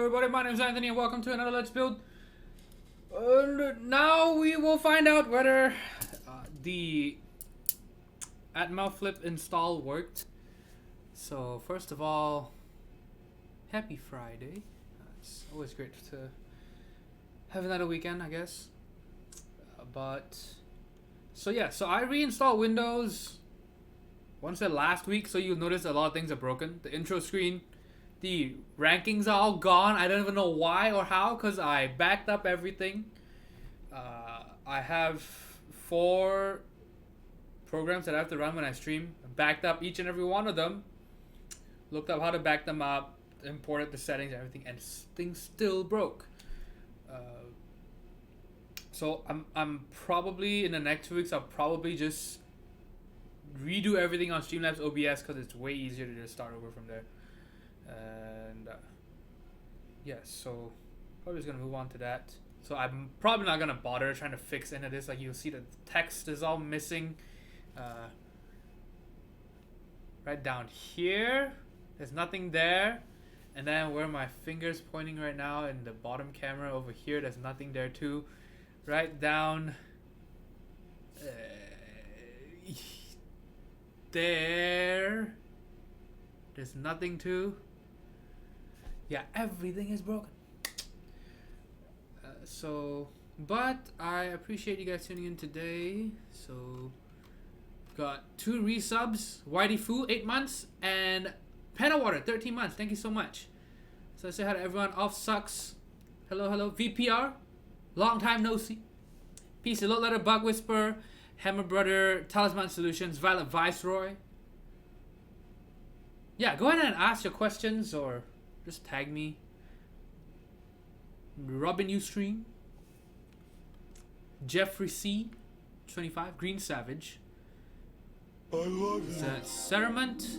everybody, my name is Anthony and welcome to another Let's Build. Now we will find out whether the Atmel Flip install worked. So first of all, happy Friday. It's always great to have another weekend, I guess. So I reinstalled Windows once last week, so you'll notice a lot of things are broken. The intro screen, the rankings are all gone. I don't even know why or how, because I backed up everything. I have 4 programs that I have to run when I stream. I backed up each and every one of them. Looked up how to back them up, imported the settings and everything, and things still broke. So I'm probably in the next 2 weeks I'll probably just redo everything on Streamlabs OBS because it's way easier to just start over from there. And so probably just gonna move on to that. So I'm probably not gonna bother trying to fix any of this. Like you'll see the text is all missing. Right down here, there's nothing there. And then where my finger's pointing right now in the bottom camera over here, there's nothing there too. Right down there's nothing too. Yeah, everything is broken. But I appreciate you guys tuning in today. So got 2 resubs, Whitey Foo 8 months and Water 13 months. Thank you so much. So I say hi to everyone. Off Sucks, hello. VPR, long time no see. Peace, Low Letter, Bug Whisper, Hammer Brother, Talisman Solutions, Violet Viceroy. Yeah, go ahead and ask your questions or just tag me. Robin Ustream, Jeffrey C, 25, Green Savage. I love you. Cerament.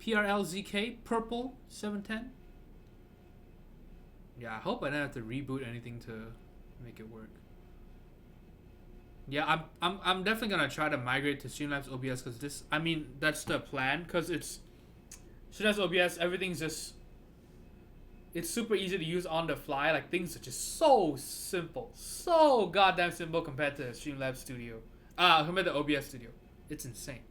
PRLZK, Purple, 710. Yeah, I hope I don't have to reboot anything to make it work. Yeah, I'm definitely gonna try to migrate to Streamlabs OBS because that's the plan, because it's Streamlabs OBS, everything's just, it's super easy to use on the fly. Like things are just so simple, so goddamn simple compared to Streamlabs Studio, compared to OBS Studio. It's insane.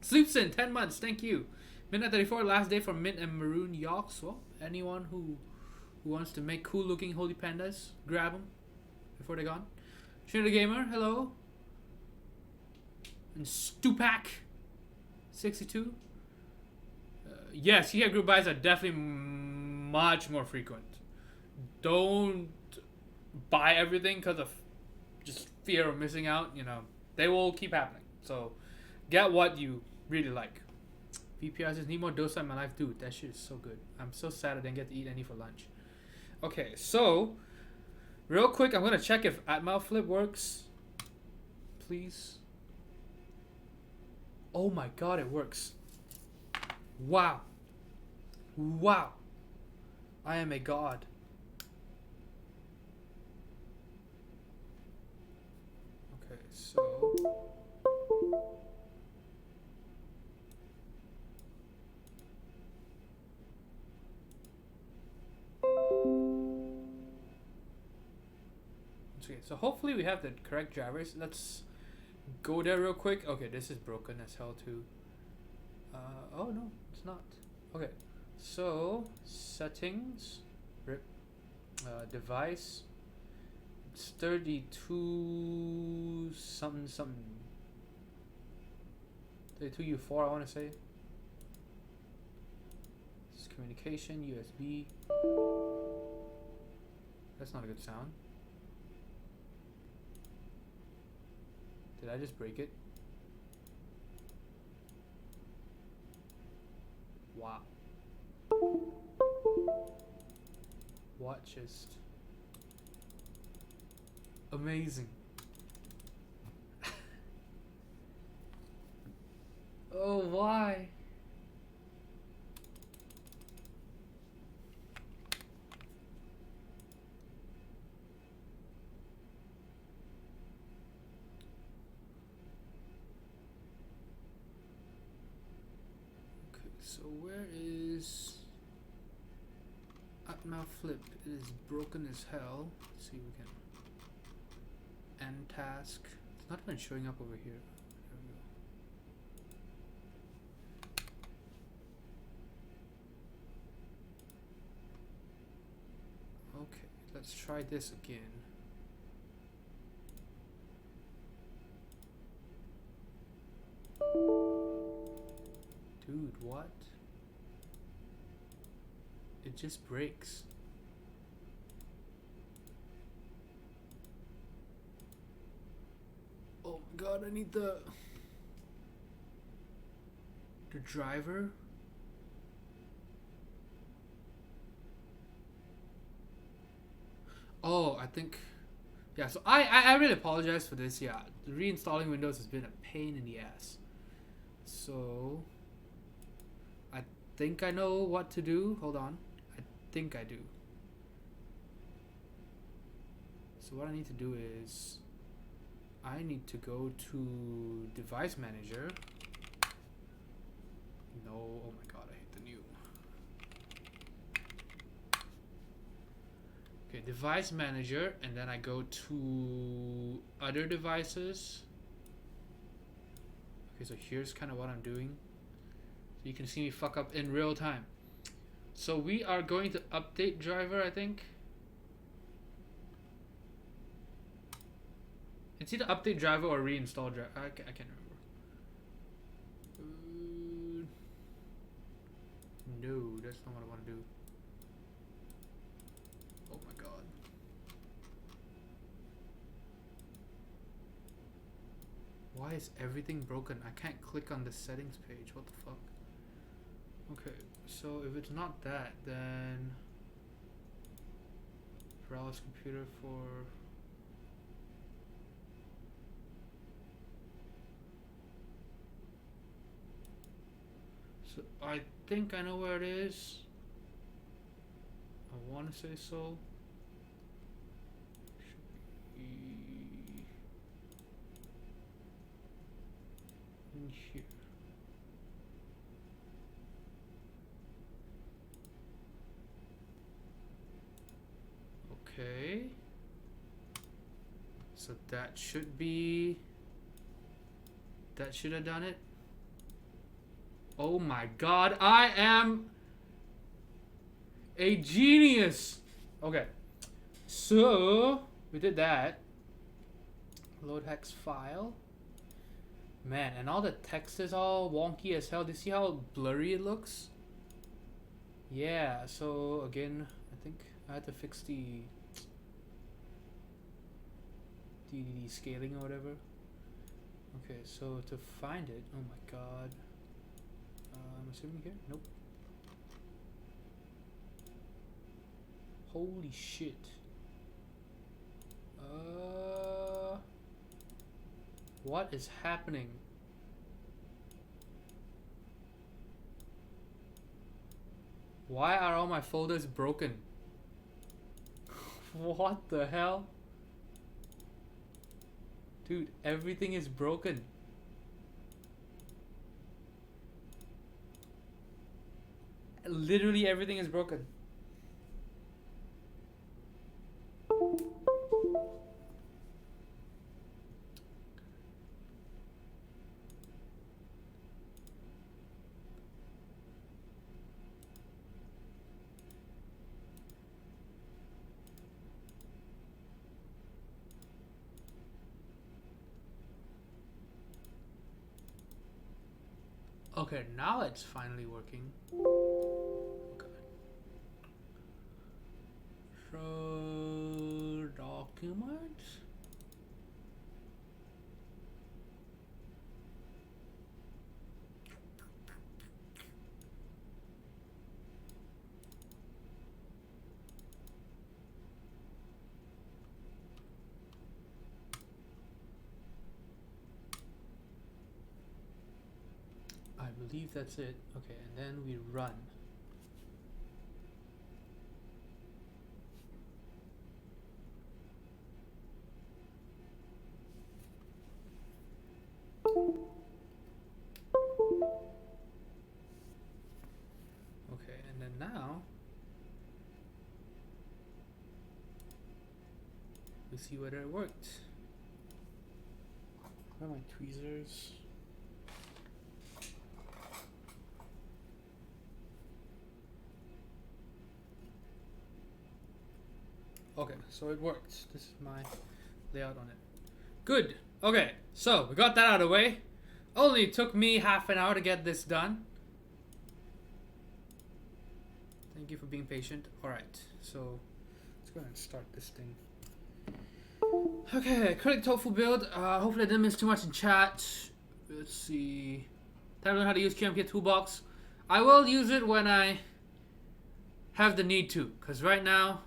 Sleepsin, 10 months, thank you. Midnight 34, last day for Mint and Maroon Yawks. Well, anyone who wants to make cool looking holy pandas, grab them before they're gone. Trinity Gamer, hello. And Stupak 62. Yes, Keycap group buys are definitely much more frequent. Don't buy everything because of just fear of missing out. You know, they will keep happening. So get what you really like. VPR says, need more dosa in my life. Dude, that shit is so good. I'm so sad I didn't get to eat any for lunch. Okay, so real quick, I'm going to check if Atmel Flip works. Please. Oh my god, it works. Wow. Wow. I am a god. Okay, so so hopefully we have the correct drivers. Let's go there real quick. Okay, this is broken as hell too. Oh no, it's not. Okay, so settings, rip, device, it's 32 something. 32U4 I want to say. This is communication, USB. That's not a good sound. Did I just break it? Wow. What just amazing. Oh, why? So where is Atmel Flip? It is broken as hell. Let's see if we can end task. It's not even showing up over here. There we go. Okay, let's try this again. Dude, what? It just breaks. Oh my god, I need the driver. Oh, I think, yeah, so I really apologize for this. Yeah, reinstalling Windows has been a pain in the ass. So I think I know what to do. Hold on. I think I do. So what I need to do is I need to go to Device Manager. No, oh my god, I hate the new. Okay, Device Manager, and then I go to Other Devices. Okay, so here's kind of what I'm doing. So you can see me fuck up in real time. So we are going to update driver, I think. It's either update driver or reinstall driver. I can't remember. No, that's not what I want to do. Oh my god. Why is everything broken? I can't click on the settings page. What the fuck? Okay, so if it's not that, then browse computer for so I think I know where it is. I want to say so. Should be in here. Okay. So that should be. That should have done it. Oh my god, I am a genius. Okay, so we did that. Load hex file. Man, and all the text is all wonky as hell. Do you see how blurry it looks? Yeah, so again, I think I had to fix the scaling or whatever. Okay, so to find it, oh my god. I'm assuming here? Nope. Holy shit. What is happening? Why are all my folders broken? What the hell? Dude, everything is broken. Literally everything is broken. Okay, now it's finally working. Okay. So, documents. I believe that's it. Okay, and then we run. to see whether it worked. Where are my tweezers? Okay, so it worked. This is my layout on it. Good. Okay, so we got that out of the way. Only took me half an hour to get this done. Thank you for being patient. Alright, so let's go ahead and start this thing. Okay, Acrylic Tofu build. Hopefully I didn't miss too much in chat. Let's see. Time to learn how to use QMK Toolbox. I will use it when I have the need to, because right now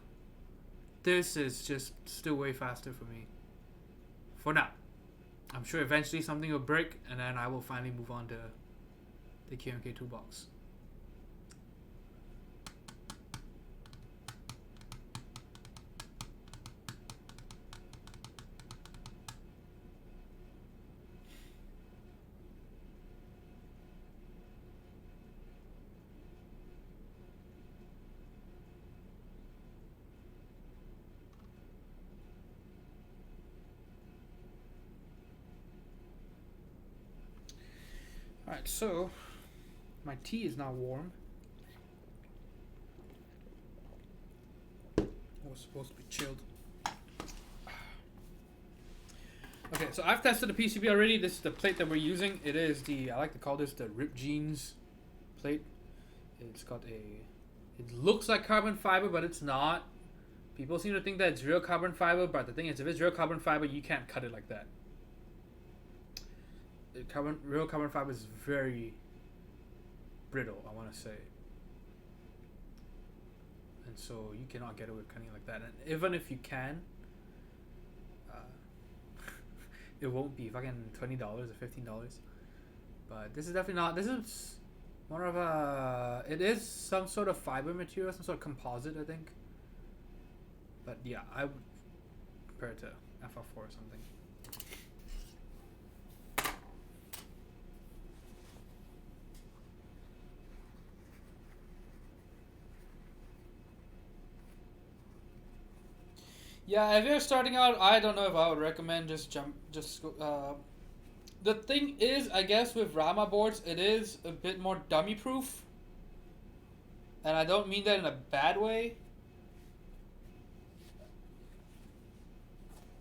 this is just still way faster for me. For now. I'm sure eventually something will break and then I will finally move on to the QMK Toolbox. Alright, so my tea is now warm. It was supposed to be chilled. Okay, so I've tested the PCB already. This is the plate that we're using. It is the, I like to call this the Rip Jeans plate. It's got a, it looks like carbon fiber, but it's not. People seem to think that it's real carbon fiber, but the thing is, if it's real carbon fiber, you can't cut it like that. Real carbon fiber is very brittle, I want to say, and so you cannot get away with cutting it like that. And even if you can, it won't be fucking $20 or $15. But this is definitely not. This is more of a. It is some sort of fiber material, some sort of composite, I think. But yeah, I would compare it to FR4 or something. Yeah, if you're starting out, I don't know if I would recommend the thing is, I guess with Rama boards, it is a bit more dummy proof. And I don't mean that in a bad way.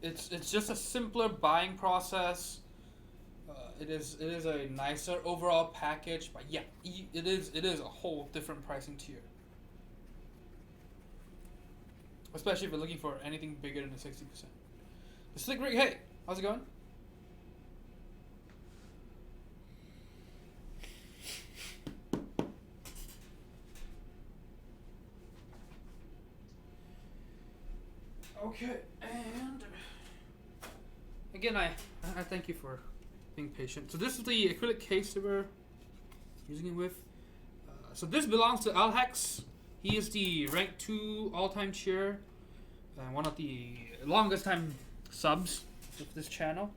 It's just a simpler buying process. It is a nicer overall package, but yeah, it is a whole different pricing tier. Especially if you're looking for anything bigger than the 60%. The Slick Rig, hey, how's it going? Okay, and again, I thank you for being patient. So this is the acrylic case that we're using it with. So this belongs to Alhex. He is the rank 2 all-time cheer and one of the longest time subs of this channel.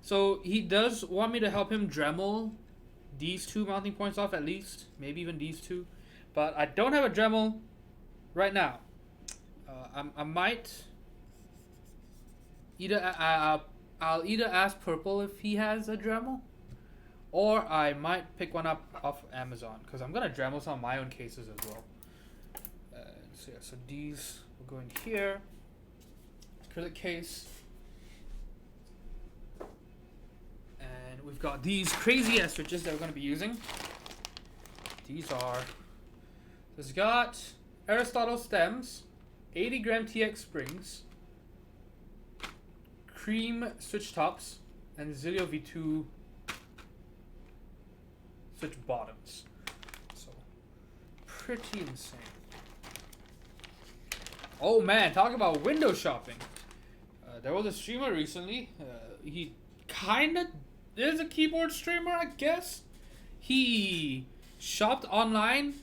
So he does want me to help him Dremel these two mounting points off at least, maybe even these two. But I don't have a Dremel right now. I might either I'll either ask Purple if he has a Dremel, or I might pick one up off Amazon because I'm gonna Dremel some of my own cases as well. So yeah, so these will go in here. Acrylic case, and we've got these crazy ass switches that we're gonna be using. These are. It's got Aristotle stems, 80 gram TX springs, cream switch tops, and Zealio V2 switch bottoms. So pretty insane. Oh man, talk about window shopping. There was a streamer recently. He kinda is a keyboard streamer, I guess. He shopped online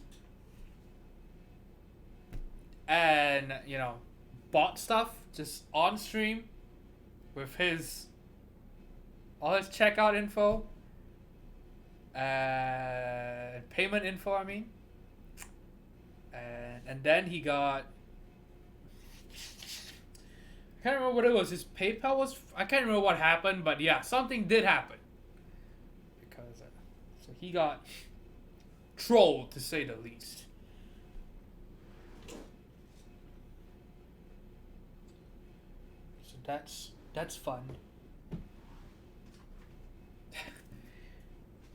and, you know, bought stuff just on stream with all his checkout info and payment info, I mean. And then he got I can't remember what it was. His PayPal was... I can't remember what happened, but yeah, something did happen. Because, so he got trolled, to say the least. So that's fun.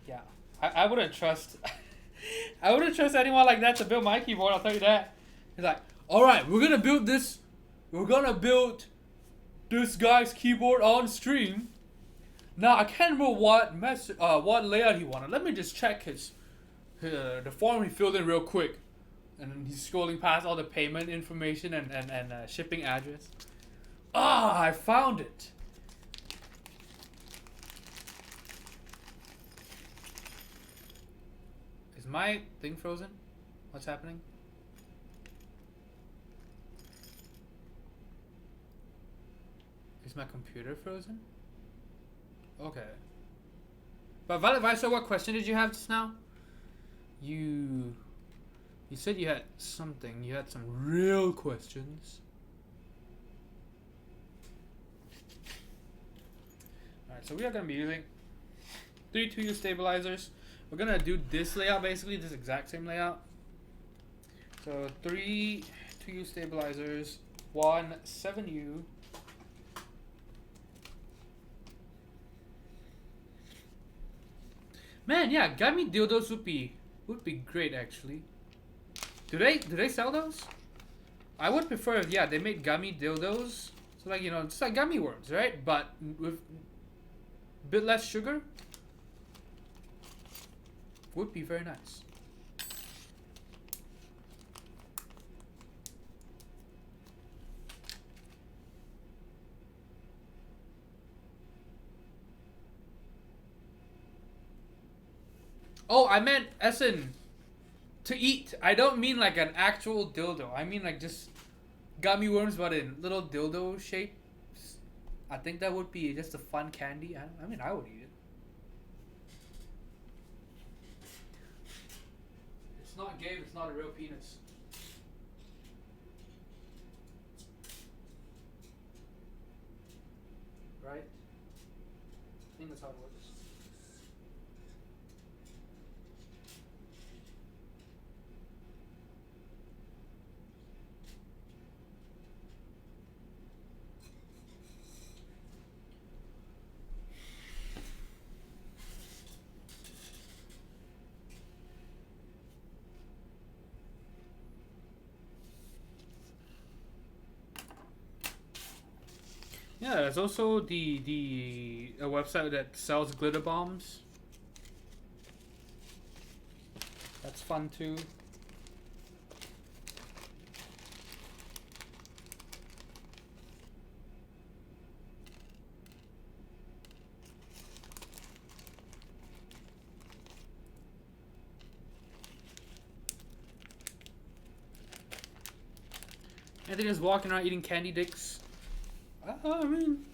Yeah, I wouldn't trust... I wouldn't trust anyone like that to build my keyboard, I'll tell you that. He's like, alright, we're gonna build this... We're gonna build this guy's keyboard on stream. Now I can't remember what layout he wanted. Let me just check the form he filled in real quick. And then he's scrolling past all the payment information and shipping address. Ah, I found it. Is my thing frozen? What's happening? Is my computer frozen? Okay. But Violet Vicer, what question did you have just now? You said you had something. You had some real questions. Alright, so we are going to be using 3 2U stabilizers. We're going to do this layout, basically, this exact same layout. So 3 2U stabilizers, 1 7U. Man, yeah, gummy dildos would be great actually. Do they sell those? I would prefer if they made gummy dildos. So like, you know, just like gummy worms, right? But with a bit less sugar. Would be very nice. Oh, I meant as in to eat. I don't mean like an actual dildo. I mean like just gummy worms, but in little dildo shapes. I think that would be just a fun candy. I mean, I would eat it. It's not gay. It's not a real penis. Right? I think that's how it works. Yeah, there's also a website that sells glitter bombs. That's fun too. Anthony is walking around eating candy dicks. I mean,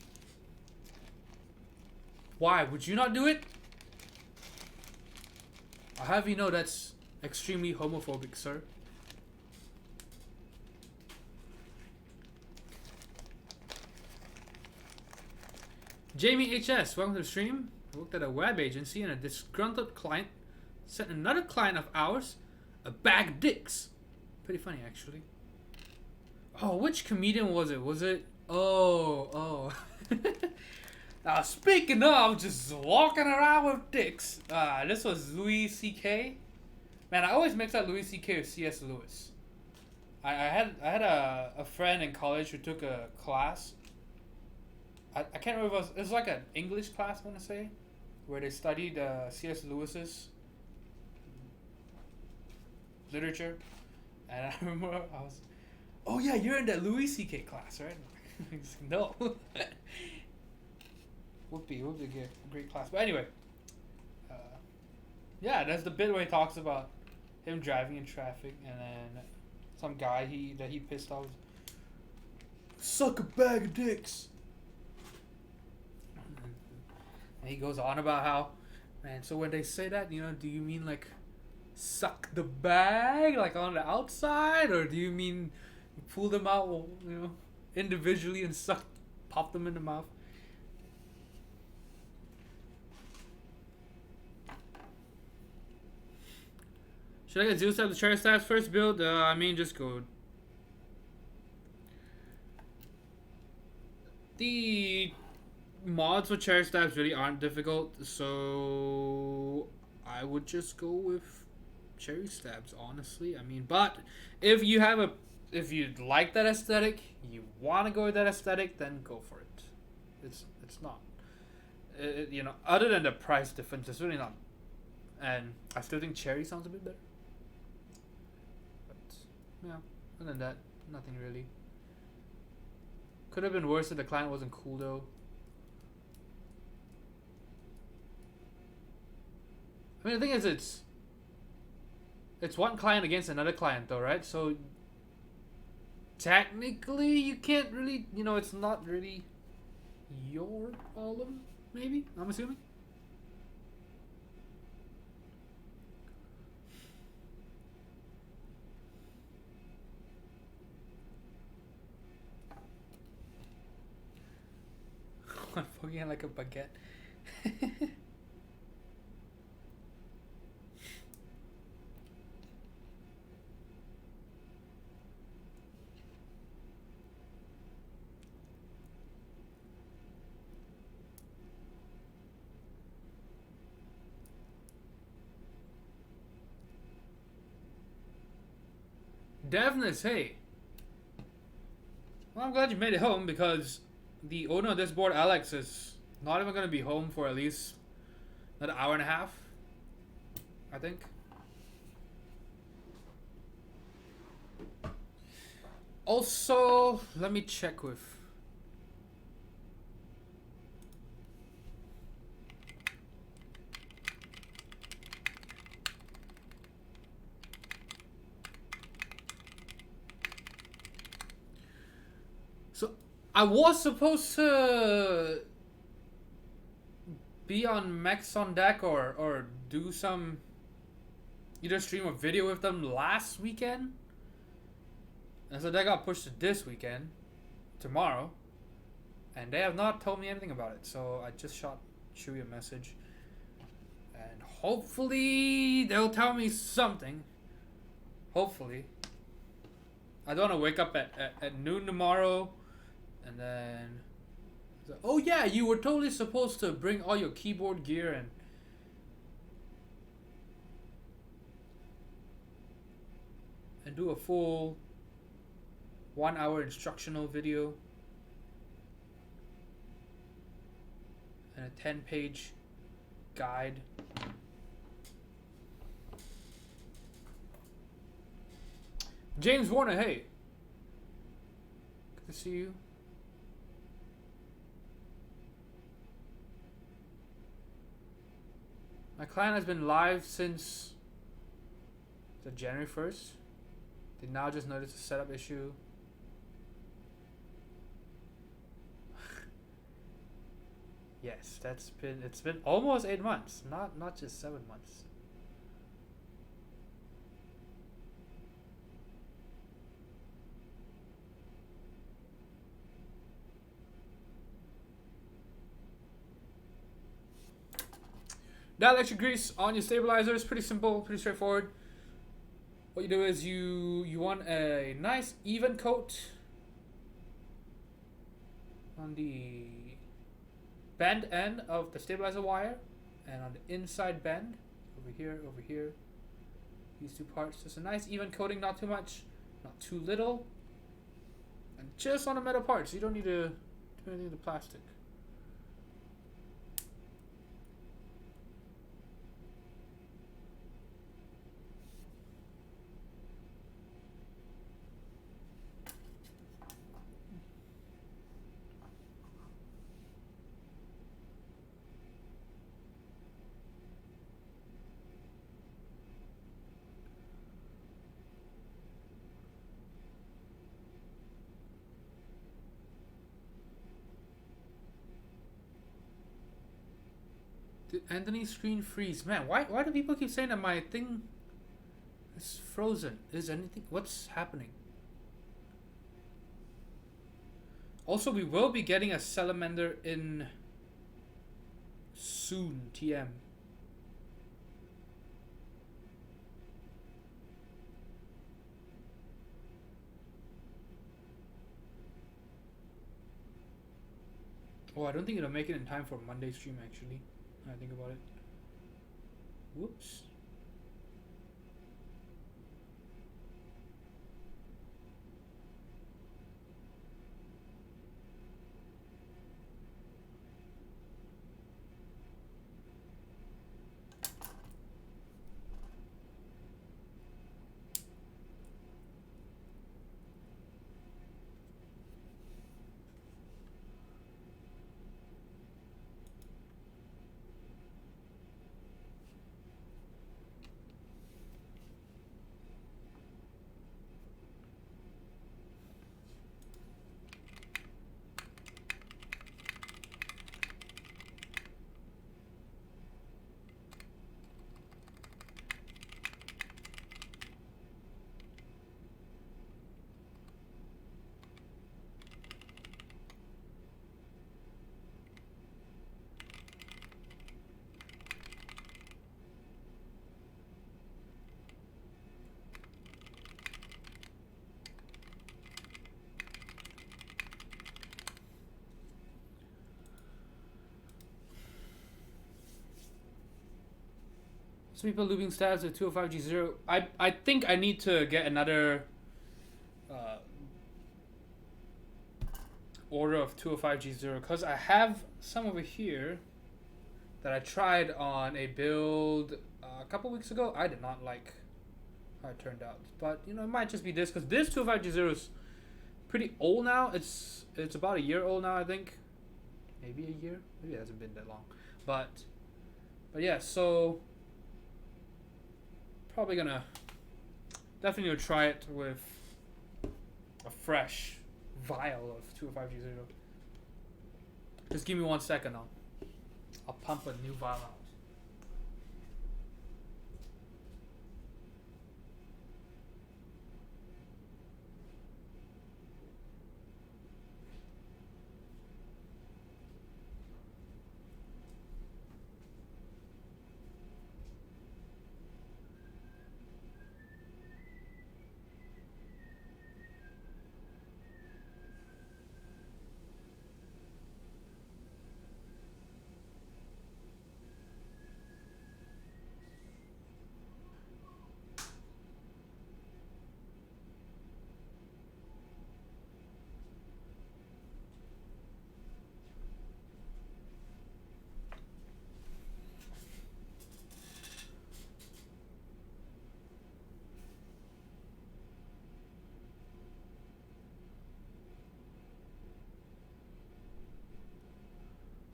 why would you not do it? I'll have you know that's extremely homophobic, sir. Jamie HS, welcome to the stream. I worked at a web agency and a disgruntled client sent another client of ours a bag of dicks. Pretty funny, actually. Oh, which comedian was it? Was it... Oh. Now, speaking of just walking around with dicks, this was Louis C.K. Man, I always mix up Louis C.K. with C.S. Lewis. I had a friend in college who took a class. I can't remember if it was like an English class, I want to say, where they studied C.S. Lewis's literature. And I remember I was, oh yeah, you're in that Louis C.K. class, right? No. would be a great class. But anyway, yeah, that's the bit where he talks about him driving in traffic and then some guy that he pissed off. Suck a bag of dicks. And he goes on about how, man, so when they say that, you know, do you mean like suck the bag like on the outside, or do you mean you pull them out, you know, individually and pop them in the mouth. Should I get Zeus out the cherry stabs first build? I mean, just go. The mods with cherry stabs really aren't difficult, so I would just go with cherry stabs, honestly. I mean, but if you like that aesthetic, you want to go with that aesthetic, then go for it. It's not, you know, other than the price difference, it's really not. And I still think cherry sounds a bit better. But yeah, other than that, nothing really. Could have been worse if the client wasn't cool though. I mean, the thing is, it's one client against another client though, right? So technically you can't really, you know, it's not really your problem, maybe, I'm assuming. I'm fucking like a baguette. Devness, hey. Well, I'm glad you made it home because the owner of this board, Alex, is not even going to be home for at least another hour and a half, I think. Also, let me check with... I was supposed to be on Max on Deck or do some either stream or video with them last weekend. And so that got pushed to this weekend, tomorrow. And they have not told me anything about it. So I just shot Chewy a message. And hopefully they'll tell me something. Hopefully. I don't want to wake up at noon tomorrow. And then, oh yeah, you were totally supposed to bring all your keyboard gear and do a full 1 hour instructional video and a 10-page guide. James Warner, hey, good to see you. My client has been live since the January 1st. They now just noticed a setup issue. Yes, it's been almost 8 months, not just 7 months. Dielectric grease on your stabilizer is pretty simple, pretty straightforward. What you do is you want a nice even coat on the bend end of the stabilizer wire and on the inside bend over here, these two parts. Just a nice even coating, not too much, not too little, and just on the metal parts. You don't need to do anything to the plastic. Did Anthony's screen freeze? Man, why do people keep saying that my thing is frozen? Is anything... What's happening? Also, we will be getting a salamander in soon. TM. Oh, I don't think it'll make it in time for Monday stream, actually. I think about it. Whoops. Some people Lubing stats with 205G0. I think I need to get another order of 205G0 because I have some over here that I tried on a build a couple weeks ago. I did not like how it turned out, but you know, it might just be this because this 205G0 is pretty old now. It's about a year old now, I think. Maybe a year. Maybe it hasn't been that long, but yeah. So probably gonna definitely try it with a fresh vial of 205G0. Just give me 1 second. I'll pump a new vial out.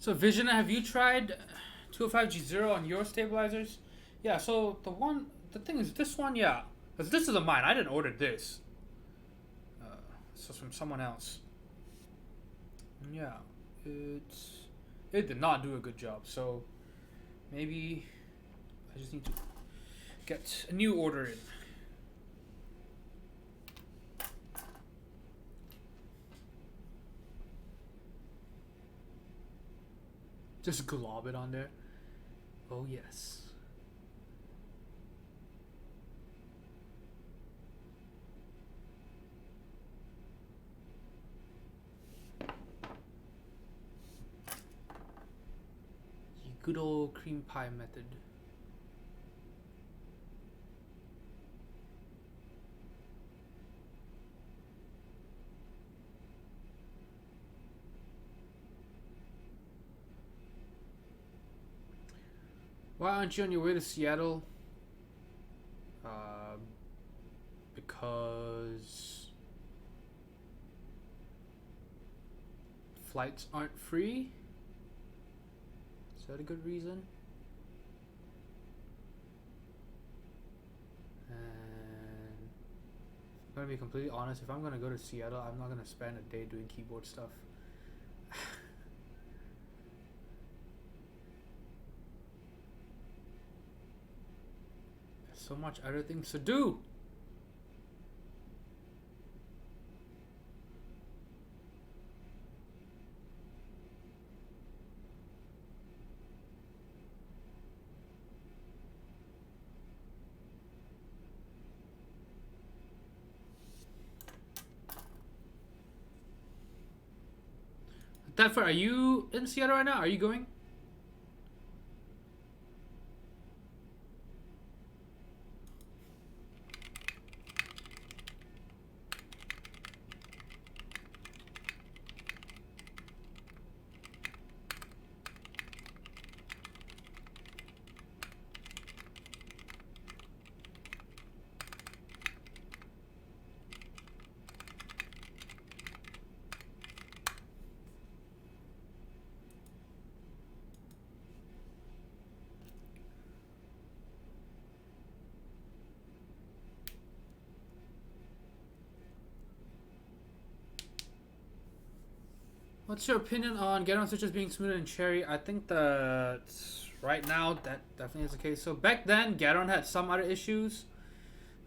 So Vision, have you tried 205G0 on your stabilizers? Yeah, so the thing is this one, yeah. Because this isn't mine, I didn't order this. This is from someone else. Yeah, it did not do a good job, so maybe I just need to get a new order in. Just glob it on there. Oh yes. The good old cream pie method. Why aren't you on your way to Seattle? Because flights aren't free? Is that a good reason? And I'm gonna be completely honest, if I'm gonna go to Seattle, I'm not gonna spend a day doing keyboard stuff. So much other things to do. Thetford, are you in Seattle right now? Are you going? What's your opinion on get-on switches being smoother than Cherry? I think that right now that definitely is the case. So back then, get-on had some other issues,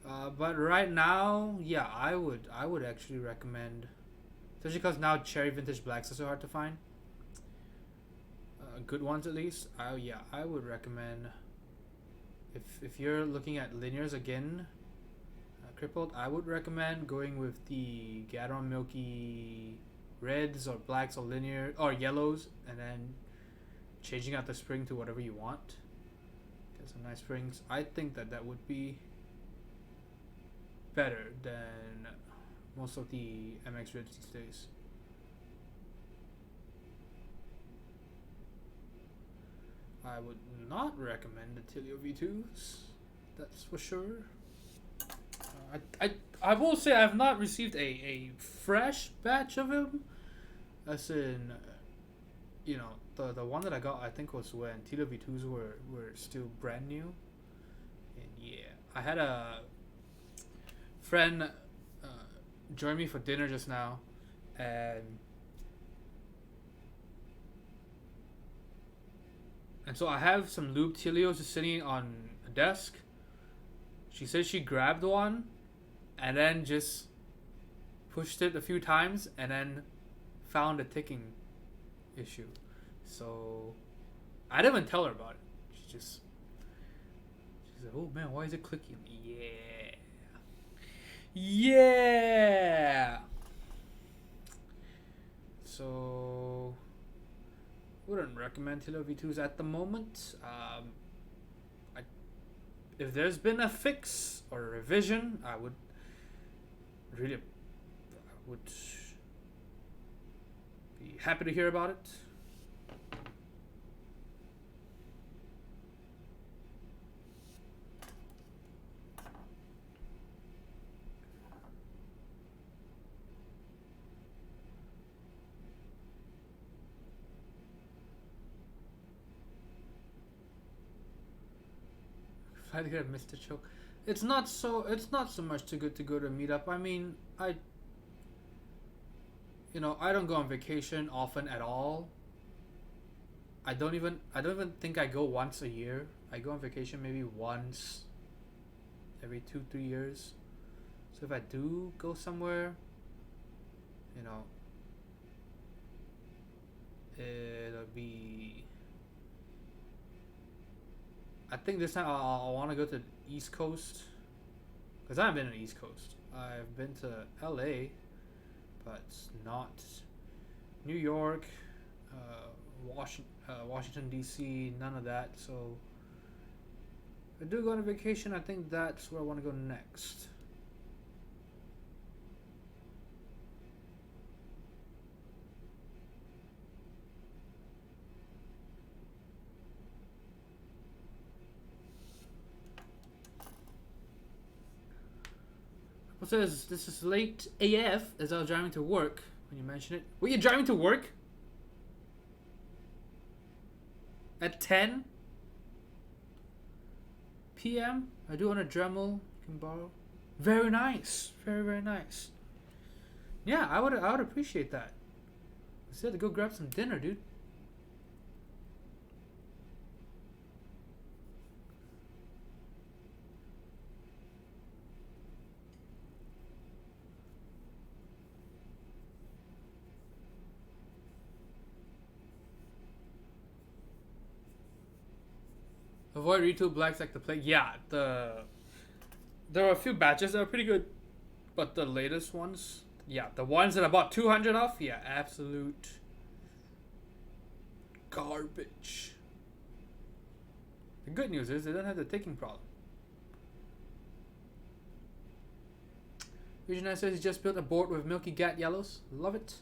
but right now, yeah, I would actually recommend, especially because now Cherry Vintage Blacks are so hard to find. Good ones at least. Yeah, I would recommend if you're looking at linears again, crippled. I would recommend going with the get-on Milky reds or blacks or linear or yellows, and then changing out the spring to whatever you want. Get some nice springs. I think that would be better than most of the MX reds these days. I would not recommend the Zealio V2s, that's for sure. I will say I've not received a fresh batch of him, as in, you know, the one that I got I think was when Zealio V2s were still brand new. And yeah, I had a friend join me for dinner just now, and so I have some lube Zealios just sitting on a desk. She said she grabbed one and then just pushed it a few times and then found a ticking issue. So I didn't even tell her about it. She said, "Oh man, why is it clicking?" Yeah. So wouldn't recommend Zealio V2s at the moment. If there's been a fix or a revision, I would be happy to hear about it. I think I missed a choke. It's not so much too good to go to a meetup. I mean, I don't go on vacation often at all. I don't even think I go once a year. I go on vacation maybe once every 2-3 years. So if I do go somewhere, it'll be, I think this time I'll want to go to the East Coast, because I haven't been to the East Coast. I've been to LA, but not New York, Washington DC, none of that. So if I do go on a vacation, I think that's where I want to go next. What says this is late AF as I was driving to work when you mention it. Were you driving to work? At 10 p.m. I do want a Dremel. You can borrow. Very nice. Very, very nice. Yeah, I would appreciate that. I said to go grab some dinner, dude. Avoid retool blacks like the plague. Yeah, there were a few batches that were pretty good, but the latest ones, yeah, the ones that I bought 200 of, yeah, absolute garbage. The good news is they don't have the ticking problem. Vision says he just built a board with milky gat yellows. Love it.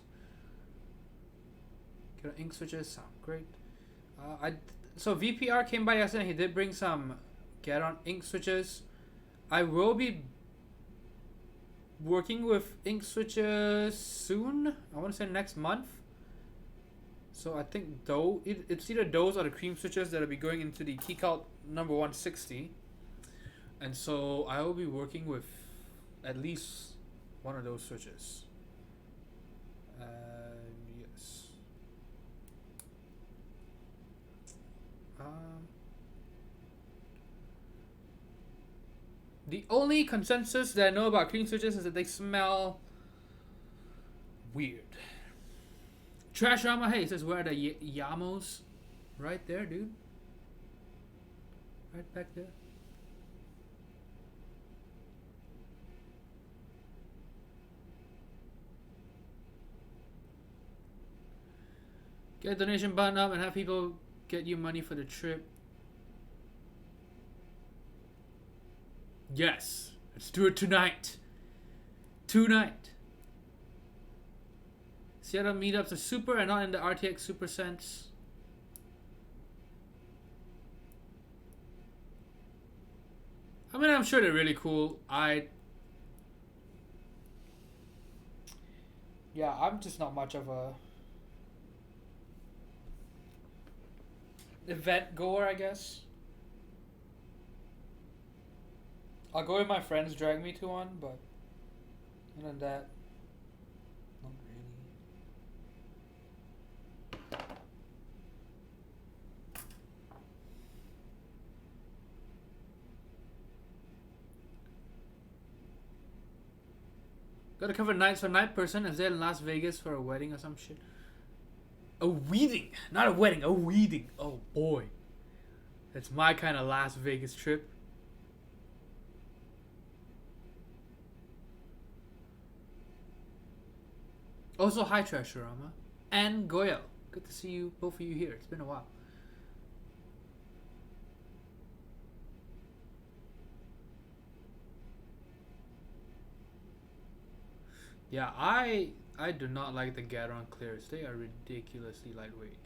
Get ink switches, sound great. So VPR came by yesterday. He did bring some Garon ink switches. I will be working with ink switches soon. I want to say next month. So I think it's either those or the cream switches that'll be going into the Keycap number 160. And so I will be working with at least one of those switches. Yes. The only consensus that I know about cream switches is that they smell weird. Trash Rama, hey, it says where are the Yamos? Right there, dude. Right back there. Get a donation button up and have people get you money for the trip. Yes, let's do it tonight. Tonight. Seattle meetups are super and not in the RTX super sense. I mean, I'm sure they're really cool. Yeah, I'm just not much of a event goer, I guess. I'll go if my friends drag me to one, but other than that, not really. Gotta cover nights for night person. Is there in Las Vegas for a wedding or some shit? A wedding, not a wedding, a wedding. Oh boy, that's my kind of Las Vegas trip. Also, hi Trashorama and Goyo. Good to see you, both of you here. It's been a while. Yeah, I do not like the Garon clears. They are ridiculously lightweight.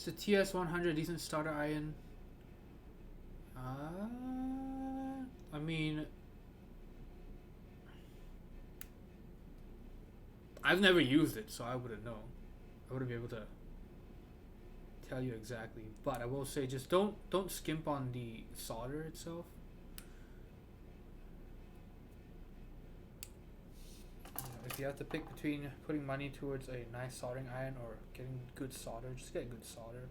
It's a TS100 decent starter iron. I mean, I've never used it, so I wouldn't know. I wouldn't be able to tell you exactly. But I will say, just don't skimp on the solder itself. If you have to pick between putting money towards a nice soldering iron or getting good solder, just get good solder.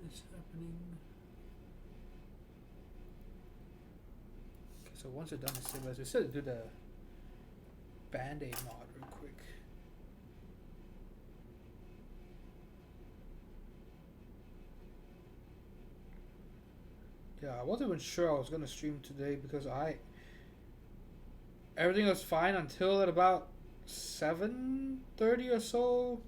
Is happening. Okay, so once it's done the stabilizer, we still do the band-aid mod real quick. Yeah, I wasn't even sure I was gonna stream today because everything was fine until at about 7:30 or so.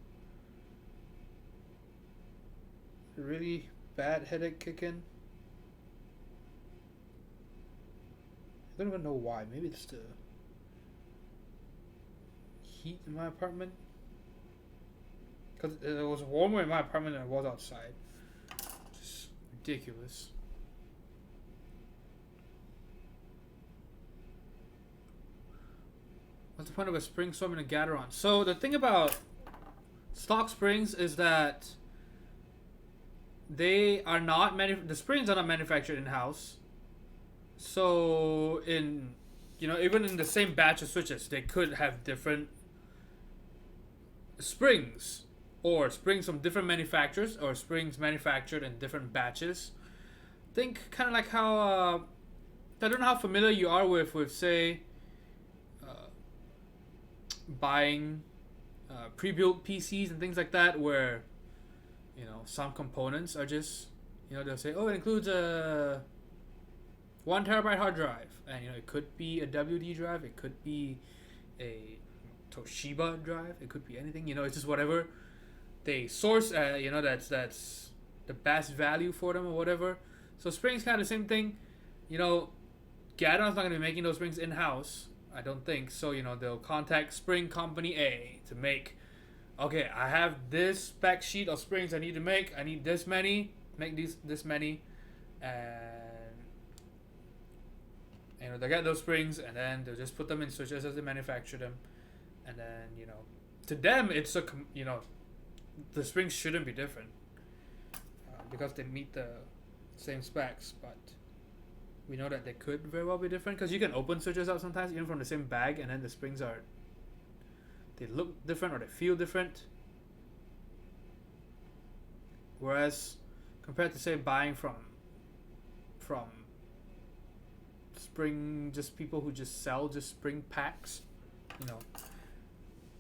Really bad headache kick in. I don't even know why. Maybe it's the heat in my apartment. Because it was warmer in my apartment than it was outside. Just ridiculous. What's the point of a spring storm in a Gateron? So the thing about stock springs is that they are not the springs are not manufactured in house. So in even in the same batch of switches, they could have different springs, or springs from different manufacturers, or springs manufactured in different batches. Think kind of like how I don't know how familiar you are with say buying pre-built PCs and things like that, where some components are just they'll say, oh, it includes a 1 terabyte hard drive, and it could be a WD drive, it could be a Toshiba drive, it could be anything. It's just whatever they source. That's the best value for them or whatever. So springs kind of the same thing. Gateron's not going to be making those springs in house, I don't think. So they'll contact spring company A to make. Okay, I have this spec sheet of springs I need to make. I need this many. Make this many, and they get those springs, and then they'll just put them in switches as they manufacture them, and then to them it's the springs shouldn't be different because they meet the same specs, but we know that they could very well be different because you can open switches out sometimes even from the same bag, and then the springs they look different or they feel different. Whereas compared to say buying from spring, just people who just sell just spring packs,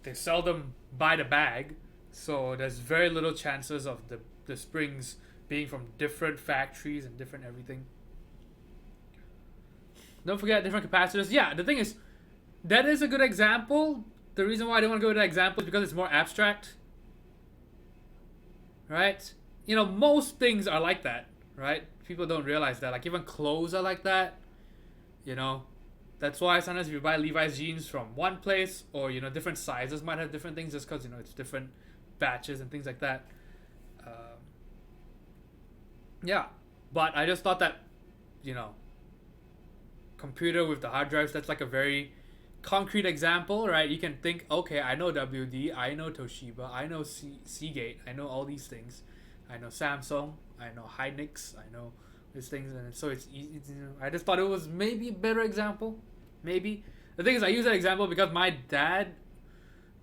they sell them by the bag, so there's very little chances of the springs being from different factories and different everything. Don't forget different capacitors. Yeah, the thing is, that is a good example. The reason why I don't want to go with that example is because it's more abstract. Right? Most things are like that, right? People don't realize that. Like even clothes are like that. That's why sometimes if you buy Levi's jeans from one place, or different sizes might have different things, just because it's different batches and things like that. Yeah, but I just thought that computer with the hard drives, that's like a very concrete example, right? You can think, okay, I know WD, I know Toshiba, I know Seagate, I know all these things, I know Samsung, I know Hynix, I know these things, and so it's easy. I just thought it was maybe a better example. Maybe the thing is, I use that example because my dad,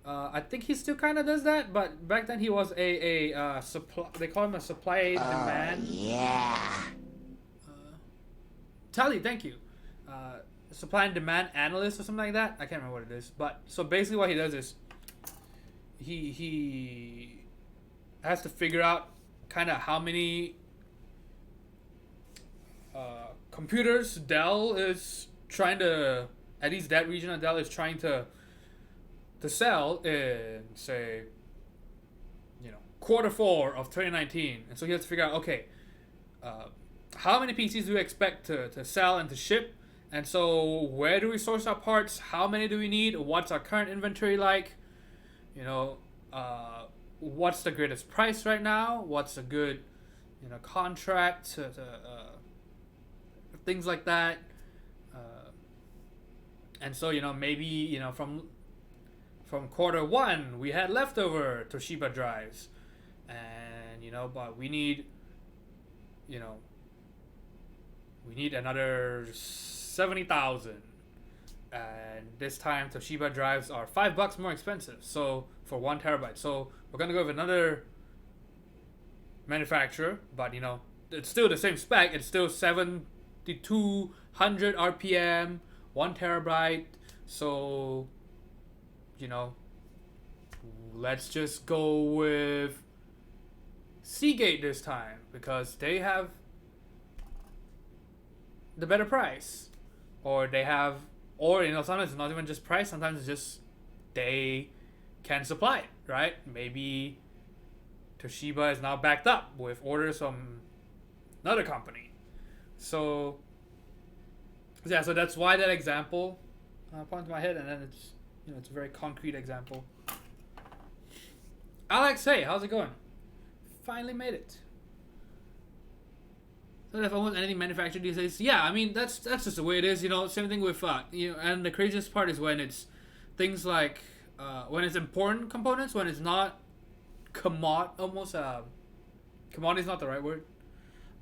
I think he still kind of does that, but back then he was a supply. They call him a supply demand. Yeah. Tally, thank you. Supply and demand analyst or something like that. I can't remember what it is, but so basically what he does is he has to figure out kind of how many computers Dell is trying to, at least that region of Dell is trying to sell in, say, Q4 of 2019. And so he has to figure out, okay, how many PCs do we expect to sell and to ship? And so where do we source our parts? How many do we need? What's our current inventory like? What's the greatest price right now? What's a good, contract things like that. And so, maybe, from Q1, we had leftover Toshiba drives. And, but we need, we need another 70,000. And this time Toshiba drives are $5 more expensive. So for 1 terabyte. So we're going to go with another manufacturer, but it's still the same spec. It's still 7,200 RPM, 1 terabyte. So, let's just go with Seagate this time because they have the better price, or they have, or sometimes it's not even just price. Sometimes it's just they can supply it, right? Maybe Toshiba is now backed up with orders from another company. So Yeah, so that's why that example popped into my head, and then it's it's a very concrete example. Alex, hey, how's it going? Finally made it. So if almost anything manufactured these days, yeah, I mean that's just the way it is. Same thing with and the craziest part is when it's things like when it's important components, when it's not commodity's not the right word,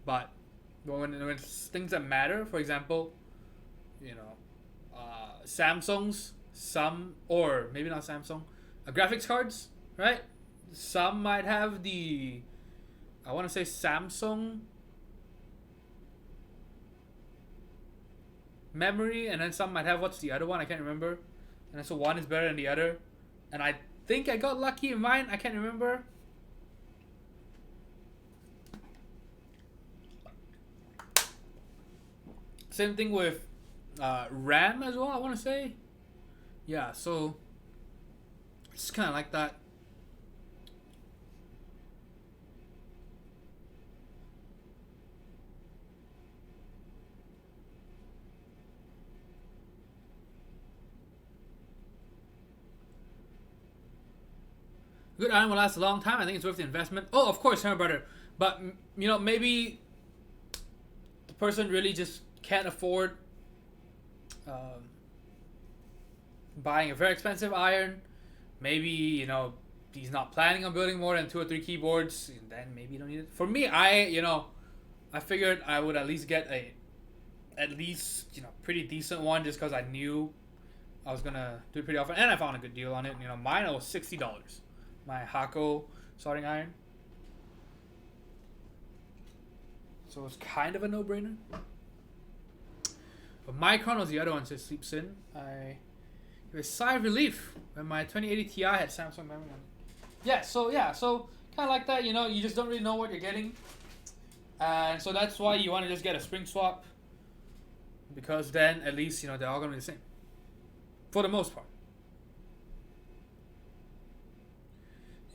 but when it's things that matter. For example, Samsung's or maybe not Samsung, graphics cards, right? Some might have the, I want to say Samsung memory, and then some might have, what's the other one? I can't remember. And so one is better than the other. And I think I got lucky in mine. I can't remember. Same thing with RAM as well, I want to say. Yeah, so it's kind of like that. Good iron will last a long time. I think it's worth the investment. Oh, of course, Hammer Brother. But, maybe the person really just can't afford buying a very expensive iron. Maybe, he's not planning on building more than 2 or 3 keyboards. And then maybe you don't need it. For me, I figured I would at least get pretty decent one just because I knew I was going to do it pretty often. And I found a good deal on it. Mine was $60. My Hako soldering iron. So it's kind of a no-brainer. But Micron was the other one that sleeps in. I have a sigh of relief when my 2080 Ti had Samsung memory on it. So kind of like that, you just don't really know what you're getting. And so that's why you want to just get a spring swap. Because then at least, they're all going to be the same. For the most part.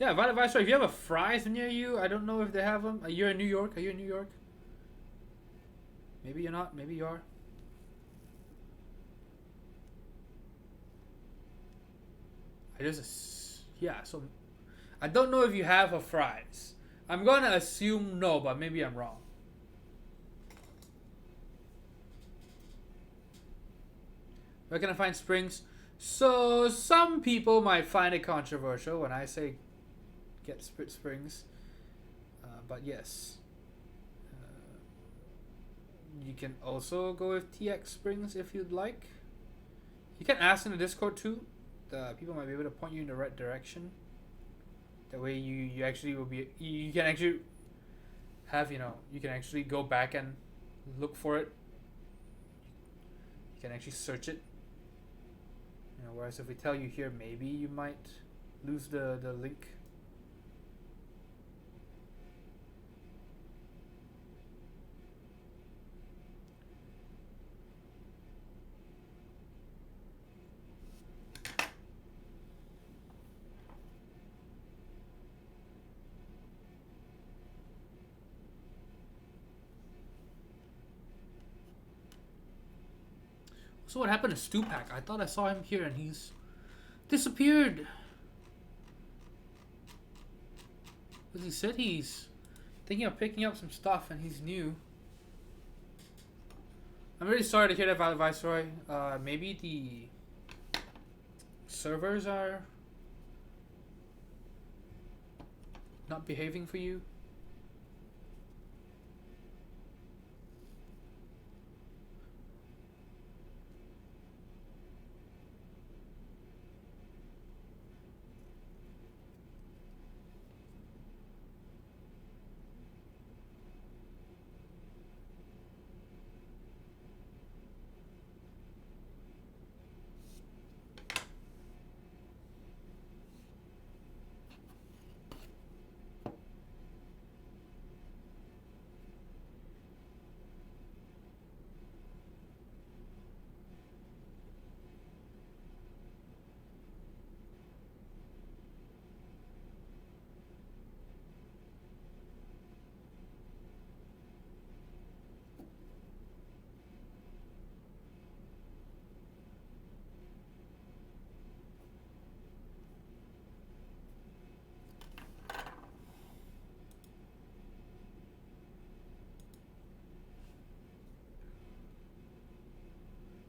Yeah, Viceroy, if you have a Fry's near you, I don't know if they have them. You're in New York? Are you in New York? Maybe you're not. Maybe you are. So I don't know if you have a Fry's. I'm going to assume no, but maybe I'm wrong. Where can I find springs? So some people might find it controversial when I say get split springs, but yes, you can also go with TX springs if you'd like. You can ask in the Discord too. The people might be able to point you in the right direction. That way you actually will be, you can actually have, you can actually go back and look for it. You can actually search it. Whereas if we tell you here, maybe you might lose the link. So what happened to Stupak? I thought I saw him here and he's disappeared. Because he said he's thinking of picking up some stuff and he's new. I'm really sorry to hear that, Viceroy. Maybe the servers are not behaving for you.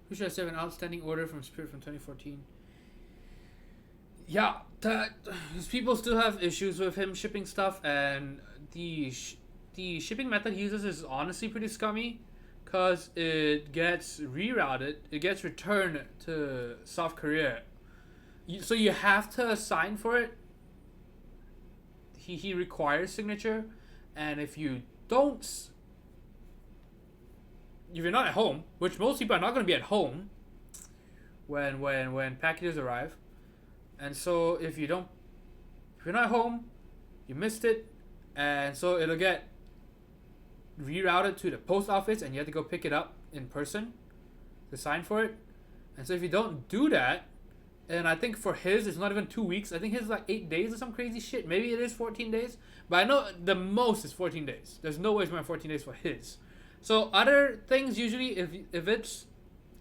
Who should I say an outstanding order from Spirit from 2014? Yeah, these people still have issues with him shipping stuff, and the shipping method he uses is honestly pretty scummy, cause it gets rerouted, it gets returned to South Korea. So you have to sign for it. He requires signature, and if you don't, if you're not at home, which most people are not going to be at home when packages arrive, and so if you're not at home, you missed it, and so it'll get rerouted to the post office, and you have to go pick it up in person to sign for it. And so if you don't do that, and I think for his it's not even 2 weeks, I think his is like 8 days or some crazy shit. Maybe it is 14 days, but I know the most is 14 days. There's no way it's more than 14 days for his. So other things, usually if it's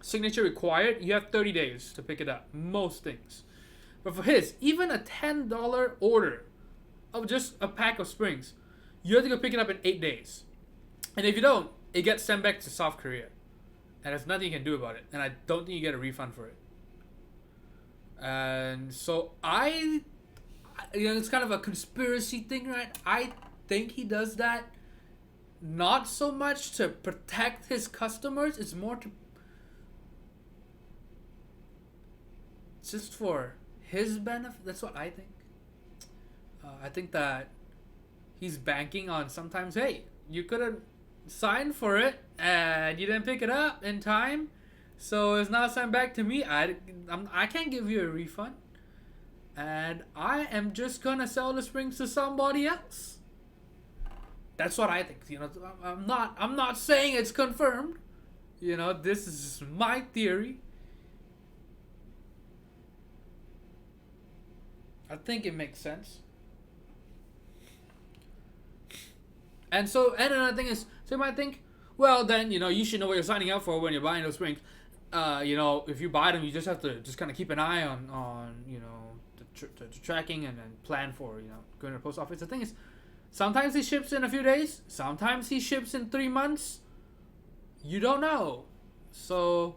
signature required, you have 30 days to pick it up, most things. But for his, even a $10 order of just a pack of springs, you have to go pick it up in 8 days. And if you don't, it gets sent back to South Korea, and there's nothing you can do about it, and I don't think you get a refund for it. And so it's kind of a conspiracy thing, right? I think he does that not so much to protect his customers, it's more to just for his benefit. That's what I think. I think that he's banking on sometimes, hey, you couldn't sign for it and you didn't pick it up in time, so it's not sent back to me. I can't give you a refund, and I am just gonna sell the springs to somebody else. That's what I think. I'm not saying it's confirmed. This is my theory. I think it makes sense. And another thing is, so you might think, well, then, you should know what you're signing up for when you're buying those springs. If you buy them, you just have to just kind of keep an eye on the tracking, and then plan for, going to the post office. The thing is, sometimes he ships in a few days. Sometimes he ships in 3 months. You don't know. So,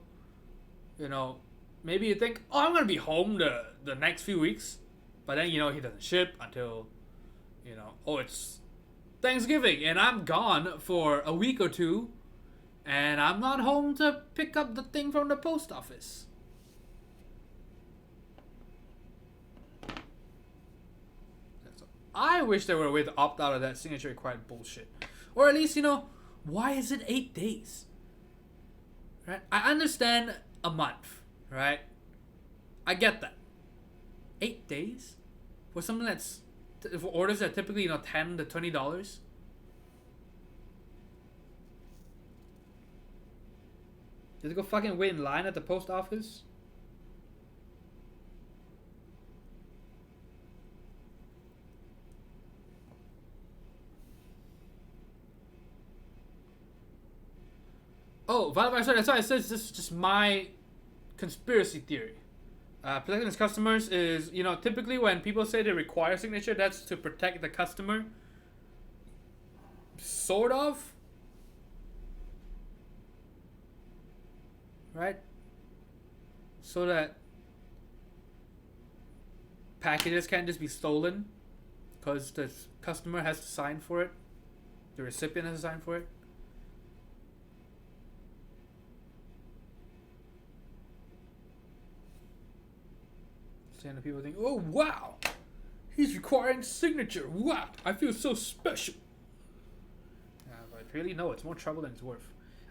maybe you think, oh, I'm going to be home the next few weeks. But then, he doesn't ship until, it's Thanksgiving, and I'm gone for a week or two, and I'm not home to pick up the thing from the post office. I wish there were a way to opt out of that signature required bullshit. Or at least, why is it 8 days? Right? I understand a month, right? I get that. 8 days? For something for orders that typically, $10 to $20? You have to go fucking wait in line at the post office? Oh, sorry, that's why I said this is just my conspiracy theory. Protecting his customers is, typically when people say they require signature, that's to protect the customer. Sort of. Right? So that packages can't just be stolen because the customer has to sign for it. The recipient has to sign for it. And the people think, oh wow, he's requiring signature. Wow, I feel so special. But really, no, it's more trouble than it's worth.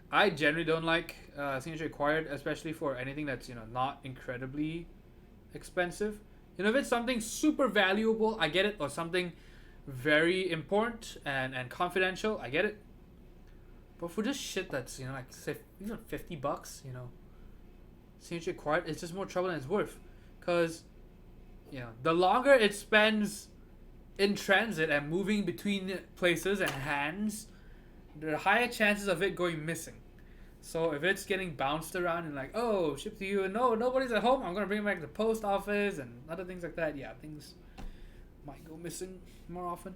I generally don't like signature required, especially for anything that's not incredibly expensive. If it's something super valuable, I get it, or something very important and confidential, I get it. But for just shit that's like say even $50, signature required, it's just more trouble than it's worth, because the longer it spends in transit and moving between places and hands, the higher chances of it going missing. So if it's getting bounced around and like, oh, shipped to you, and no, nobody's at home, I'm going to bring it back to the post office and other things like that, things might go missing more often.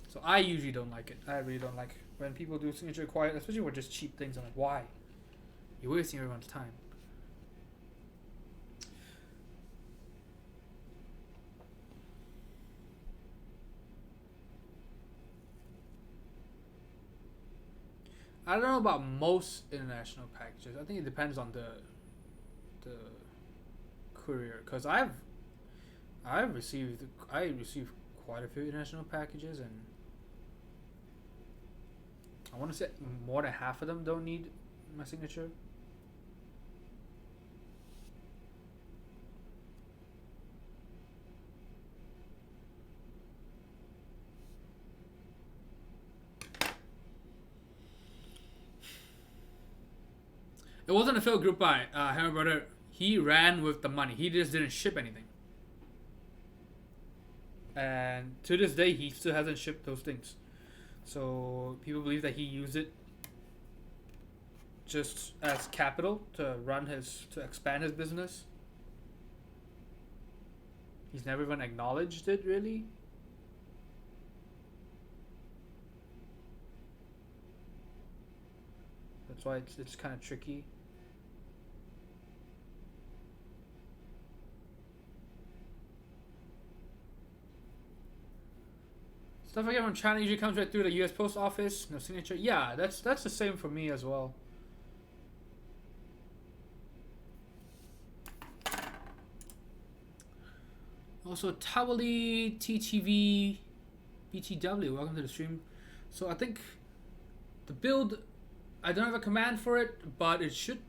So I usually don't like it. I really don't like when people do signature required, especially for just cheap things. I'm like, why? You're wasting everyone's time. I don't know about most international packages. I think it depends on the courier, because I received quite a few international packages, and I want to say more than half of them don't need my signature. It wasn't a failed group buy. Hammer Brother, he ran with the money. He just didn't ship anything. And to this day, he still hasn't shipped those things. So people believe that he used it just as capital to expand his business. He's never even acknowledged it, really. That's why it's kind of tricky. Stuff I get from China usually comes right through the U.S. Post Office. No signature. Yeah, that's the same for me as well. Also, Tawali TTV BTW, welcome to the stream. So I think the build, I don't have a command for it, but it should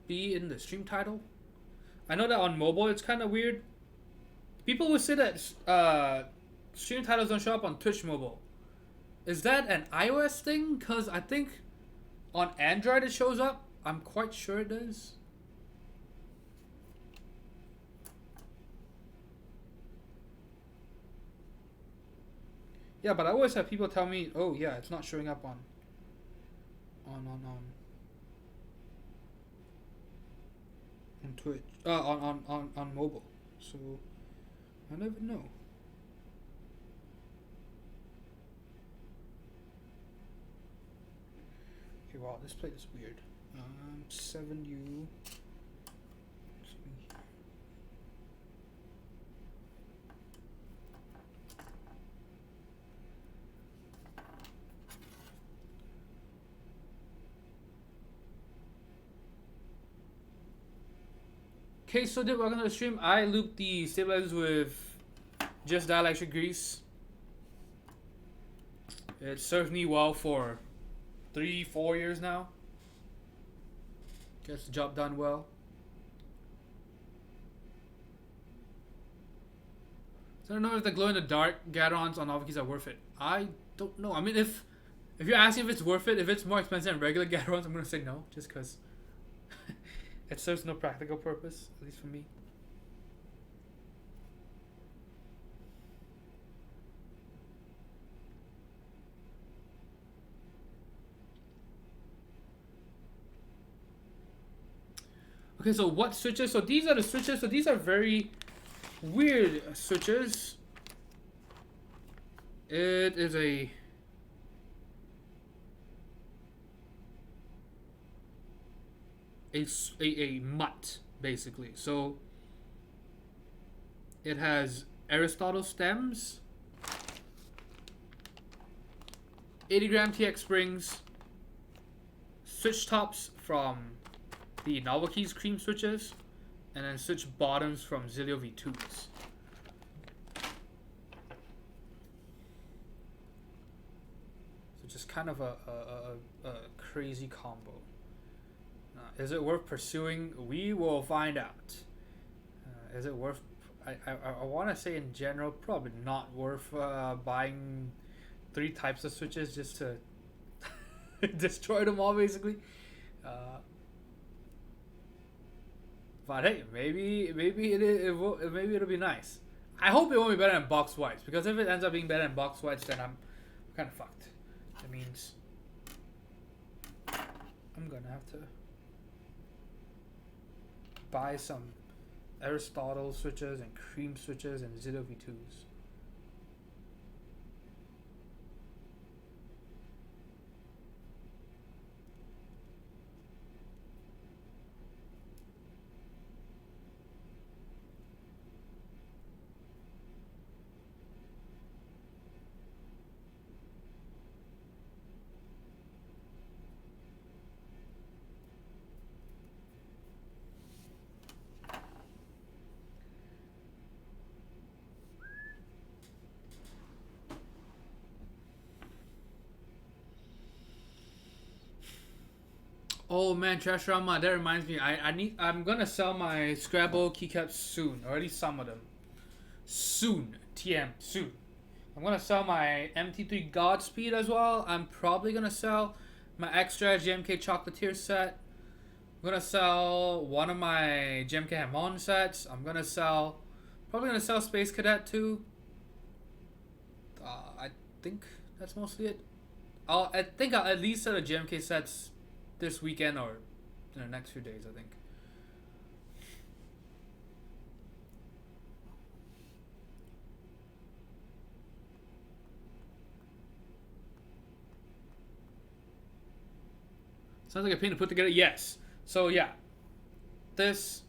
be in the stream title. I know that on mobile it's kind of weird. People will say that stream titles don't show up on Twitch mobile. Is that an iOS thing? Because I think on Android it shows up. I'm quite sure it does. Yeah, but I always have people tell me, "Oh yeah, it's not showing up on Twitch, on mobile." So I never know. Okay, wow, this plate is weird. 7U. Okay, so welcome to the stream. I looped the stabilizers with just dielectric grease. It served me well for 3-4 years now. Gets the job done well. So I don't know if the glow in the dark Gatorons on novel keys are worth it. I don't know. I mean, if you're asking if it's worth it, if it's more expensive than regular Gatorons, I'm gonna say no, just because it serves no practical purpose, at least for me. Okay, so what switches? So these are the switches. So these are very weird switches. It is a mutt, basically. So it has Aristotle stems, 80-gram TX springs, switch tops from the Novel Keys cream switches, and then switch bottoms from Zealio V2s. So just kind of a crazy combo. Is it worth pursuing? We will find out. Is it worth? I want to say in general, probably not worth buying 3 types of switches just to destroy them all, basically. But hey, maybe it'll be nice. I hope it won't be better than box whites, because if it ends up being better than box whites, then I'm kind of fucked. That means I'm gonna have to buy some Aristotle switches and cream switches and Zealio V2s. Oh man, Trashorama, that reminds me. I'm gonna sell my Scrabble keycaps soon, or at least some of them. Soon. TM, soon. I'm gonna sell my MT3 Godspeed as well. I'm probably gonna sell my extra GMK Chocolatier set. I'm gonna sell one of my GMK Hamon sets. Probably gonna sell Space Cadet too. I think that's mostly it. I think I'll at least sell the GMK sets this weekend or in the next few days, I think. Sounds like a pain to put together. Yes. So yeah, this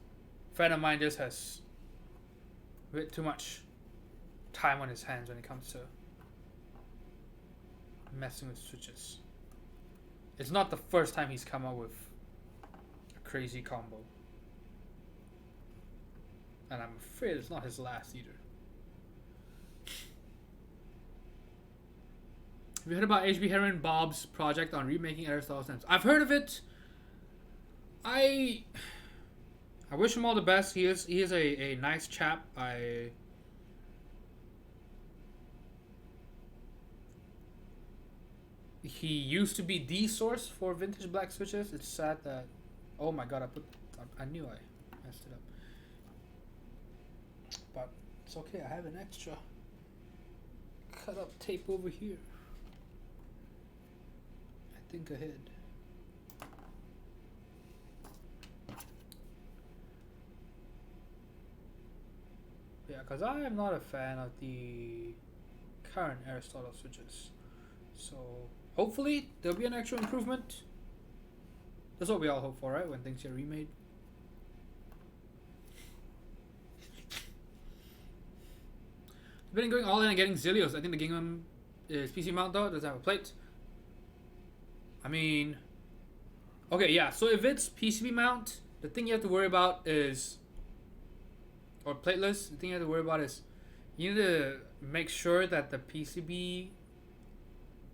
friend of mine just has a bit too much time on his hands when it comes to messing with switches. It's not the first time he's come up with a crazy combo. And I'm afraid it's not his last either. Have you heard about HB Heron Bob's project on remaking Aristotle stamps? I've heard of it. I wish him all the best. He is a nice chap. He used to be the source for vintage black switches. It's sad that, oh my god, I knew I messed it up. But it's okay, I have an extra cut up tape over here. I think ahead. Yeah, because I am not a fan of the current Aristotle switches. So hopefully there'll be an actual improvement. That's what we all hope for, right? When things get remade. I've been going all in and getting Zealios. I think the gingham is PC mount though. Does it have a plate? I mean, okay, yeah. So if it's PCB mount, the thing you have to worry about is, or plateless, the thing you have to worry about is, you need to make sure that the PCB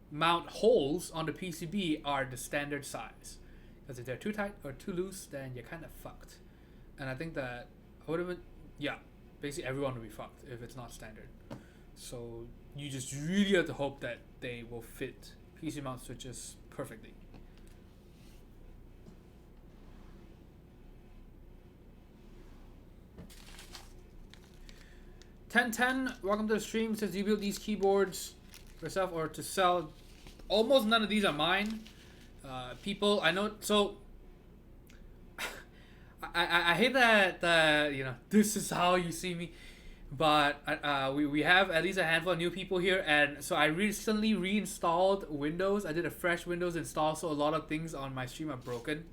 mount holes on the PCB are the standard size. Because if they're too tight or too loose, then you're kind of fucked. And I think that would have been, yeah, basically everyone will be fucked if it's not standard. So you just really have to hope that they will fit PC mount switches perfectly. Ten, welcome to the stream. Says, do you build these keyboards yourself or to sell? Almost none of these are mine. People I know, so I hate that you know, this is how you see me, but we have at least a handful of new people here, and so I recently reinstalled Windows. I did a fresh Windows install, so a lot of things on my stream are broken.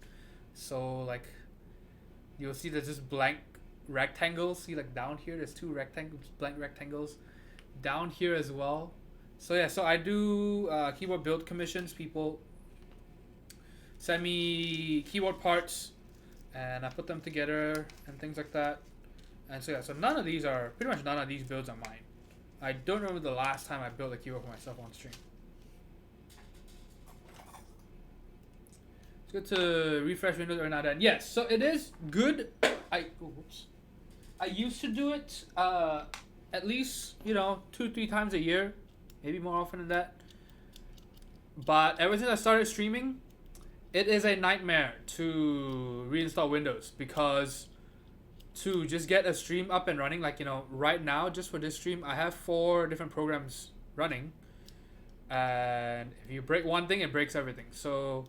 So like, you'll see there's just blank rectangles. See, like down here there's two blank rectangles down here as well. So yeah, so I do keyboard build commissions. People send me keyboard parts and I put them together and things like that. And so yeah, so pretty much none of these builds are mine. I don't remember the last time I built a keyboard for myself on stream. It's good to refresh Windows every now and then. Yes, so it is good. I used to do it at least, you know, 2-3 times a year, maybe more often than that. But ever since I started streaming, it is a nightmare to reinstall Windows, because to just get a stream up and running, like, you know, right now, just for this stream, I have 4 different programs running. And if you break one thing, it breaks everything. So,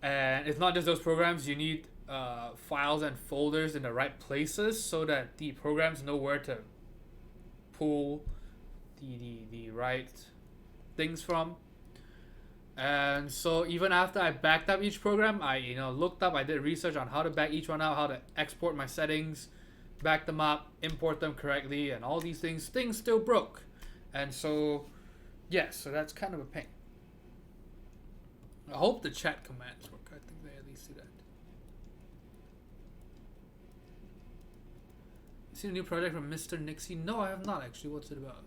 and it's not just those programs, you need files and folders in the right places so that the programs know where to pull the right things from. And so even after I backed up each program, I looked up, I did research on how to back each one out, how to export my settings, back them up, import them correctly, and all these things still broke. And so, yes, so that's kind of a pain. I hope the chat commands work. I think they at least do that. You seen a new project from Mr. Nixie? No, I have not actually. What's it about?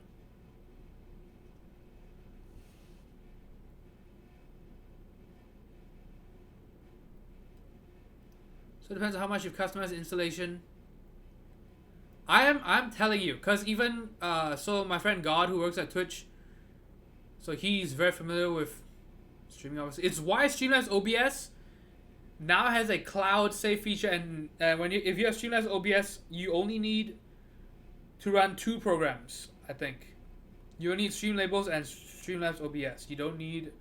So it depends on how much you've customized the installation. I'm telling you, cause even so my friend God who works at Twitch, so he's very familiar with streaming obviously. It's why Streamlabs OBS now has a cloud save feature, and if you have Streamlabs OBS, you only need to run 2 programs. I think you only need Streamlabels and Streamlabs OBS. You don't need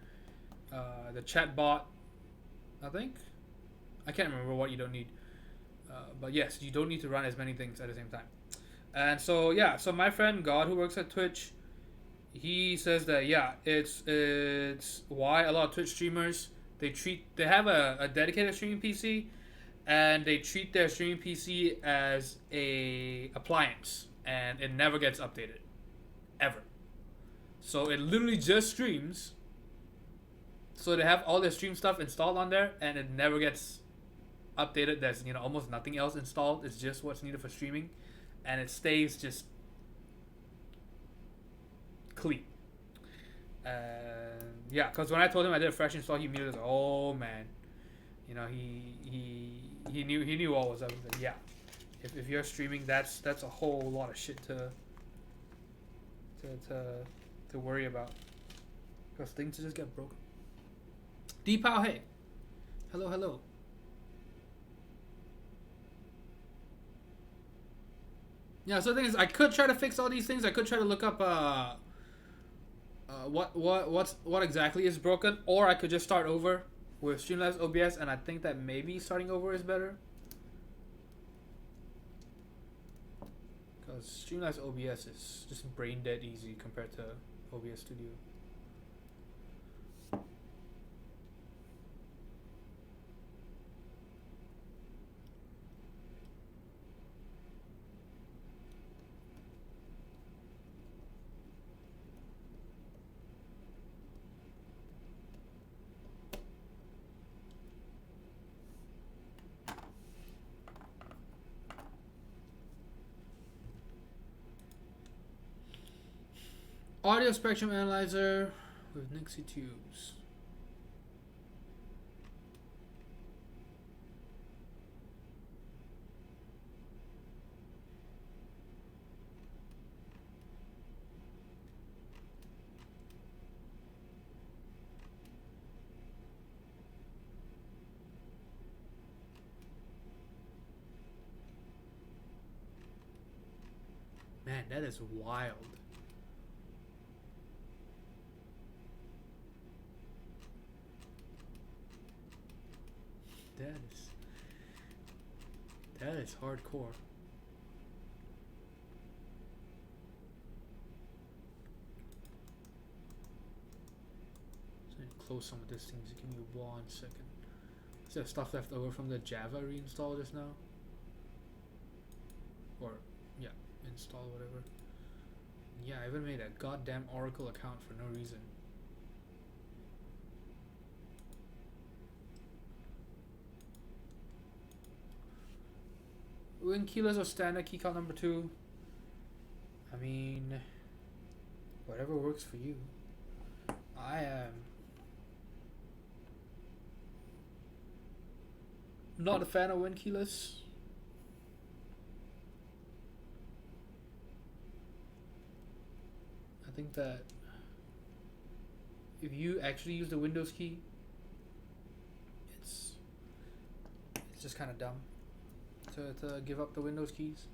the chat bot. I think I can't remember what you don't need, but yes, you don't need to run as many things at the same time. And so yeah, so my friend God who works at Twitch, he says that yeah, it's why a lot of Twitch streamers they have a dedicated streaming PC, and they treat their streaming PC as a appliance, and it never gets updated, ever. So it literally just streams. So they have all their stream stuff installed on there, and it never gets updated. There's almost nothing else installed. It's just what's needed for streaming, and it stays just clean. Yeah, because when I told him I did a fresh install, he immediately was like, "Oh man," he knew what was up. Yeah, if you're streaming, that's a whole lot of shit to worry about, because things just get broken. Deepow, hey, hello. Yeah, so the thing is, I could try to fix all these things. I could try to look up what exactly is broken, or I could just start over with Streamlabs OBS, and I think that maybe starting over is better, because Streamlabs OBS is just brain dead easy compared to OBS Studio. Audio spectrum analyzer with Nixie tubes. Man, that is wild. That is hardcore. So I need to close some of these things. Give me 1 second. Is there stuff left over from the Java reinstall just now? Or yeah, install whatever. Yeah, I even made a goddamn Oracle account for no reason. Winkeyless or standard keycap number 2. I mean, whatever works for you. I am not a fan of Winkeyless. I think that if you actually use the Windows key, it's just kind of dumb to give up the Windows keys.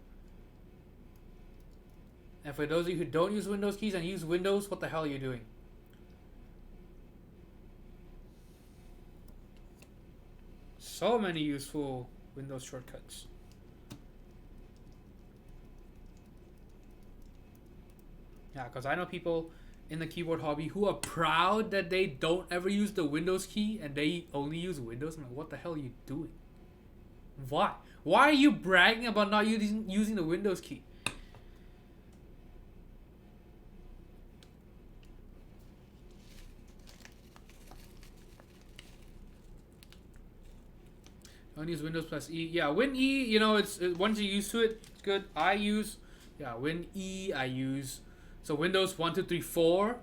And for those of you who don't use Windows keys and use Windows, what the hell are you doing? So many useful Windows shortcuts. Yeah, because I know people in the keyboard hobby who are proud that they don't ever use the Windows key and they only use Windows. I'm like, what the hell are you doing? Why? Why are you bragging about not using the Windows key? Don't use Windows plus E. Yeah, Win E, it's once you're used to it, it's good. I use Win E. I use Windows 1, 2, 3, 4,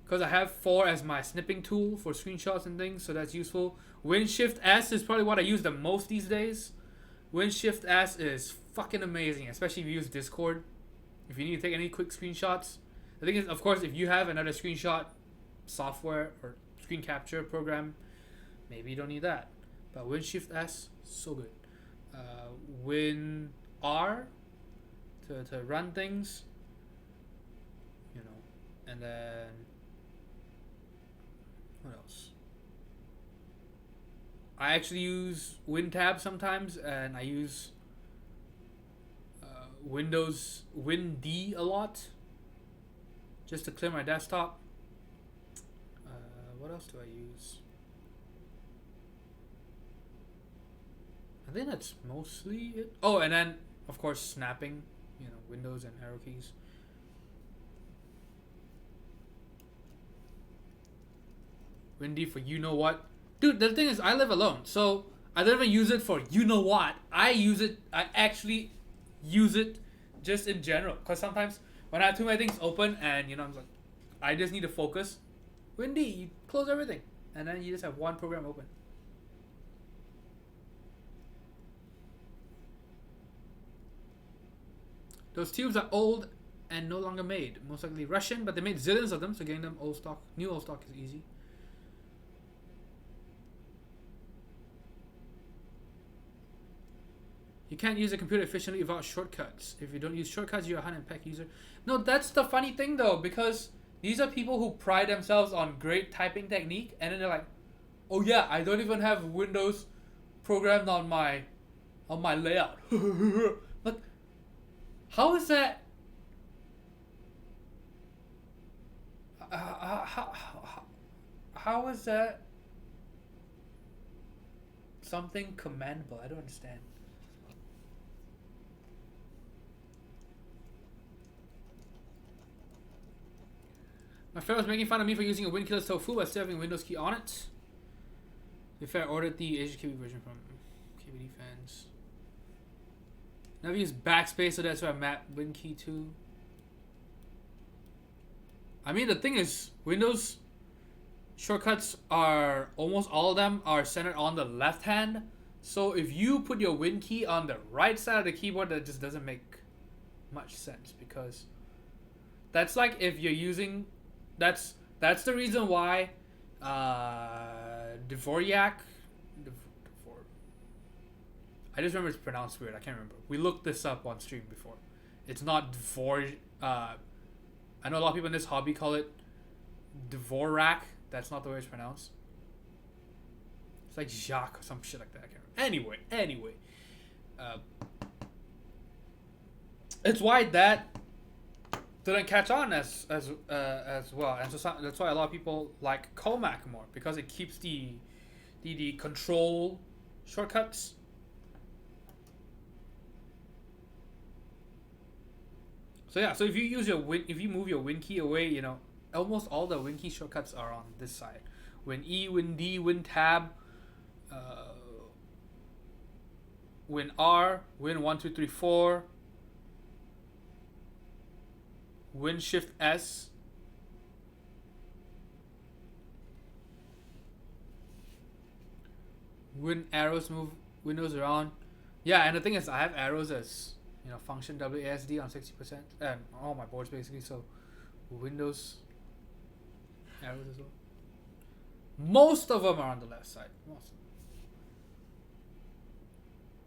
because I have 4 as my snipping tool for screenshots and things, so that's useful. Win Shift S is probably what I use the most these days. WinShift-S is fucking amazing, especially if you use Discord. If you need to take any quick screenshots. The thing is, of course, if you have another screenshot software or screen capture program, maybe you don't need that. But WinShift-S, so good. WinR to run things, you know, and then what else? I actually use WinTab sometimes, and I use Windows WinD a lot, just to clear my desktop. What else do I use? I think that's mostly it. Oh, and then of course snapping, you know, Windows and arrow keys. Windy for you know what. Dude, the thing is, I live alone, so I don't even use it for you know what. I actually use it just in general. Because sometimes when I have too many things open and, you know, I'm like, I just need to focus. Windy, you close everything. And then you just have one program open. Those tubes are old and no longer made. Most likely Russian, but they made zillions of them, so getting them old stock, new old stock is easy. You can't use a computer efficiently without shortcuts. If you don't use shortcuts, you're a hunt and peck user. No, that's the funny thing though, because these are people who pride themselves on great typing technique, and then they're like, oh yeah, I don't even have Windows programmed on my layout. Like, how is that? How is that something commendable? I don't understand. My friend was making fun of me for using a Winkeyless Tofu but still having a Windows key on it. To be fair, I ordered the HKB version from KBD fans. Never used backspace, so that's why I mapped WinKey to. I mean, the thing is, Windows shortcuts are, almost all of them are centered on the left hand. So if you put your Win key on the right side of the keyboard, that just doesn't make much sense, because that's like if you're using, that's the reason why Dvorak, I just remember it's pronounced weird. I can't remember. We looked this up on stream before. It's not Dvor. I know a lot of people in this hobby call it Dvorak. That's not the way it's pronounced. It's like Jacques or some shit like that. I can't remember. Anyway. It's why that didn't catch on as well, and so that's why a lot of people like Comac more, because it keeps the control shortcuts. So yeah, so if you use if you move your Win key away, you know, almost all the Win key shortcuts are on this side. Win E, Win D, Win Tab, Win R, Win 1 2 3 4, Win Shift S. Win arrows move windows around. Yeah, and the thing is, I have arrows as, you know, function WASD on 60% and all my boards basically, so Windows arrows as well. Most of them are on the left side. Most of them.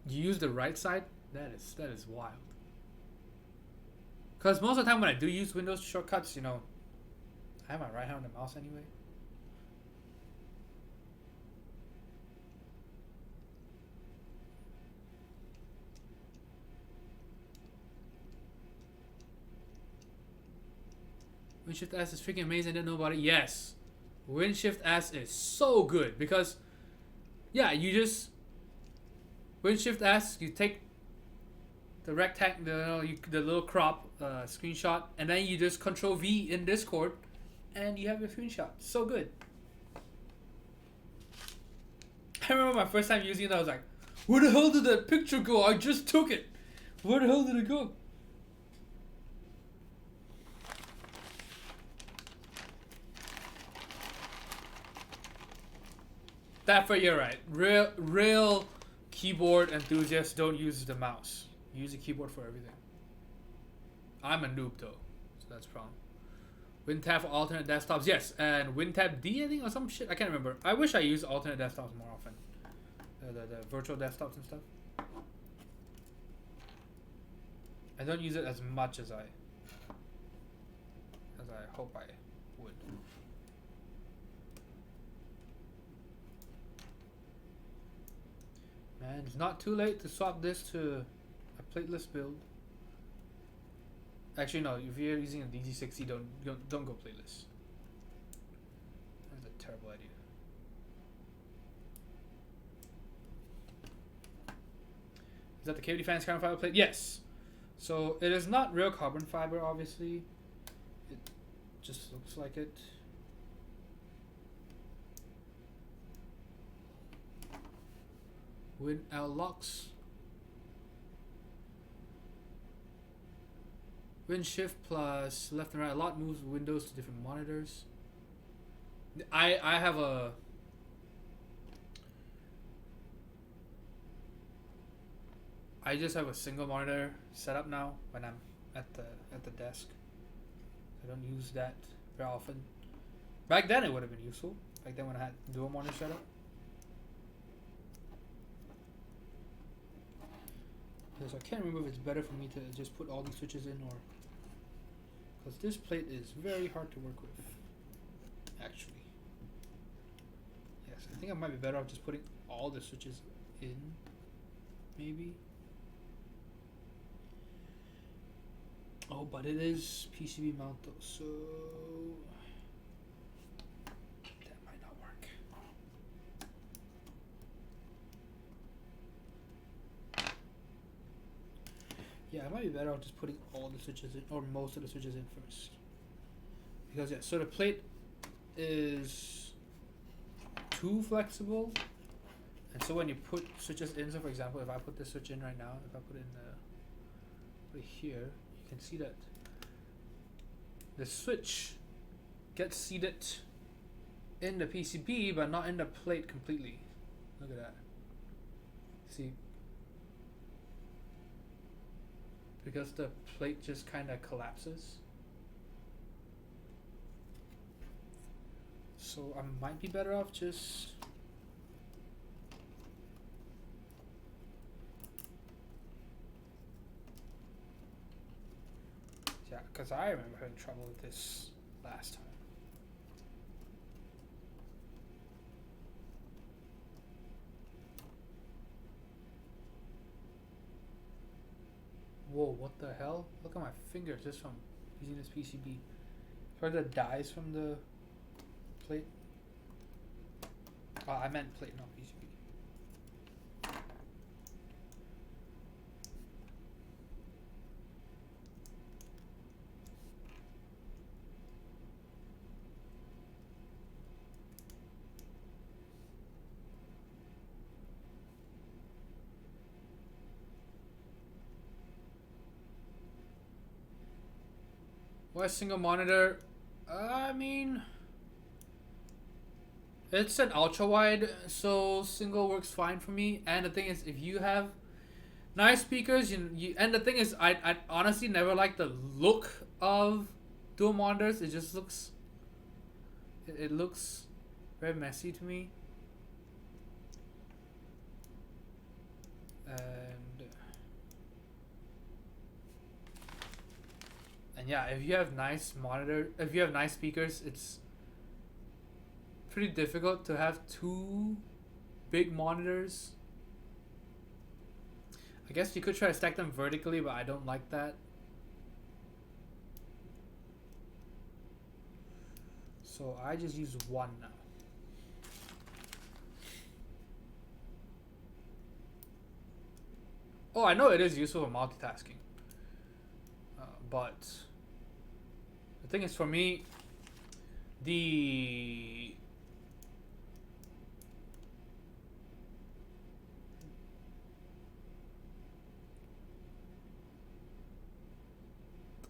You use the right side? That is wild. Because most of the time when I do use Windows shortcuts, you know, I have my right hand on the mouse anyway. WinShift S is freaking amazing. I didn't know about it. Yes, WinShift S is so good because, yeah, you just WinShift S, you take the rectangle, the little crop screenshot, and then you just Control V in Discord, and you have your screenshot. So good. I remember my first time using it. I was like, "Where the hell did that picture go? I just took it. Where the hell did it go?" That for you're right. Real keyboard enthusiasts don't use the mouse. Use the keyboard for everything. I'm a noob though, so that's a problem. WinTap for alternate desktops, yes, and WinTap D, I think, or some shit. I can't remember. I wish I used alternate desktops more often. The virtual desktops and stuff. I don't use it as much as I hope I would. Man, it's not too late to swap this to a plateless build. Actually, no. If you're using a DZ60, don't go plateless. That's a terrible idea. Is that the cavity fan's carbon fiber plate? Yes. So it is not real carbon fiber, obviously. It just looks like it. Win L locks. Win shift plus left and right. A lot moves windows to different monitors. I have a I just have a single monitor setup now when I'm at the desk. I don't use that very often. Back then it would have been useful. Back then when I had dual monitor setup. Because I can't remember if it's better for me to just put all these switches in or... Because this plate is very hard to work with, actually. Yes, I think I might be better off just putting all the switches in, maybe. Oh, but it is PCB mount though, so... that might not work. Yeah, I might be better off just putting all the switches in, or most of the switches in first. Because, yeah, so the plate is too flexible. And so when you put switches in, so for example, if I put this switch in right now, if I put it in right here, you can see that the switch gets seated in the PCB, but not in the plate completely. Look at that. See? Because the plate just kind of collapses. So I might be better off just... yeah, because I remember having trouble with this last time. Whoa, what the hell? Look at my fingers just from using this PCB. Are the dyes from the plate? Oh, I meant plate, not PCB. Why single monitor? I mean, it's an ultra wide, so single works fine for me. And the thing is, if you have nice speakers, you and the thing is, I honestly never like the look of dual monitors. It just looks, it looks very messy to me. And yeah, if you have nice monitor, if you have nice speakers, it's pretty difficult to have two big monitors. I guess you could try to stack them vertically, but I don't like that. So I just use one now. Oh, I know it is useful for multitasking. But the thing is, for me, the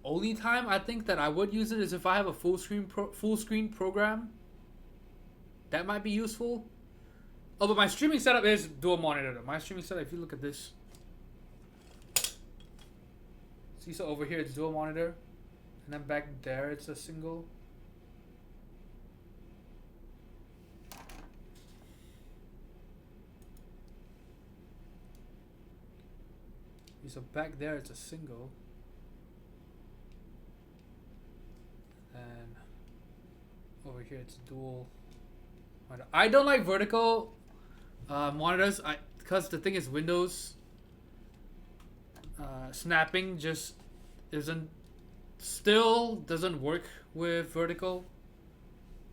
only time I think that I would use it is if I have a full screen program. That might be useful. Oh, but my streaming setup is dual monitor. My streaming setup, if you look at this. See, so over here it's dual monitor. And then back there it's a single. So back there it's a single. And over here it's dual monitor. I don't like vertical monitors because the thing is Windows snapping just still doesn't work with vertical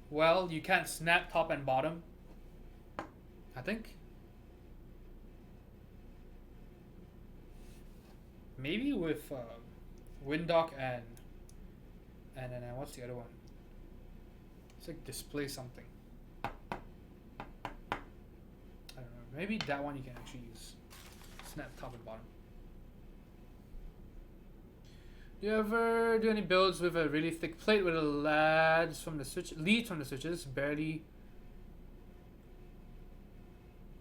well. You can't snap top and bottom, I think. Maybe with Windock and what's the other one? It's like display something. I don't know. Maybe that one you can actually use snap top and bottom. Do you ever do any builds with a really thick plate with the leads from the switches barely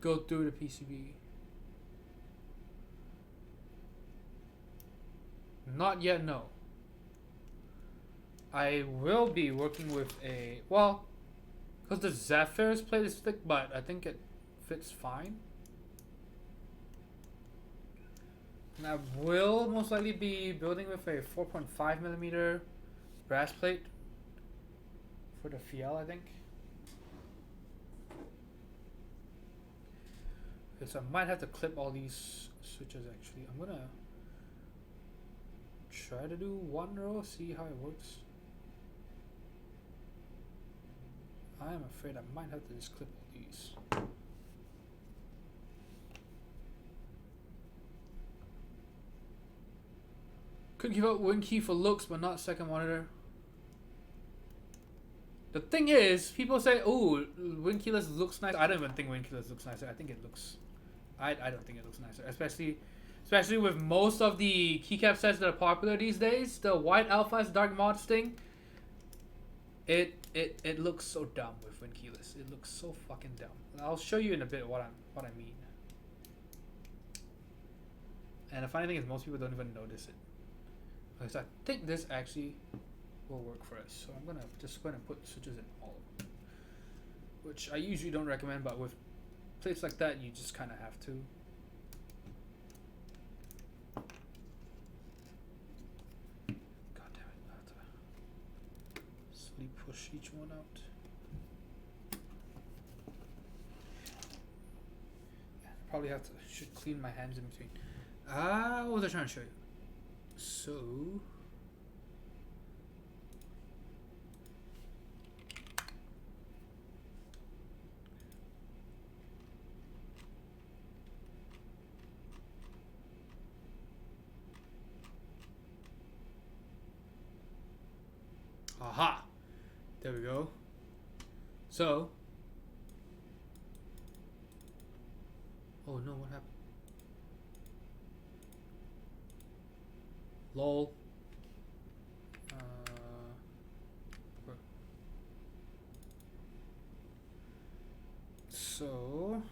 go through the PCB? Not yet, no. I will be working with a, well, because the Zephyr's plate is thick, but I think it fits fine. And I will most likely be building with a 4.5mm brass plate for the Fiel, I think. Okay, so I might have to clip all these switches actually. I'm gonna try to do one row, see how it works. I'm afraid I might have to just clip all these. Could give up Winky for looks, but not second monitor. The thing is, people say, "Oh, Winkeyless looks nice." I don't even think Winkeyless looks nicer. I think it looks. I don't think it looks nicer, especially with most of the keycap sets that are popular these days. The white alphas, dark mods thing. It looks so dumb with Winkeyless. It looks so fucking dumb. I'll show you in a bit what I mean. And the funny thing is, most people don't even notice it. Because I think this actually will work for us. So I'm gonna just go ahead and put switches in all of them, which I usually don't recommend, but with plates like that, you just kind of have to. God damn it! I have to slowly push each one out. Yeah, I probably should clean my hands in between. What was I trying to show you? So aha, there we go. So, oh no, what happened? Lol. So,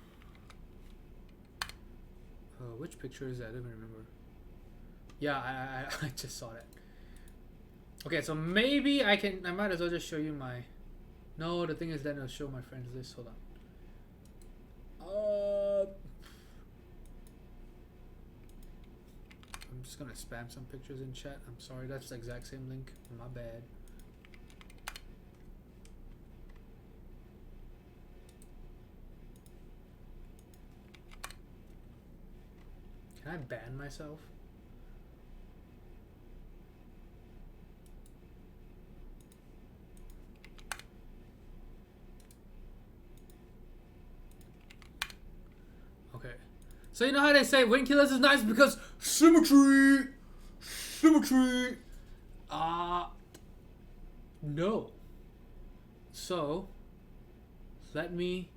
which picture is that? I don't even remember. Yeah, I just saw that. Okay, so maybe I might as well just show you my. No, the thing is then I'll show my friends list. Hold on. I'm just gonna spam some pictures in chat. I'm sorry, that's the exact same link. My bad. Can I ban myself? Okay. So you know how they say Winkeyless is nice because symmetry! Symmetry! No. So, let me...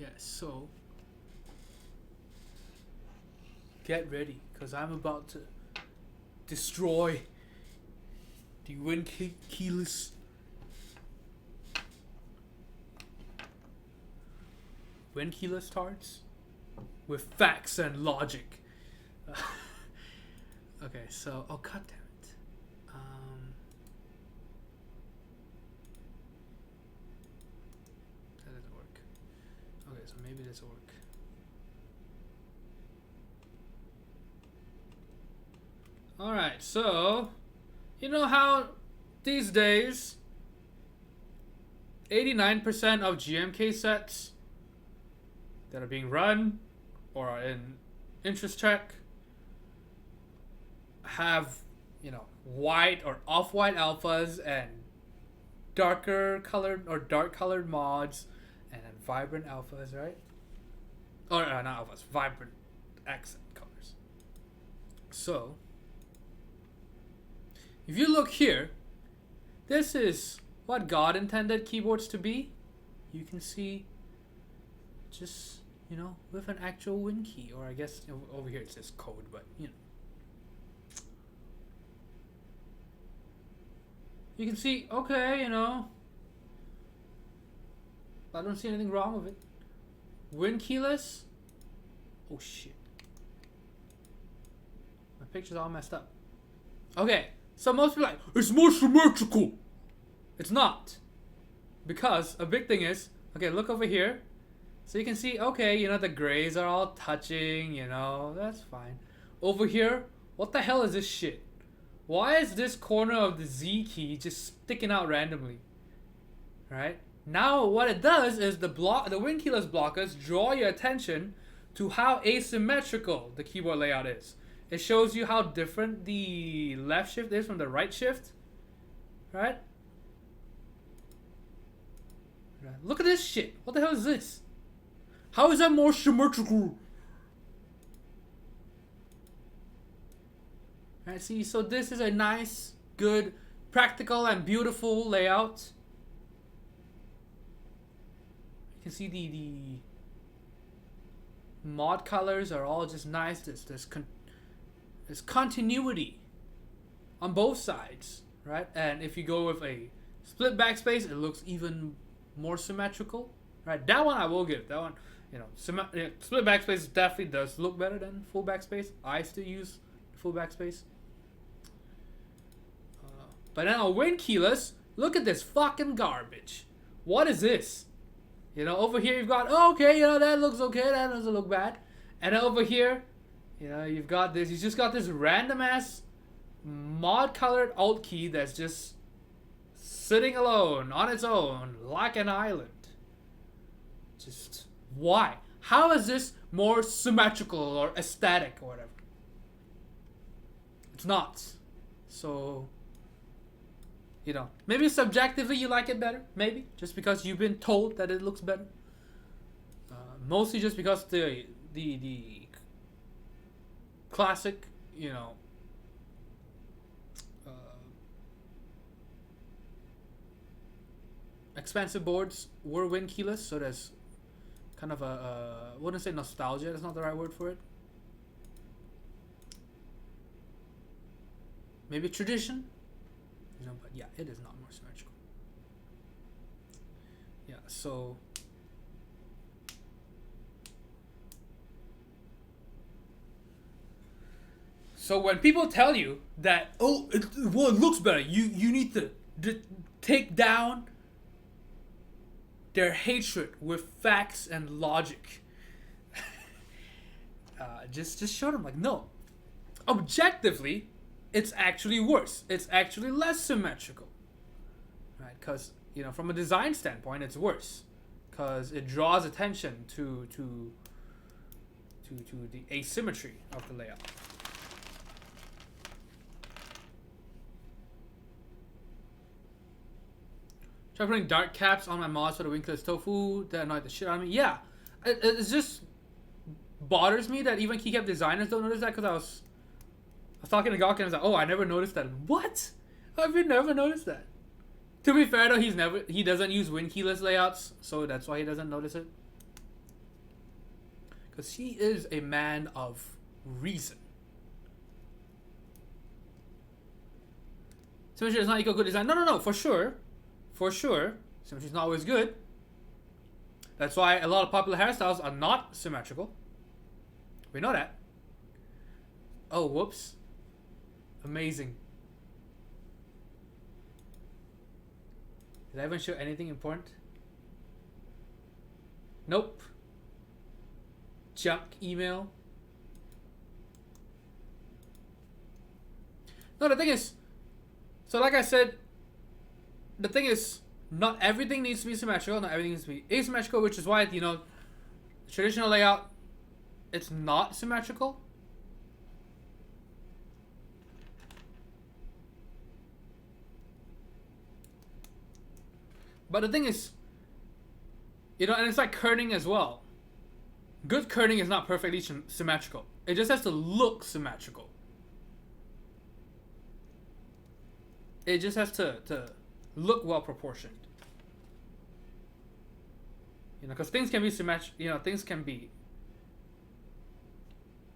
Yeah, so get ready, because I'm about to destroy the Winkeyless tarts with facts and logic. Okay, so oh god damn it. That doesn't work. Okay, so maybe this will work. Alright, so you know how these days 89% of GMK sets that are being run or are in interest check have, you know, white or off-white alphas and darker colored or dark colored mods and then vibrant alphas, right? Or not alphas, vibrant accent colors. So if you look here, this is what God intended keyboards to be. You can see just, you know, with an actual Win key, or I guess over here it says code, but you know. You can see, okay, you know, I don't see anything wrong with it. Winkeyless. Oh shit. My picture's all messed up. Okay, so most people are like, it's more symmetrical. It's not. Because a big thing is, okay, look over here. So you can see, okay, you know, the grays are all touching, you know, that's fine. Over here, what the hell is this shit? Why is this corner of the Z key just sticking out randomly? Right? Now what it does is the Winkeyless blockers draw your attention to how asymmetrical the keyboard layout is. It shows you how different the left shift is from the right shift. Right? Look at this shit. What the hell is this? How is that more symmetrical? Right, see, so this is a nice, good, practical, and beautiful layout. You can see the mod colors are all just nice. There's continuity on both sides, right? And if you go with a split backspace, it looks even more symmetrical, right? That one I will give. That one, you know, split backspace definitely does look better than full backspace. I still use full backspace. But then on Winkeyless, look at this fucking garbage. What is this? You know, over here you've got, oh, okay, you know, that looks okay, that doesn't look bad. And then over here, you know, you've got this, you just got this random ass mod colored alt key that's just sitting alone on its own like an island. Just why? How is this more symmetrical or aesthetic or whatever? It's not. So, you know, maybe subjectively you like it better. Maybe just because you've been told that it looks better. Mostly just because the classic, you know, expensive boards were Winkeyless, so there's kind of a I wouldn't say nostalgia. That's not the right word for it. Maybe tradition. You know, but yeah, it is not more symmetrical. Yeah, so when people tell you that, oh, it looks better, you need to take down their hatred with facts and logic. Just show them, like, no, objectively, it's actually worse. It's actually less symmetrical, right? Because, you know, from a design standpoint, it's worse because it draws attention to the asymmetry of the layout. Try putting dark caps on my mods for the Winkeyless Tofu. That annoyed the shit out of me. Yeah, it just bothers me that even keycap designers don't notice that, because I was talking to Gawk and I was like, oh, I never noticed that. What? Have you never noticed that? To be fair though, he doesn't use Winkeyless layouts, so that's why he doesn't notice it. because he is a man of reason. Symmetry is not equal good design. No, for sure. For sure. Symmetry is not always good. That's why a lot of popular hairstyles are not symmetrical. We know that. Oh, whoops. Amazing. Did I even show anything important? Nope. Junk email. No, the thing is, so like I said, the thing is, not everything needs to be symmetrical, not everything needs to be asymmetrical, which is why, you know, traditional layout, it's not symmetrical. But the thing is, you know, and it's like kerning as well. Good kerning is not perfectly symmetrical. It just has to look symmetrical. It just has to look well proportioned. You know, because things can be symmetrical. You know, things can be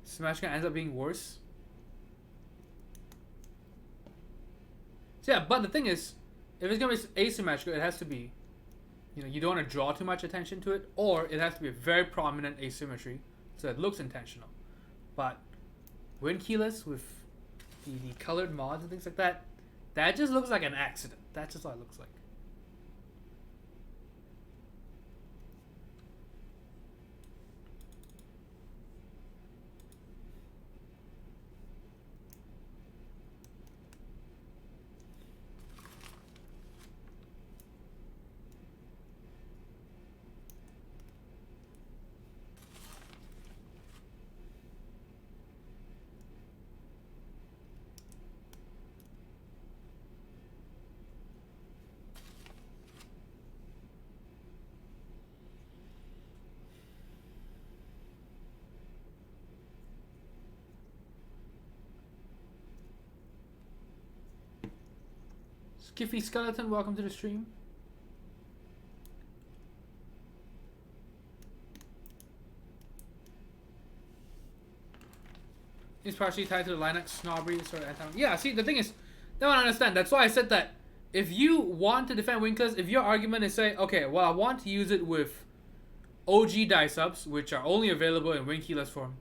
symmetrical and ends up being worse. So yeah, but the thing is, if it's gonna be asymmetrical, it has to be, you know, you don't want to draw too much attention to it, or it has to be a very prominent asymmetry, so it looks intentional. But Winkeyless with the colored mods and things like that, that just looks like an accident. That's just what it looks like. Skiffy Skeleton, welcome to the stream. It's partially tied to the Linux snobbery sort of anti. Yeah, see, the thing is, they don't understand. That's why I said that if you want to defend Winkeyless, if your argument is say, okay, well, I want to use it with OG dyesubs, which are only available in Winkeyless form,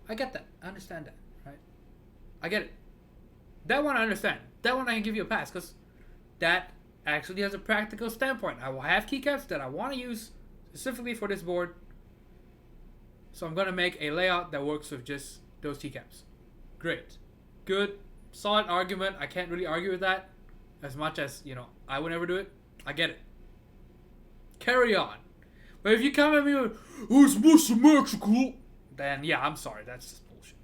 I get that. I understand that, right? I get it. That one I understand. That one I can give you a pass, because that actually has a practical standpoint. I will have keycaps that I want to use specifically for this board, so I'm going to make a layout that works with just those keycaps. Great. Good. Solid argument. I can't really argue with that as much as, you know, I would never do it. I get it. Carry on. But if you come at me with, oh, it's more symmetrical, then yeah, I'm sorry. That's just bullshit.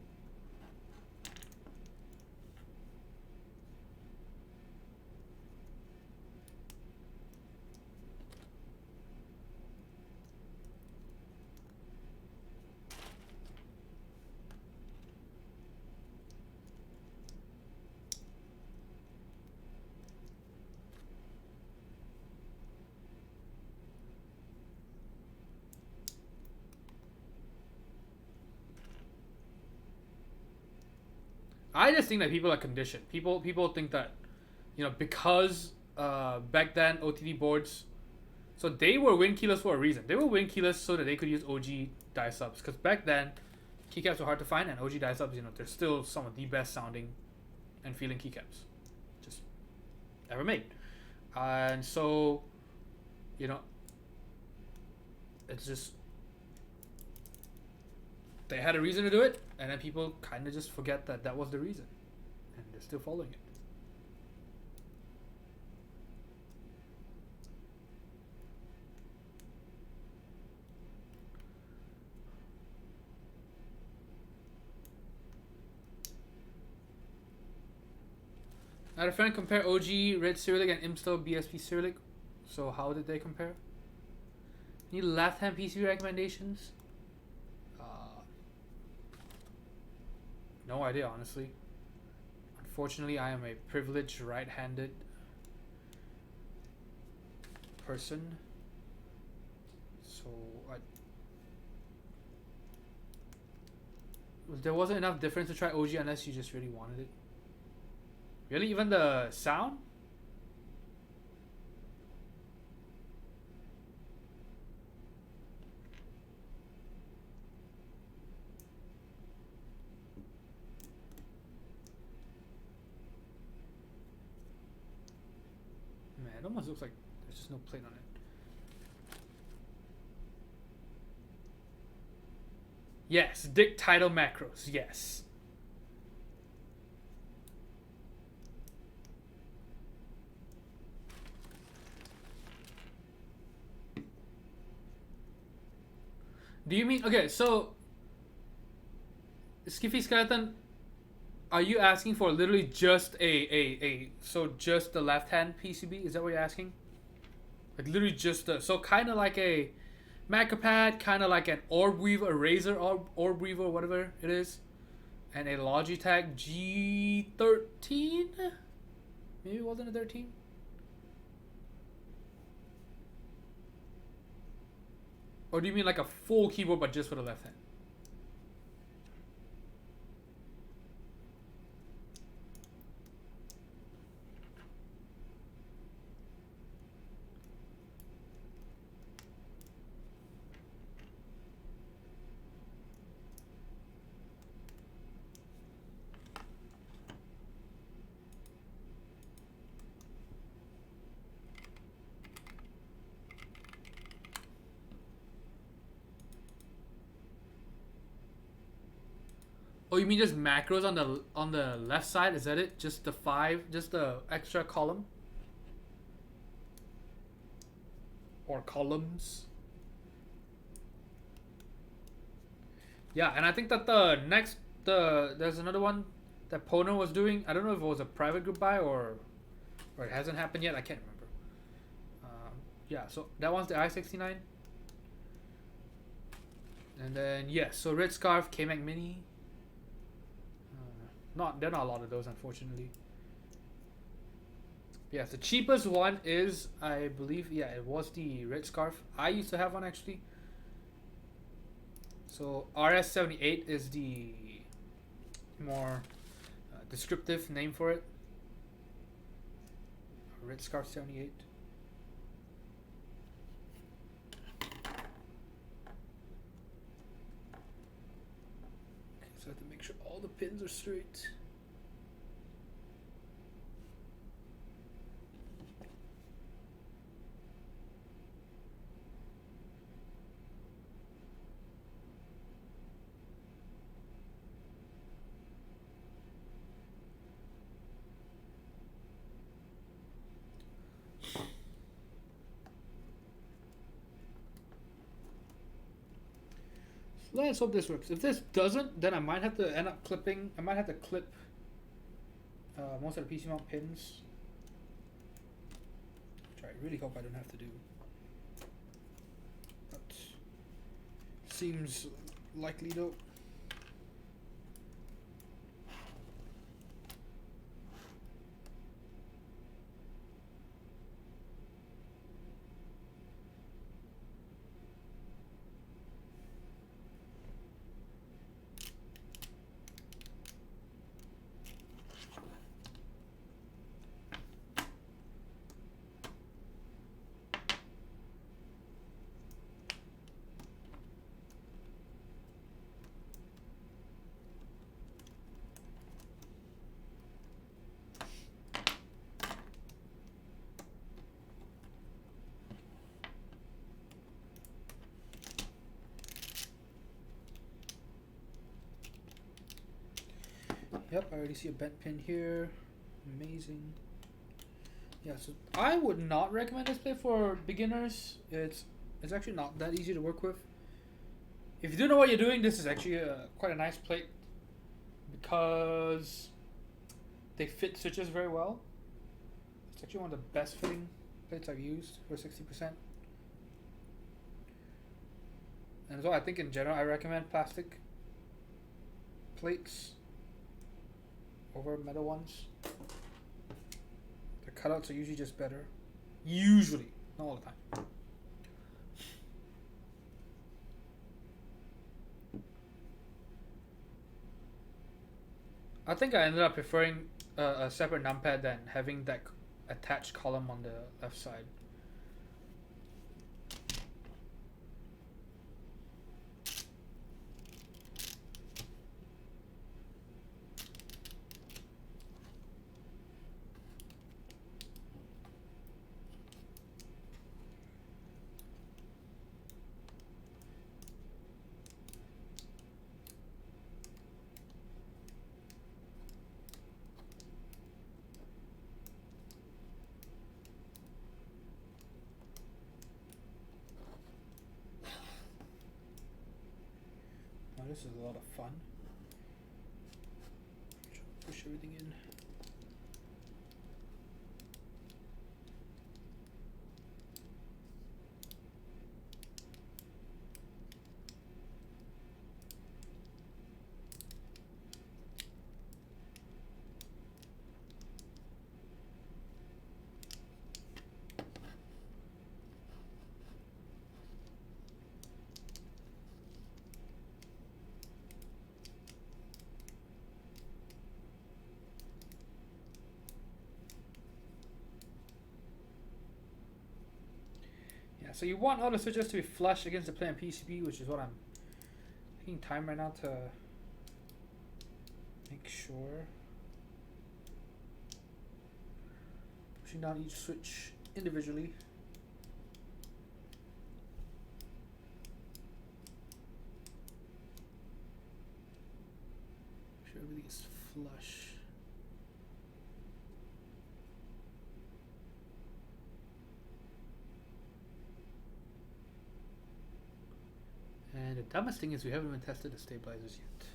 I just think that people are conditioned. People think that, you know, because back then OTT boards, so they were Winkeyless for a reason. They were Winkeyless so that they could use OG dyesubs. Because back then, keycaps were hard to find, and OG dyesubs, you know, they're still some of the best sounding and feeling keycaps just ever made. And so, you know, it's just, they had a reason to do it, and then people kind of just forget that that was the reason, and they're still following it. I had a friend compare OG Red Cyrillic and IMSTO BSP Cyrillic. So how did they compare? Need left-hand PC recommendations? No idea, honestly. Unfortunately, I am a privileged right-handed person. So there wasn't enough difference to try OG unless you just really wanted it. Really, even the sound. Man, it almost looks like there's just no plate on it. Yes, dick title macros, yes. Do you mean, okay, so Skiffy Skeleton, are you asking for literally just so just the left hand PCB? Is that what you're asking? Like literally just the, so kind of like a Macapad, kind of like an Orb Weaver, a Razer Orb Weaver, whatever it is, and a Logitech G13? Maybe it wasn't a 13? Or do you mean like a full keyboard but just for the left hand? Oh, you mean just macros on the left side? Is that it? Just the 5, just the extra column? Or columns? Yeah, and I think that there's another one that Pono was doing. I don't know if it was a private group buy or it hasn't happened yet. I can't remember. Yeah, so that one's the I-69. And then yes, so Red Scarf, K-Mac Mini. There are not a lot of those, unfortunately. Yes, the cheapest one is, I believe, yeah, it was the Red Scarf. I used to have one actually. So RS78 is the more descriptive name for it. Red Scarf 78. So I have to make sure all the pins are straight. Let's hope this works. If this doesn't, then I might have to end up clipping. I might have to clip most of the PC mount pins, which I really hope I don't have to do. But seems likely though. Yep, I already see a bent pin here. Amazing. Yeah, so I would not recommend this plate for beginners. It's actually not that easy to work with. If you do know what you're doing, this is actually quite a nice plate because they fit switches very well. It's actually one of the best fitting plates I've used for 60%. And so I think in general I recommend plastic plates over metal ones. The cutouts are usually just better. Usually, not all the time. I think I ended up preferring a separate numpad than having that attached column on the left side. This is a lot of fun. Push everything in. So you want all the switches to be flush against the plane PCB, which is what I'm taking time right now to make sure. Pushing down each switch individually. Make sure everything is flush. And the dumbest thing is we haven't even tested the stabilizers yet.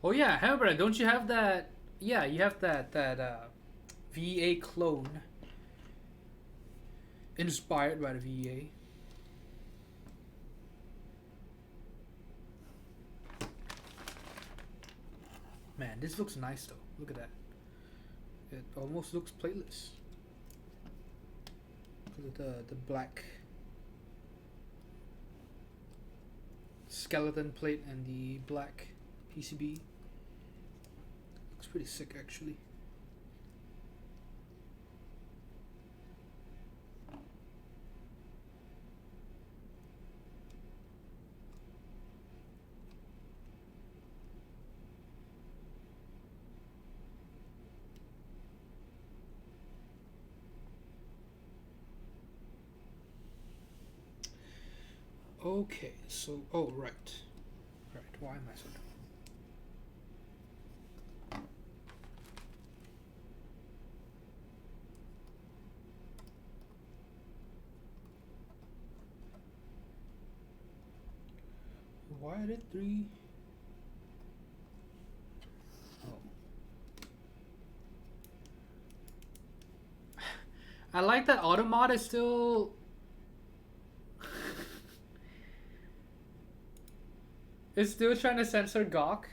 Oh yeah, however, don't you have that? Yeah, you have that VEA clone inspired by the VEA. Man, this looks nice though. Look at that. It almost looks plateless. Look at the black skeleton plate and the black PCB. Looks pretty sick actually. Okay, so right, why am I so dumb? Why are there 3? Oh. I like that Automod is still it's still trying to censor Gawk.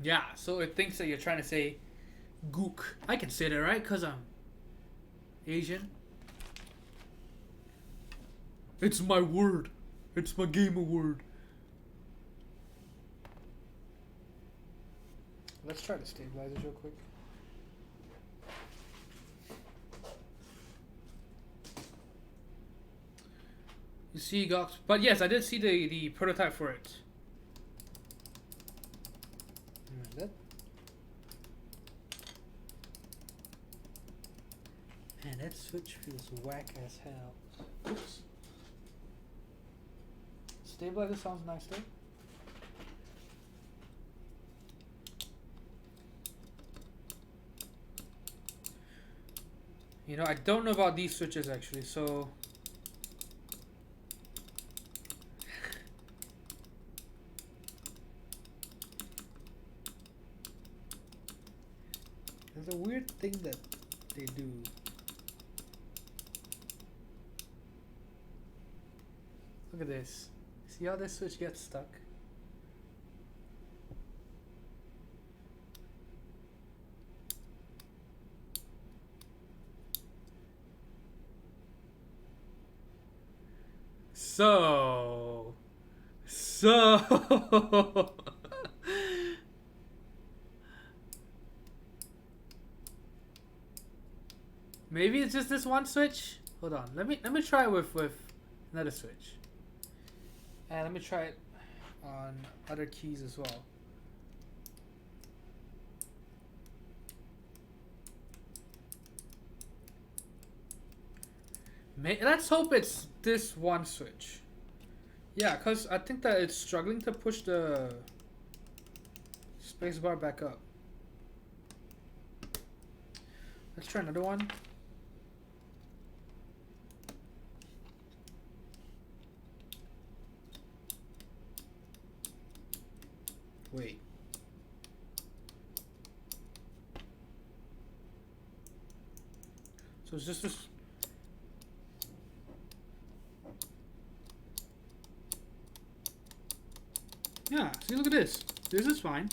Yeah, so it thinks that you're trying to say gook. I can say that, right? Because I'm Asian. It's my word. It's my gamer word. Let's try the stabilizers real quick. You see, Gox. But yes, I did see the prototype for it. Man, that switch feels whack as hell. Oops. Stabilizer sounds nice though. You know, I don't know about these switches actually, so there's a weird thing that they do. Look at this. See how this switch gets stuck? So maybe it's just this one switch. Hold on, let me try it with another switch, and let me try it on other keys as well. Let's hope it's this one switch. Yeah, because I think that it's struggling to push the spacebar back up. Let's try another one. Wait. So it's just this. Yeah, see, look at this. This is fine.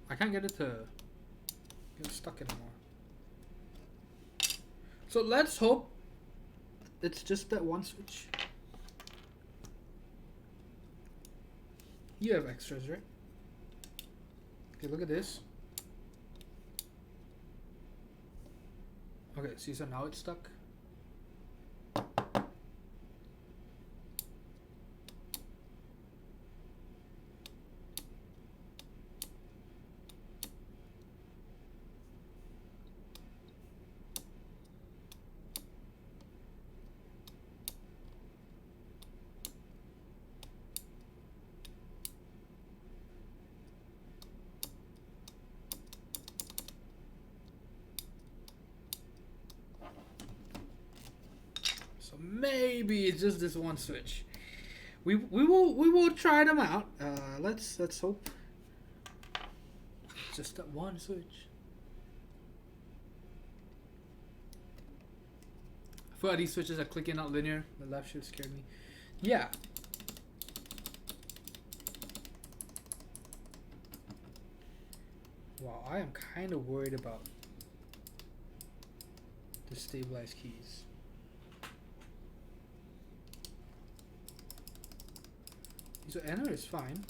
I can't get it to get stuck anymore. So let's hope it's just that one switch. You have extras, right? Okay, look at this. Okay, see, so now it's stuck. Maybe it's just this one switch. We will try them out. Let's hope it's just that one switch. I feel like these switches are clicking, not linear. The left shift scared me. Yeah. Wow, I am kind of worried about the stabilized keys. So enter is fine.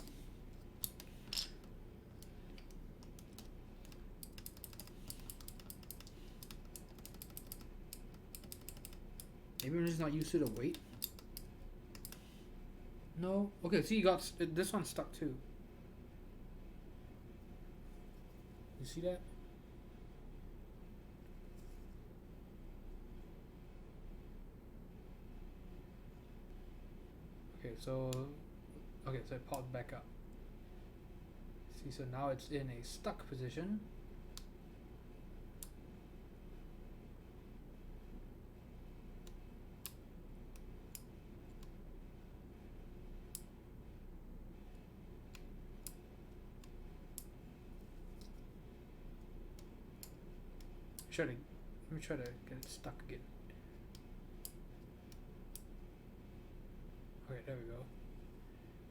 Maybe I'm just not used to the weight. No. Okay, see, you got this one stuck too. You see that? Okay, so it popped back up. See, so now it's in a stuck position. Let me try to get it stuck again. Okay, there we go.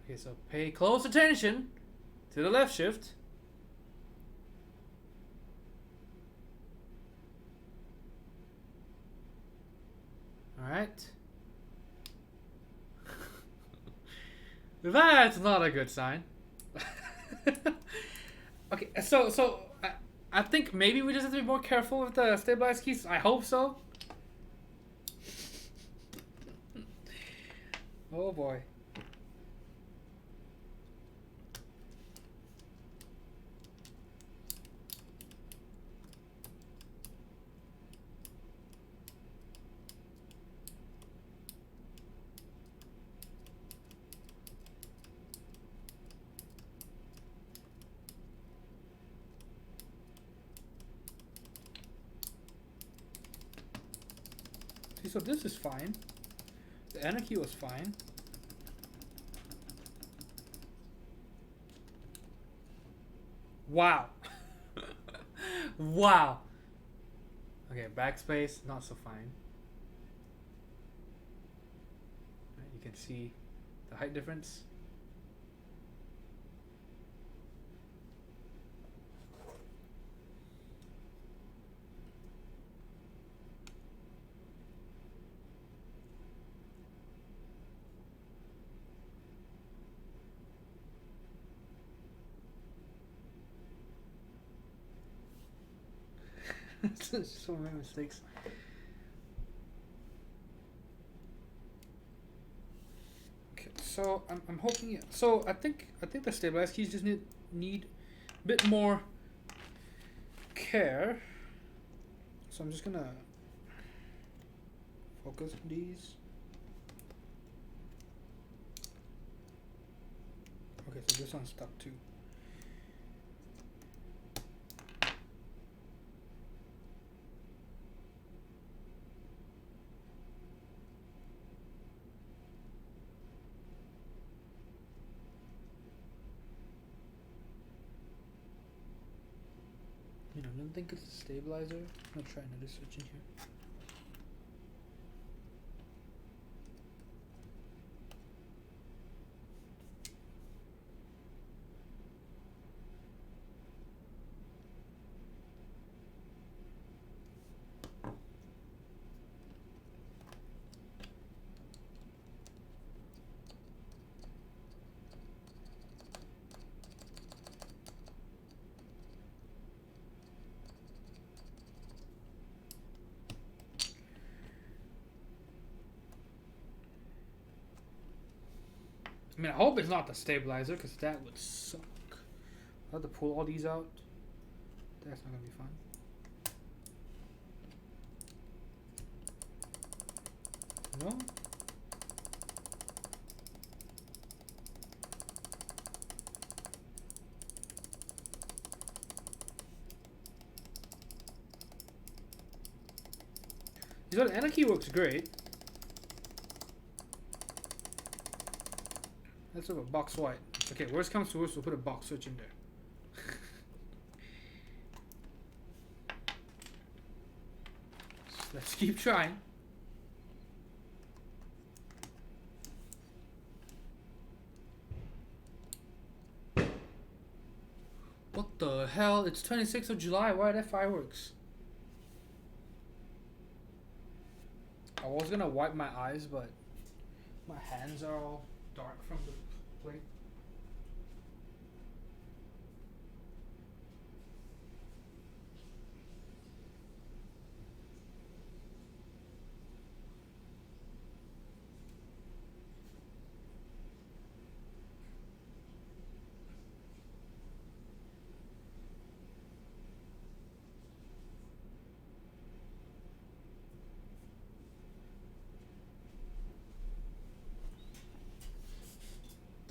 Okay, so pay close attention to the left shift. Alright. That's not a good sign. Okay, so I think maybe we just have to be more careful with the stabilized keys. I hope so. Oh boy. See, so this is fine. The anarchy was fine. Wow. Wow. Okay, backspace, not so fine. Right, you can see the height difference. So many mistakes. Okay, so I'm hoping. Yeah, so I think the stabilized keys just need a bit more care. So I'm just gonna focus on these. Okay, so this one's stuck too. I don't think it's a stabilizer. I'm gonna try another switch in here. I mean, I hope it's not the stabilizer, because that would suck. I have to pull all these out. That's not gonna be fun. No? So the anarchy works great. Let's have a box white. Okay, worst comes to worst, we'll put a box switch in there. So let's keep trying. What the hell? It's 26th of July. Why are there fireworks? I was gonna wipe my eyes, but my hands are all dark from the plate.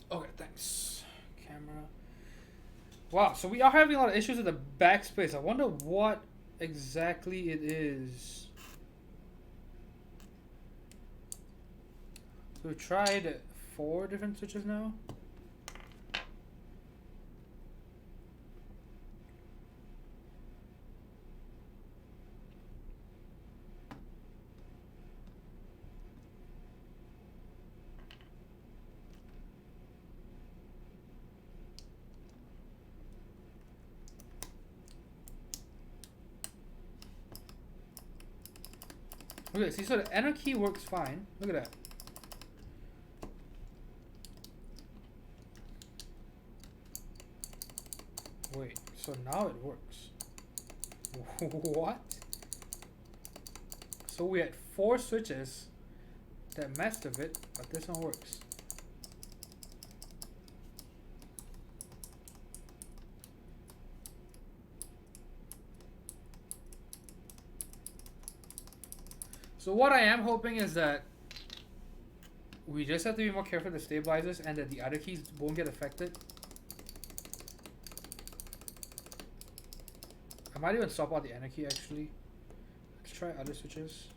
Okay, thanks. Camera. Wow, so we are having a lot of issues with the backspace. I wonder what exactly it is. So we tried 4 different switches now. Okay, see, so the anarchy works fine. Look at that. Wait, so now it works. What? So we had 4 switches that messed with it, but this one works. So what I am hoping is that we just have to be more careful with the stabilizers and that the other keys won't get affected. I might even swap out the anarchy actually. Let's try other switches.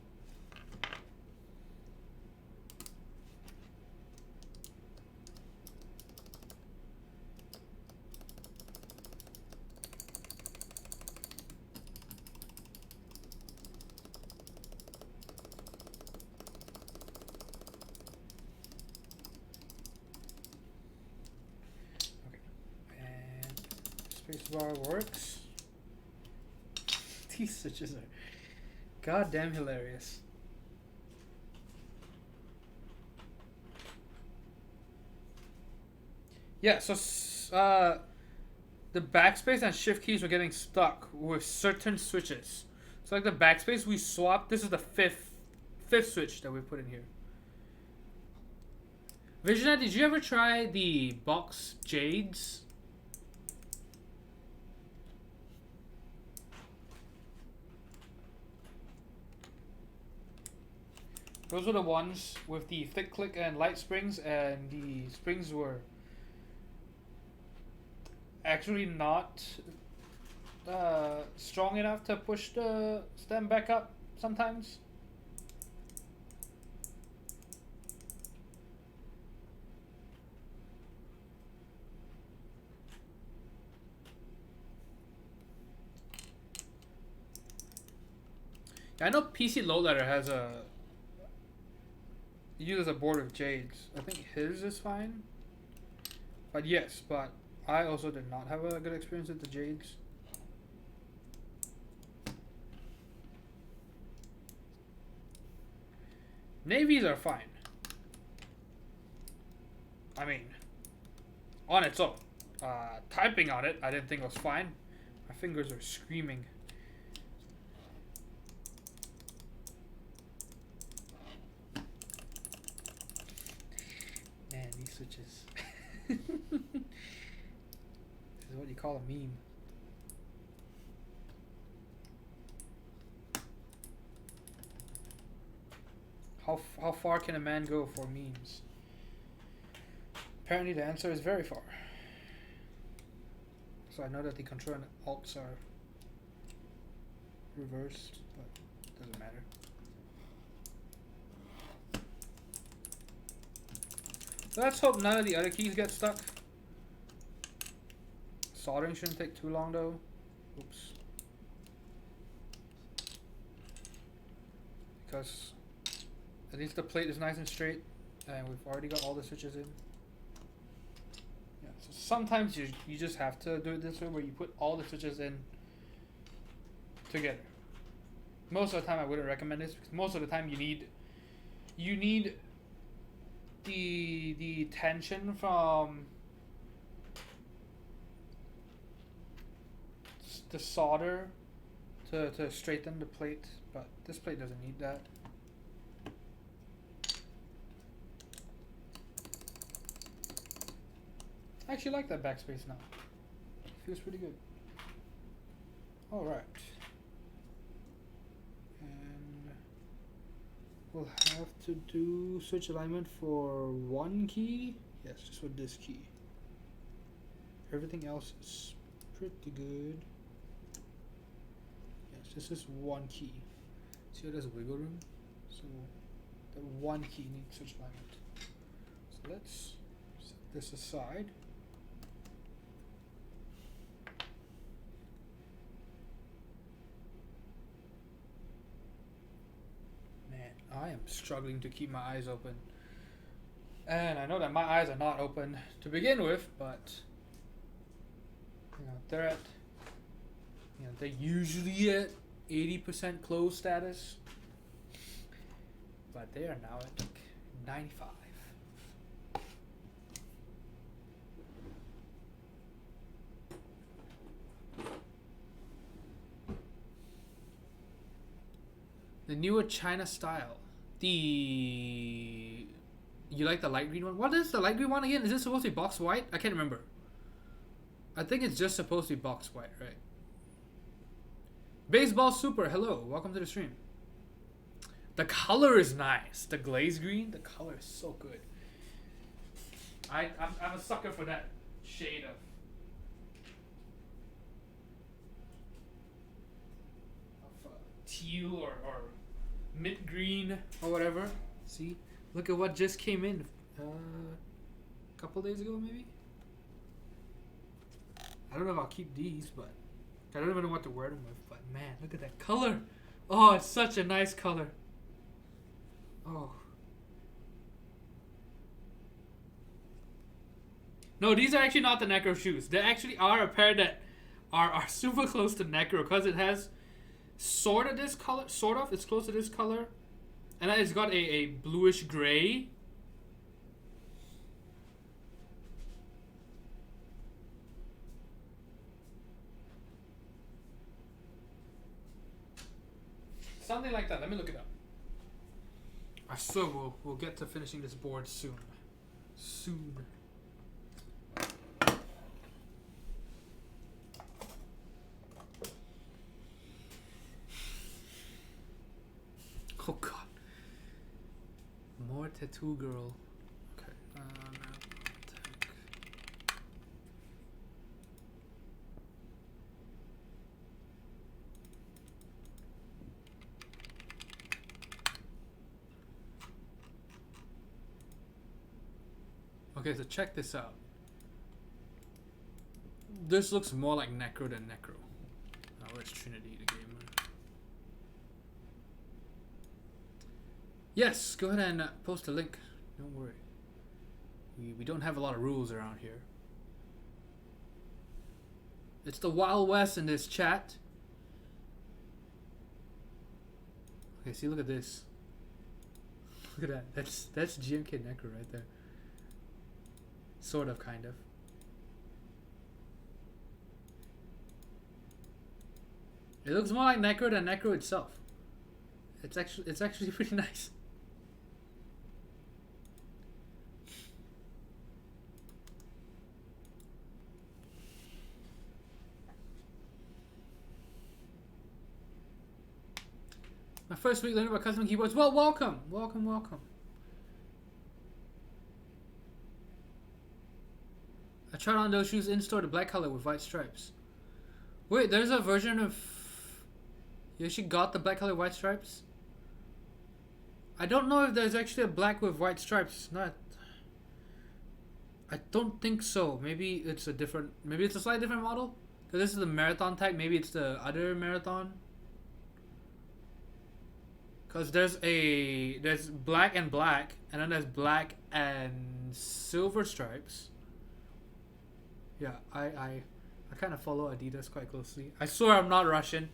bar works. These switches are goddamn hilarious. Yeah, so the backspace and shift keys were getting stuck with certain switches. So like the backspace we swapped. This is the fifth switch that we put in here. Visionette, did you ever try the box jades? Those were the ones with the thick click and light springs, and the springs were actually not strong enough to push the stem back up sometimes. I know PC Low Letter has a uses a board of jades. I think his is fine. But yes, but I also did not have a good experience with the jades. Navies are fine. I mean, on its own. Typing on it, I didn't think it was fine. My fingers are screaming. Man, these switches. This is what you call a meme. How far can a man go for memes? Apparently the answer is very far. So I know that the control and alts are reversed, but it doesn't matter. So let's hope none of the other keys get stuck. Soldering shouldn't take too long though. Oops. Because at least the plate is nice and straight, and we've already got all the switches in. Yeah, so sometimes you just have to do it this way, where you put all the switches in together. Most of the time I wouldn't recommend this, because most of the time you need the tension from the solder to straighten the plate, but this plate doesn't need that. I actually like that backspace now. Feels pretty good. Alright. And we'll have to do switch alignment for one key. Yes, just with this key. Everything else is pretty good. Yes, this is one key. See how there's wiggle room? So the one key needs switch alignment. So let's set this aside. I am struggling to keep my eyes open. And I know that my eyes are not open to begin with, but you know, they're usually at 80% closed status. But they are now at like 95. The newer China style. You like the light green one? What is the light green one again? Is it supposed to be box white? I can't remember. I think it's just supposed to be box white, right? Baseball Super, hello. Welcome to the stream. The color is nice. The glaze green, the color is so good. I'm a sucker for that shade of teal or mint green or whatever. See, look at what just came in a couple days ago, maybe. I don't know if I'll keep these, but I don't even know what to wear them with. But man, look at that color. Oh, it's such a nice color. Oh. No, these are actually not the Necro shoes. They actually are a pair that are super close to Necro because it has sort of this color, it's close to this color, and then it's got a bluish gray. Something like that. Let me look it up. I swear we'll get to finishing this board soon. Soon. Oh god. More tattoo girl. Okay. Okay, so check this out. This looks more like Necro than Necro. Oh, where's Trinity, the game? Yes, go ahead and post a link. Don't worry. We don't have a lot of rules around here. It's the Wild West in this chat. Okay, see, look at this. Look at that. That's GMK Necro right there. Sort of, kind of. It looks more like Necro than Necro itself. It's actually pretty nice. My first week learning about custom keyboards. Well, welcome. I tried on those shoes in store, the black color with white stripes. Wait, there's a version of... You actually got the black color white stripes? I don't know if there's actually a black with white stripes. Not... I don't think so. Maybe it's a different... Maybe it's a slightly different model? Because this is the Marathon type. Maybe it's the other Marathon. Because there's black and black. And then there's black and silver stripes. Yeah, I kind of follow Adidas quite closely. I swear I'm not Russian.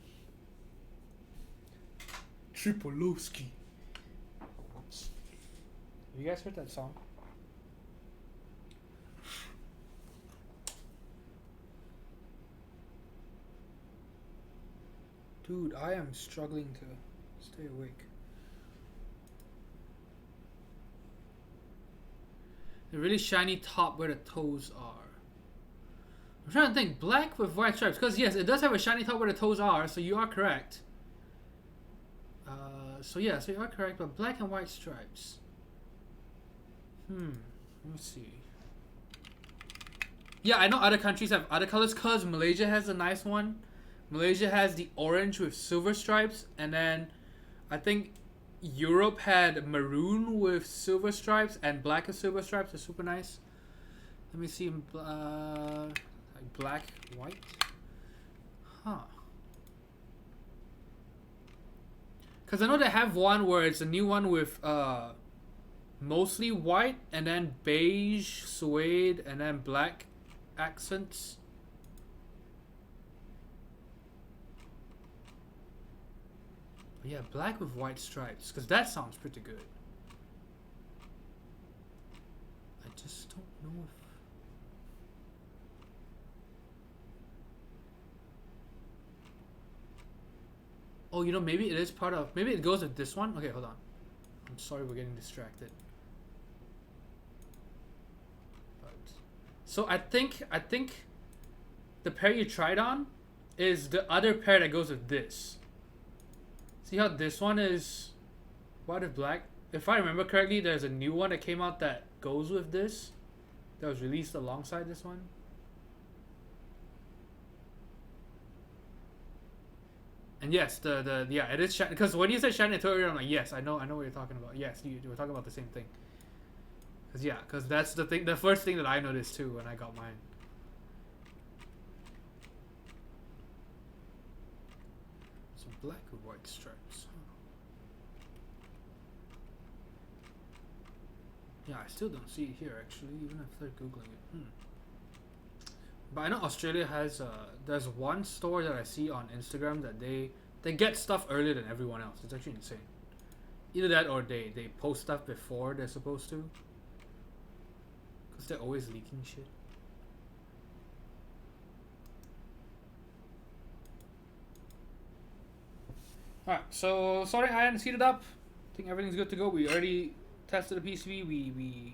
Tripolowski. Have you guys heard that song? Dude, I am struggling to stay awake. The really shiny top where the toes are. I'm trying to think. Black with white stripes. Because yes, it does have a shiny top where the toes are, so you are correct. So you are correct, but black and white stripes. Let me see. Yeah, I know other countries have other colors because Malaysia has a nice one. Malaysia has the orange with silver stripes, and then I think Europe had maroon with silver stripes and black with silver stripes. Are super nice. Let me see. Like black, white. Huh. Because I know they have one where it's a new one with mostly white and then beige, suede, and then black accents. But yeah, black with white stripes, because that sounds pretty good. I just don't know if... Oh, you know, maybe it is part of... Maybe it goes with this one? Okay, hold on. I'm sorry we're getting distracted. But, so I think the pair you tried on is the other pair that goes with this. See how this one is white with black? If I remember correctly, there's a new one that came out that goes with this. That was released alongside this one. And yes, yeah, it is shiny. Because when you said shiny earlier, I'm like, yes, I know what you're talking about. Yes, you were talking about the same thing. Because that's the thing, the first thing that I noticed too when I got mine. So black with white stripes. Yeah, I still don't see it here actually, even if they're googling it. But I know Australia has there's one store that I see on Instagram that they get stuff earlier than everyone else. It's actually insane. Either that or they post stuff before they're supposed to. Because they're always leaking shit. Alright, so soldering iron is heated up. I think everything's good to go. We already tested the PCB.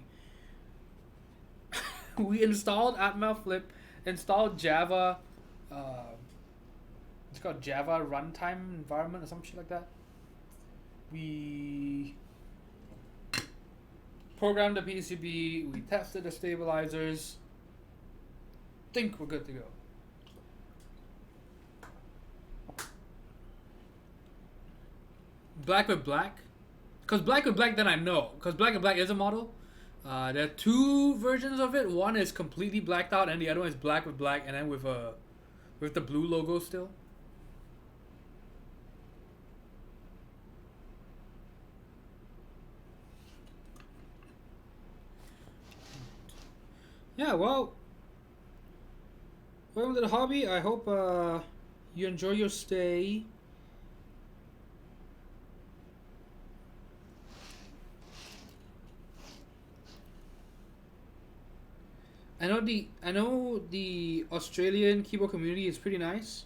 We installed Atmel Flip, installed Java. It's called Java Runtime Environment or some shit like that. We programmed the PCB. We tested the stabilizers. Think we're good to go. Black with black, because black with black, then I know, because black with black is a model. There are two versions of it. One is completely blacked out, and the other one is black with black, and then with the blue logo still. Yeah, well, welcome to the hobby. I hope you enjoy your stay. I know the Australian keyboard community is pretty nice.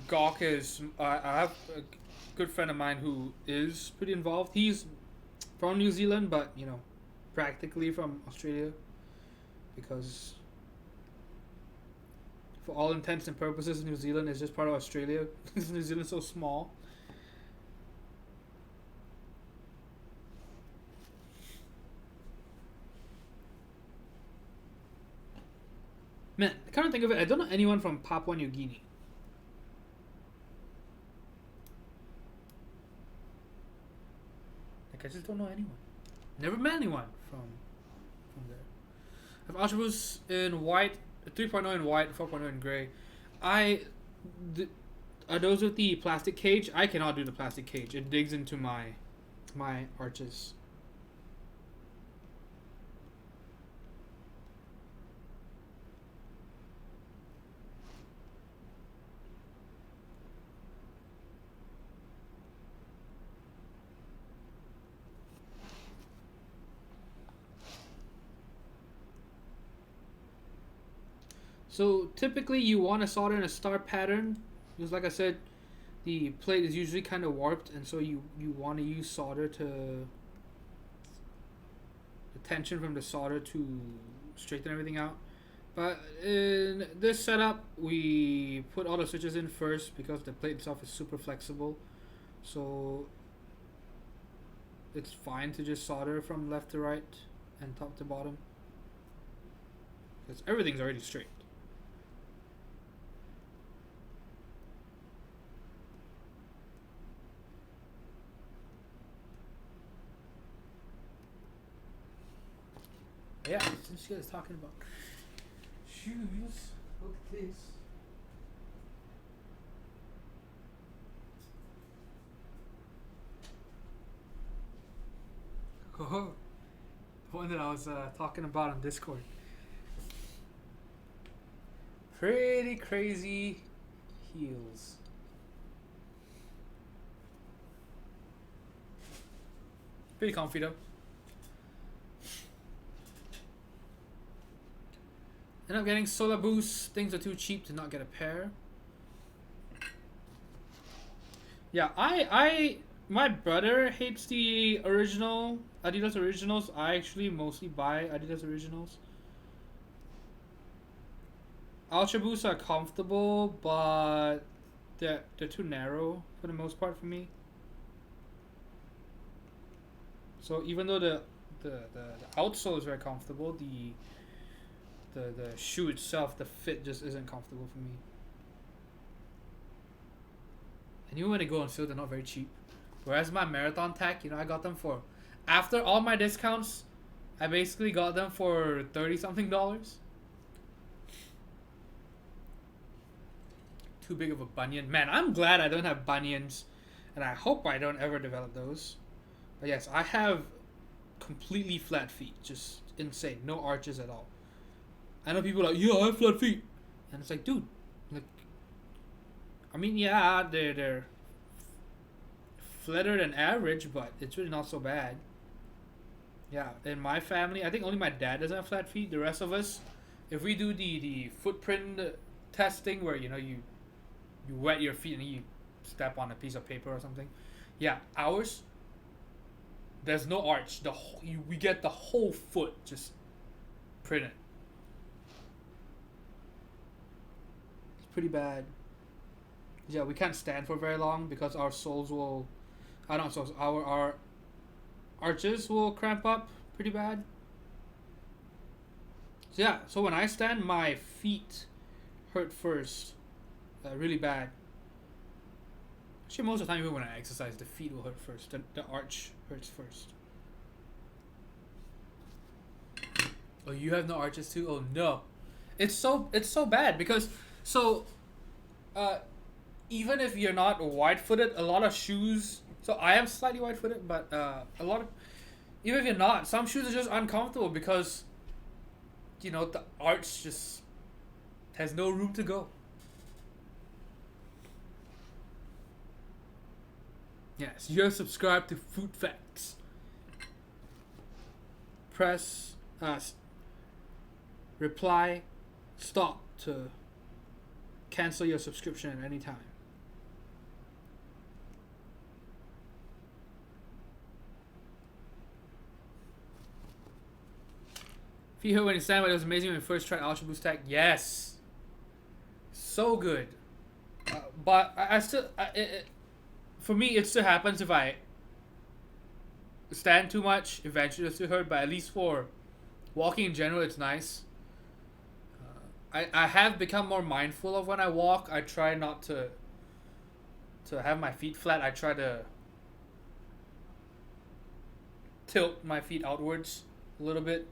Gawk is I have a good friend of mine who is pretty involved. He's from New Zealand, but you know, practically from Australia, because for all intents and purposes, New Zealand is just part of Australia. Because New Zealand's so small. Man, I can't think of it. I don't know anyone from Papua New Guinea. Like, I just don't know anyone. Never met anyone from there. I have Ultra Boost in white, 3.0 in white, 4.0 in gray. Are those with the plastic cage? I cannot do the plastic cage. It digs into my arches. So typically you want to solder in a star pattern, because like I said, the plate is usually kind of warped, and so you want to use solder to the tension from the solder to straighten everything out. But in this setup, we put all the switches in first because the plate itself is super flexible, so it's fine to just solder from left to right and top to bottom, because everything's already straight. Yeah, since you guys talking about shoes, look at this. Oh, the one that I was talking about on Discord. Pretty crazy heels. Pretty comfy though. End up getting Solar Boost. Things are too cheap to not get a pair. Yeah, my brother hates the original Adidas Originals. I actually mostly buy Adidas Originals. Ultra Boosts are comfortable, but they're too narrow for the most part for me. So even though the outsole is very comfortable, the shoe itself, the fit just isn't comfortable for me. And even when they go on sale, they're not very cheap. Whereas my Marathon Tack, you know, I got them for, after all my discounts, I basically got them for $30-something. Too big of a bunion. Man, I'm glad I don't have bunions, and I hope I don't ever develop those. But yes, I have completely flat feet, just insane. No arches at all. I know people are like, yeah, I have flat feet, and it's like, dude, like, I mean, yeah, they're flatter than average, but it's really not so bad. Yeah, in my family, I think only my dad doesn't have flat feet. The rest of us, if we do the footprint testing where you wet your feet and you step on a piece of paper or something, yeah, ours there's no arch. We get the whole foot just printed. It's pretty bad. Yeah, we can't stand for very long because our soles will, I don't know, so our arches will cramp up pretty bad. So yeah, so when I stand, my feet hurt first, really bad. Actually, most of the time, even when I exercise, the feet will hurt first. The arch hurts first. Oh, you have no arches too? Oh no, it's so bad because even if you're not wide-footed, a lot of shoes. So I am slightly wide-footed, but a lot of, even if you're not, some shoes are just uncomfortable because the arch just has no room to go. Yes, you're subscribed to Food Facts. Press reply stop to cancel your subscription at any time. If you heard when you stand by, it was amazing when we first tried Ultra Boost Tech. Yes, so good. But I still, for me, it still happens if I stand too much. Eventually, it'll still hurt. But at least for walking in general, it's nice. I have become more mindful of when I walk. I try not to have my feet flat. I try to tilt my feet outwards a little bit.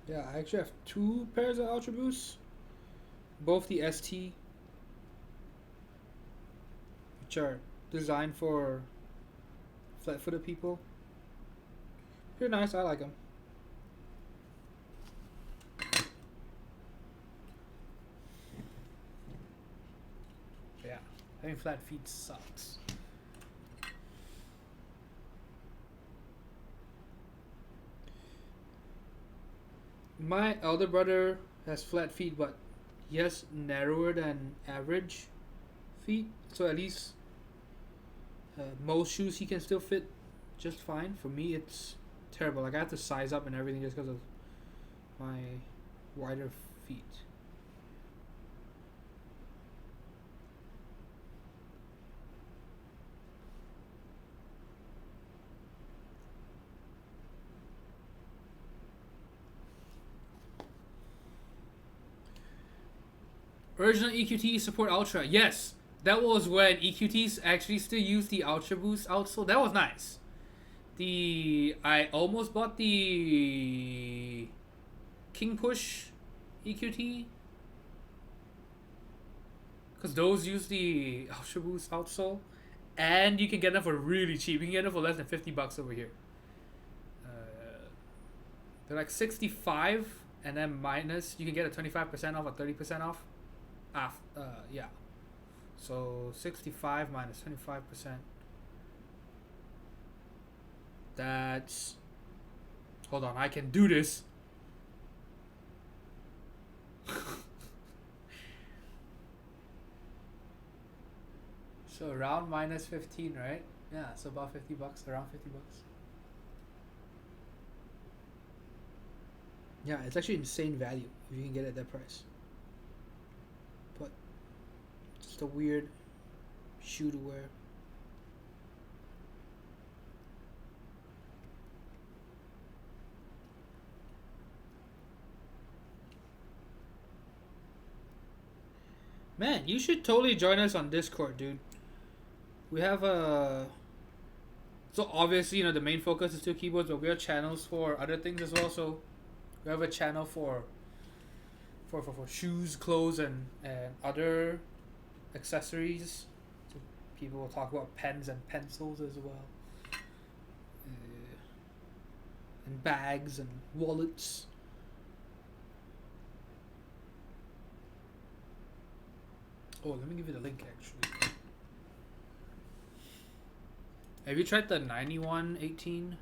Yeah, I actually have 2 pairs of Ultra Boosts. Both the ST, which are designed for flat-footed people. They're nice, I like them. Yeah, having flat feet sucks. My elder brother has flat feet, but he has narrower than average feet. So at least most shoes he can still fit just fine. For me, it's terrible. Like I have to size up and everything just because of my wider feet. Original EQT support Ultra. Yes, that was when EQTs actually still used the Ultra Boost outsole. That was nice. I almost bought the King Push EQT because those use the Ultra Boost outsole, and you can get them for really cheap. You can get them for less than $50 over here. They're like 65, and then minus you can get a 25% off or 30% off. Yeah. So 65 minus 25%. That's. Hold on, I can do this. So around minus 15, right? Yeah, so about $50, around $50. Yeah, it's actually insane value if you can get it at that price. But it's just a weird shoe to wear. Man, you should totally join us on Discord, dude. We have a... So obviously, the main focus is still keyboards, but we have channels for other things as well. So we have a channel for for shoes, clothes, and other accessories. So people will talk about pens and pencils as well, and bags and wallets. Oh, let me give you the link actually. Have you tried the 9118?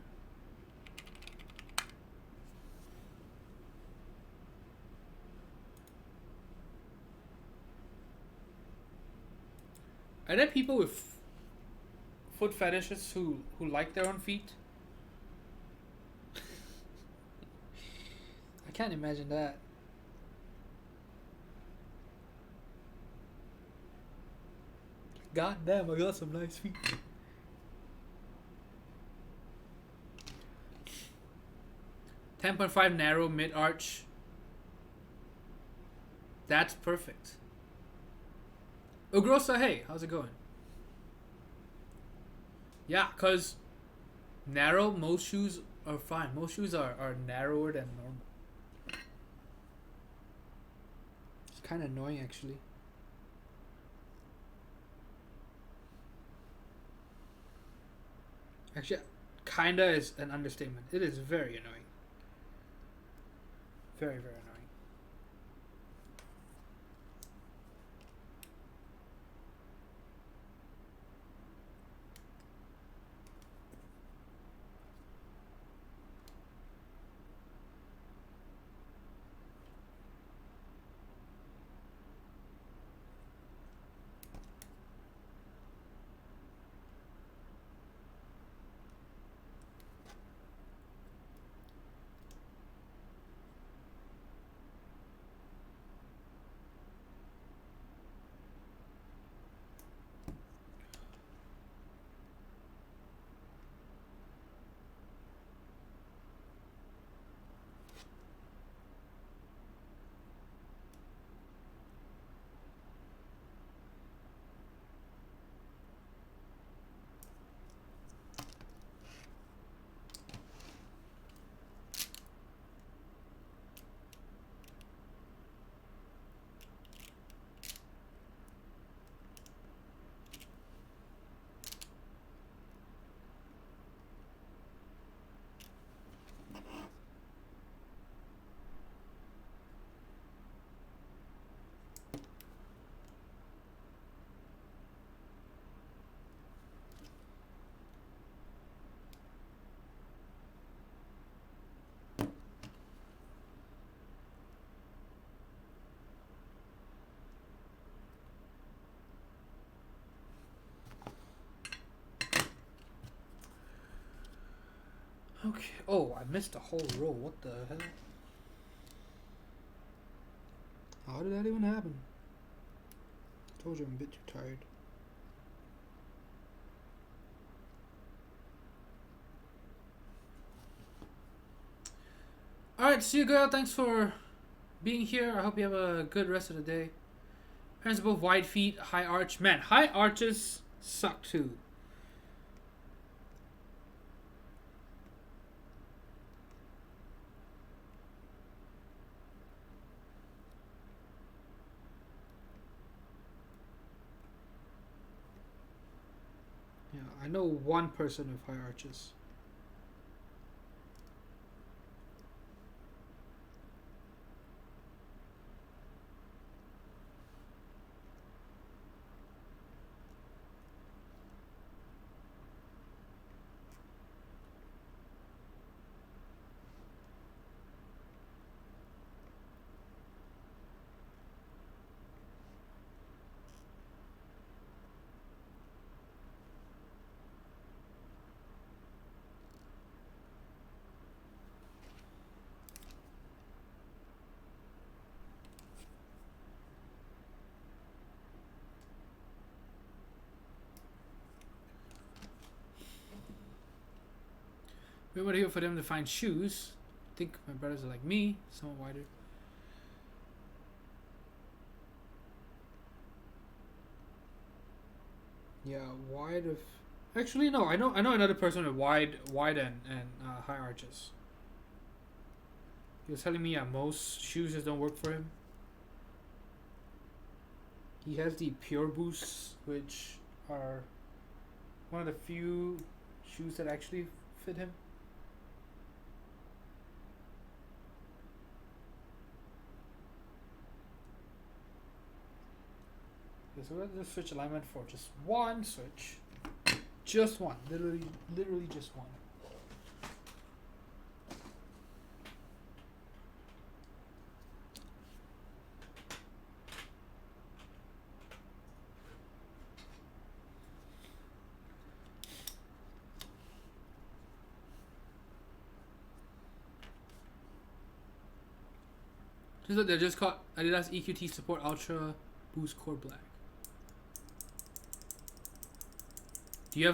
Are there people with foot fetishes who like their own feet? I can't imagine that. God damn, I got some nice feet. .5 narrow mid arch. That's perfect. Ugrosa, hey, how's it going? Yeah, cause narrow, most shoes are fine. Most shoes are narrower than normal. It's kind of annoying actually. Actually, kinda is an understatement. It is very annoying. Very, very annoying. Okay. Oh, I missed a whole row. What the hell? How did that even happen? I told you I'm a bit too tired. Alright, see you girl. Thanks for being here. I hope you have a good rest of the day. Parents are both wide feet, high arch. Man, high arches suck too. Yeah, I know one person with high arches. We were here for them to find shoes. I think my brothers are like me, somewhat wider. Yeah, wide of. Actually, no. I know another person with wide and high arches. He was telling me, yeah, most shoes just don't work for him. He has the Pure Boosts, which are one of the few shoes that actually fit him. Okay, so we're gonna switch alignment for just one switch. Just one. Literally just one. Just look, they're just called Adidas EQT Support Ultra Boost Core Black. Do you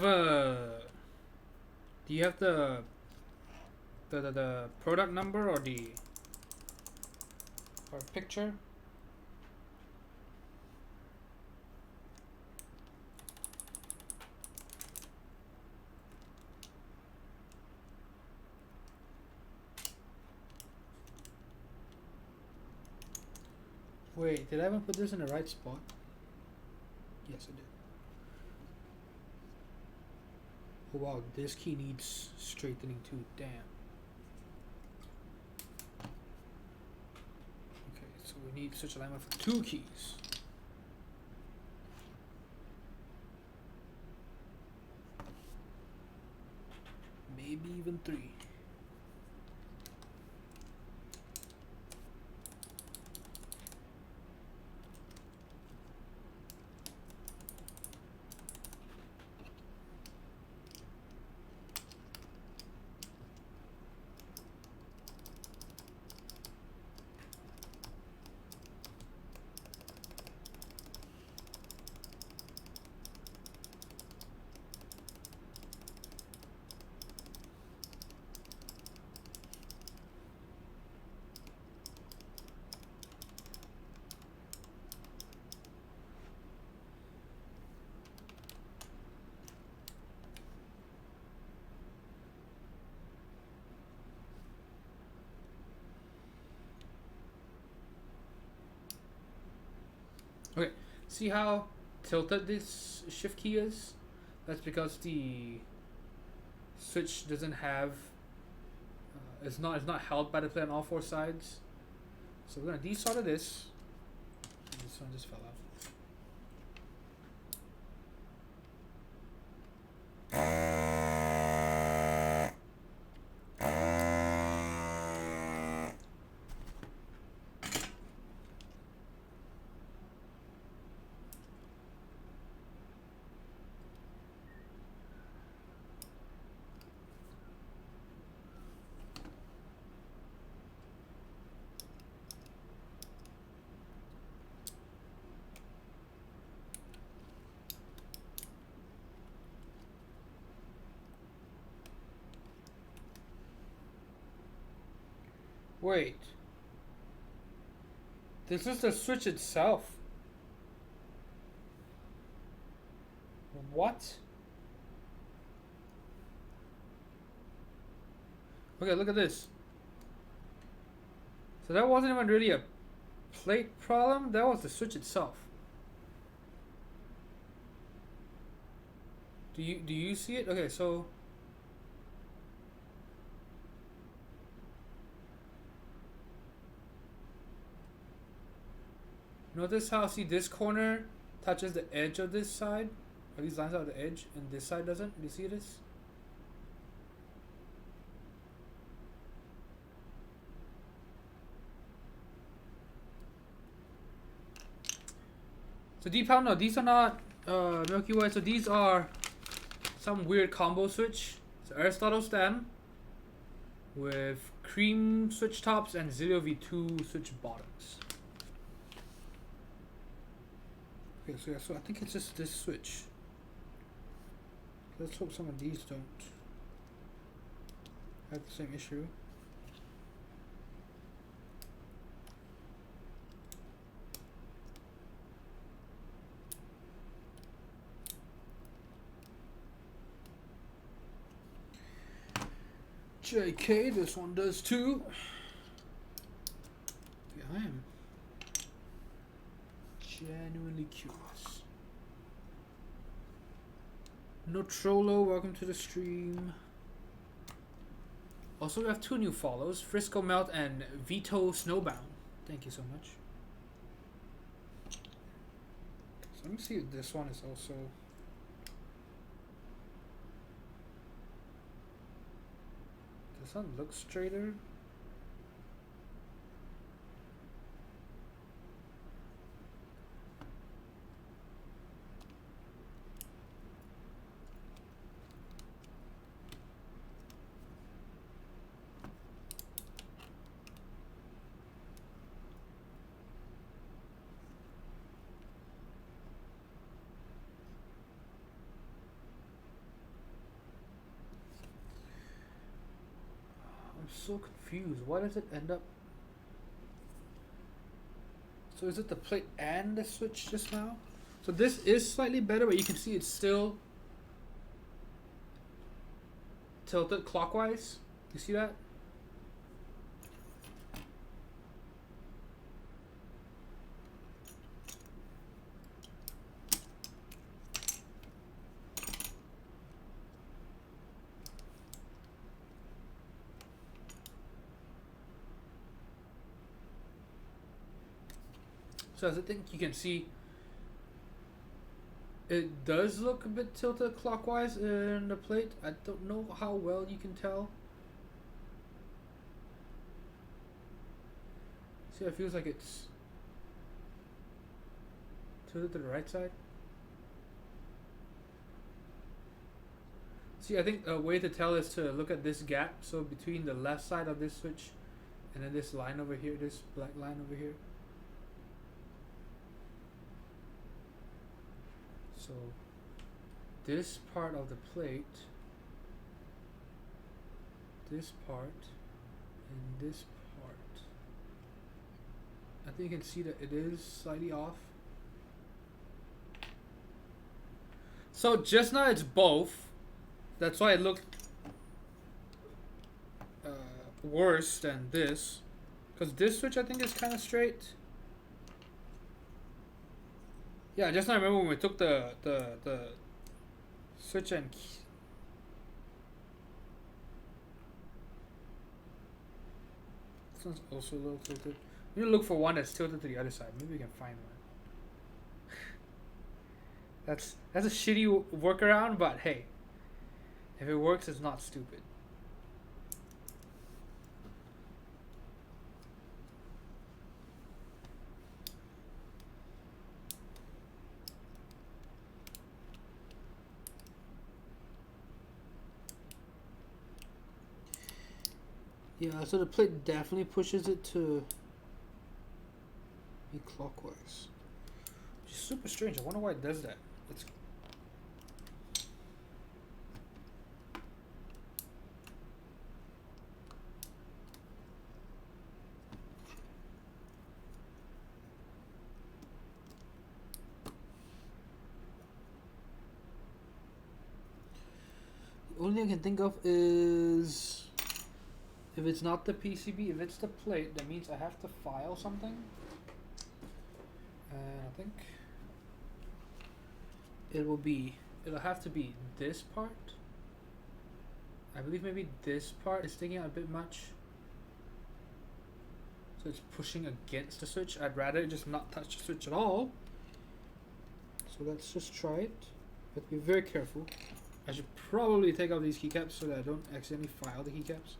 have the product number or picture? Wait, did I even put this in the right spot? Yes, I did. Oh wow, this key needs straightening too, damn. Okay, so we need switch alignment for 2 keys. Maybe even 3. Okay, see how tilted this shift key is? That's because the switch doesn't have it's not held by the plate on all 4 sides. So we're gonna desolder this. This one just fell out. Wait. This is the switch itself. What? Okay, look at this. So that wasn't even really a plate problem, that was the switch itself. Do you see it? Okay, so notice how, see, this corner touches the edge of this side, or these lines are the edge, and this side doesn't. Do you see this? So deep pound, no, these are not Milky Way. So these are some weird combo switch. It's Aristotle stem with cream switch tops and Zealio V2 switch bottoms. Okay, so yeah, so I think it's just this switch. Let's hope some of these don't have the same issue. JK, this one does too. Yeah, I am Genuinely curious. No Trollo, welcome to the stream. Also, we have 2 new follows, Frisco Melt and Vito Snowbound. Thank you so much. So let me see if this one is also... Does that look straighter? So confused. Why does it end up? So is it the plate and the switch just now? So this is slightly better, but you can see it's still tilted clockwise. You see that? So as I think you can see, it does look a bit tilted clockwise in the plate. I don't know how well you can tell. See, it feels like it's tilted to the right side. See, I think a way to tell is to look at this gap. So between the left side of this switch and then this line over here, this black line over here. So this part of the plate, this part, and this part, I think you can see that it is slightly off. So just now it's both. That's why it looked worse than this. Because this switch I think is kind of straight. Yeah, just now I remember when we took the switch and key. This one's also a little tilted. We need to look for one that's tilted to the other side. Maybe we can find one. That's a shitty workaround, but hey, if it works, it's not stupid. Yeah, so the plate definitely pushes it to be clockwise. Which is super strange. I wonder why it does that. It's the only thing I can think of is if it's not the PCB, if it's the plate, that means I have to file something. And I think it'll have to be this part. I believe maybe this part is sticking out a bit much. So it's pushing against the switch. I'd rather just not touch the switch at all. So let's just try it. But be very careful. I should probably take out these keycaps so that I don't accidentally file the keycaps.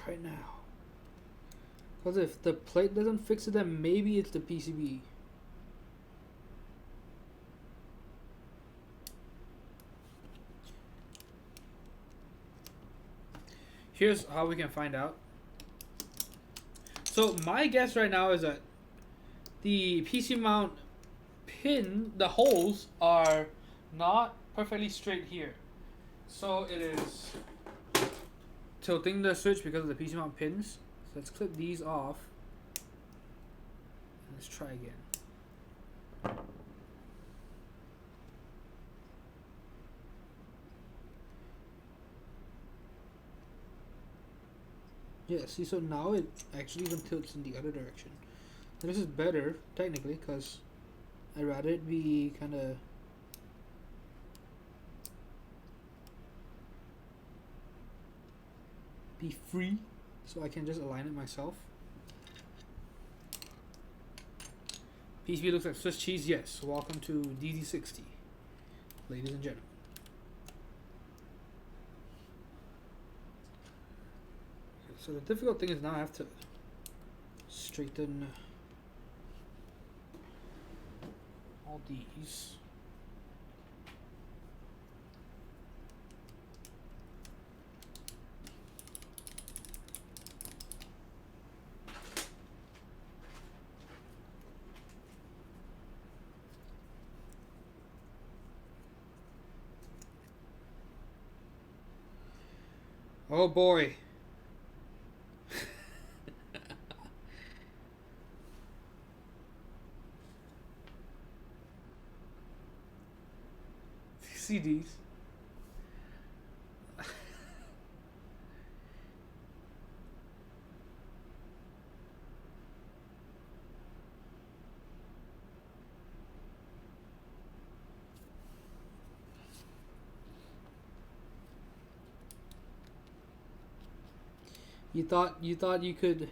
right now. Because if the plate doesn't fix it, then maybe it's the PCB. Here's how we can find out. So my guess right now is that the PC mount pin, the holes are not perfectly straight here. So it is tilting the switch because of the PC mount pins. So let's clip these off. Let's try again. Yeah, see, so now it actually even tilts in the other direction. This is better, technically, because I'd rather it be kind of be free, so I can just align it myself. PCB looks like Swiss cheese, yes. Welcome to DZ60, ladies and gentlemen. So the difficult thing is now I have to straighten all these. Oh boy. CDs. You thought you could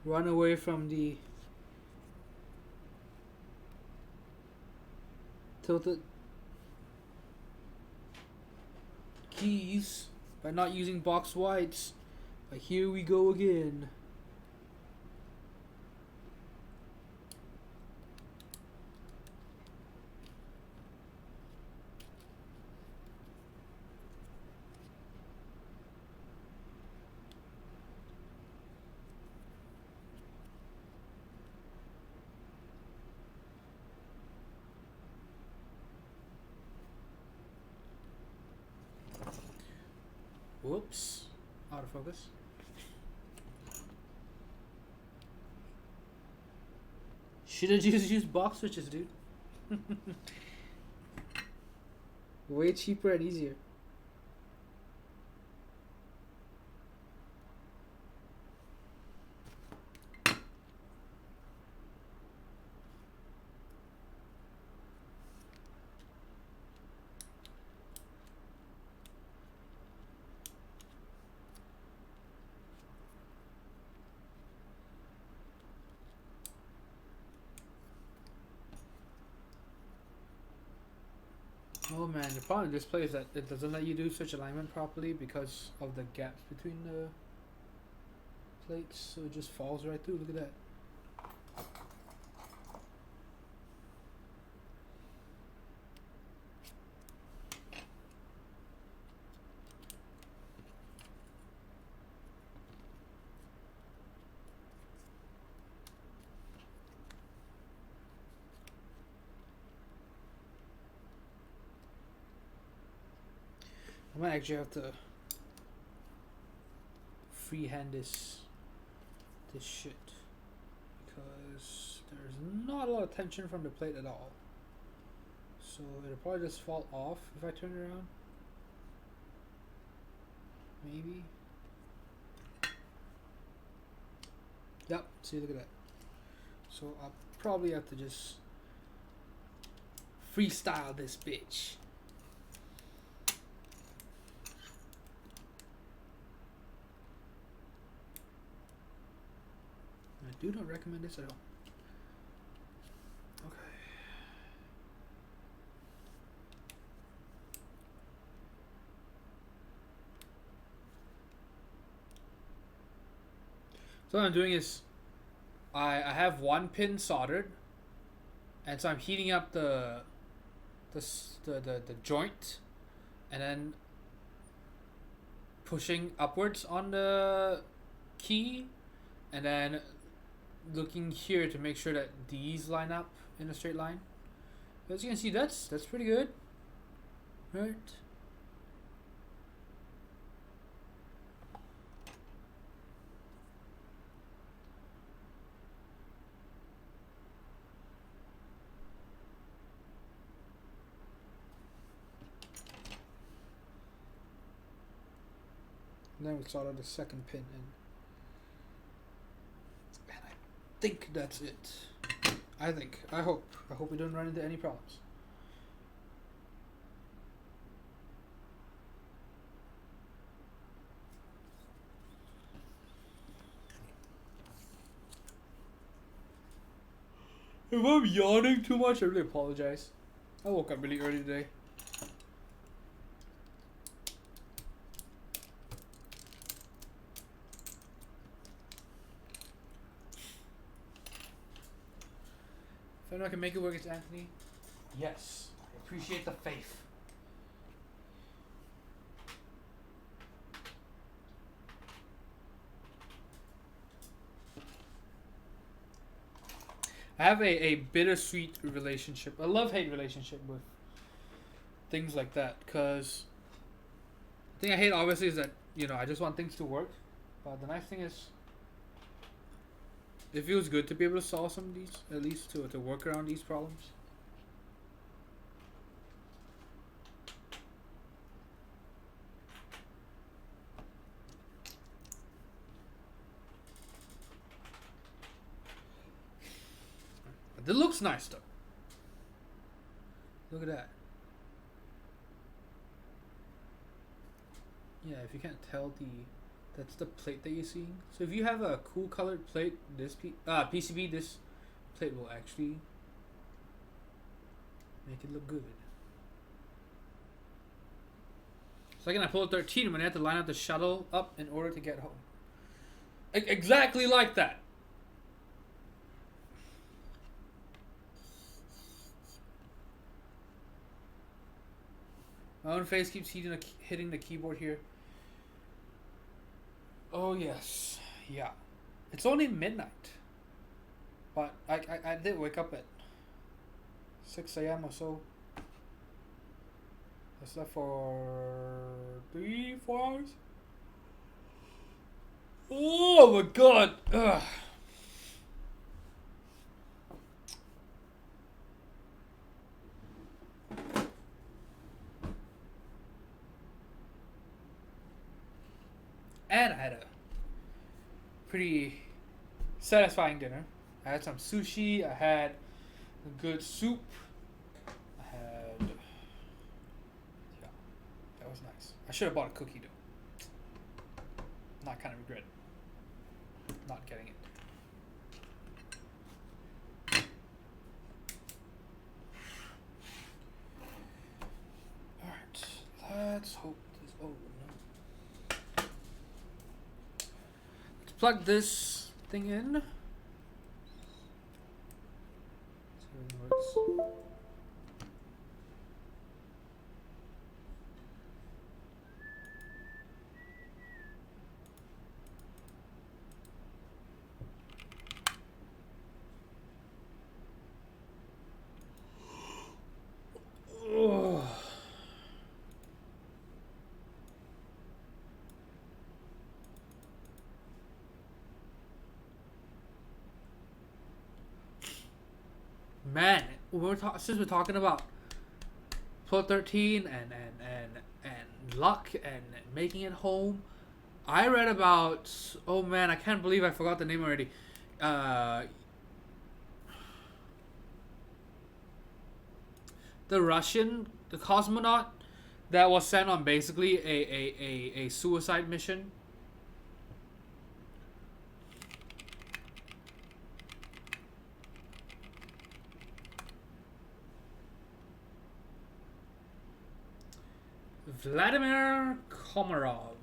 run away from the tilted keys by not using box whites, but here we go again. Whoops, out of focus. Should have just used box switches, dude. Way cheaper and easier. Oh man, the problem with this plate is that it doesn't let you do switch alignment properly because of the gaps between the plates, so it just falls right through. Look at that. I might actually have to freehand this shit because there's not a lot of tension from the plate at all. So it'll probably just fall off if I turn it around. Maybe. Yep, see, look at that. So I'll probably have to just freestyle this bitch. I do not recommend this at all. Okay. So what I'm doing is I have one pin soldered, and so I'm heating up the joint, and then pushing upwards on the key, and then looking here to make sure that these line up in a straight line. As you can see, that's pretty good, right? And then we solder the second pin in. And I think that's it. I hope we don't run into any problems. If I'm yawning too much, I really apologize. I woke up really early today. If I know I can make it work, it's Anthony. Yes, I appreciate the faith. I have a bittersweet relationship, a love-hate relationship with things like that, because the thing I hate obviously is that, you know, I just want things to work, but the nice thing is it feels good to be able to solve some of these, at least to work around these problems. But it looks nice though. Look at that. Yeah, if you can't tell, that's the plate that you're seeing. So if you have a cool colored plate, this PCB, this plate will actually make it look good. So again, I pulled 13 when I had to line up the shuttle up in order to get home. Exactly like that. My own face keeps hitting the keyboard here. Oh yes, yeah. It's only midnight, but I did wake up at 6 a.m. or so. I slept for 3-4 hours. Oh my god! Ugh. And I had a pretty satisfying dinner. I had some sushi, I had a good soup, I had... yeah, that was nice. I should have bought a cookie though. Not kind of regret not getting it. Alright, let's hope this... oh no. Let's plug this thing in. See if it works. Ugh. Man, since we're talking about Plot 13 and luck and making it home, I read about, oh man, I can't believe I forgot the name already. The Russian, the Cosmonaut that was sent on basically a suicide mission. Vladimir Komarov.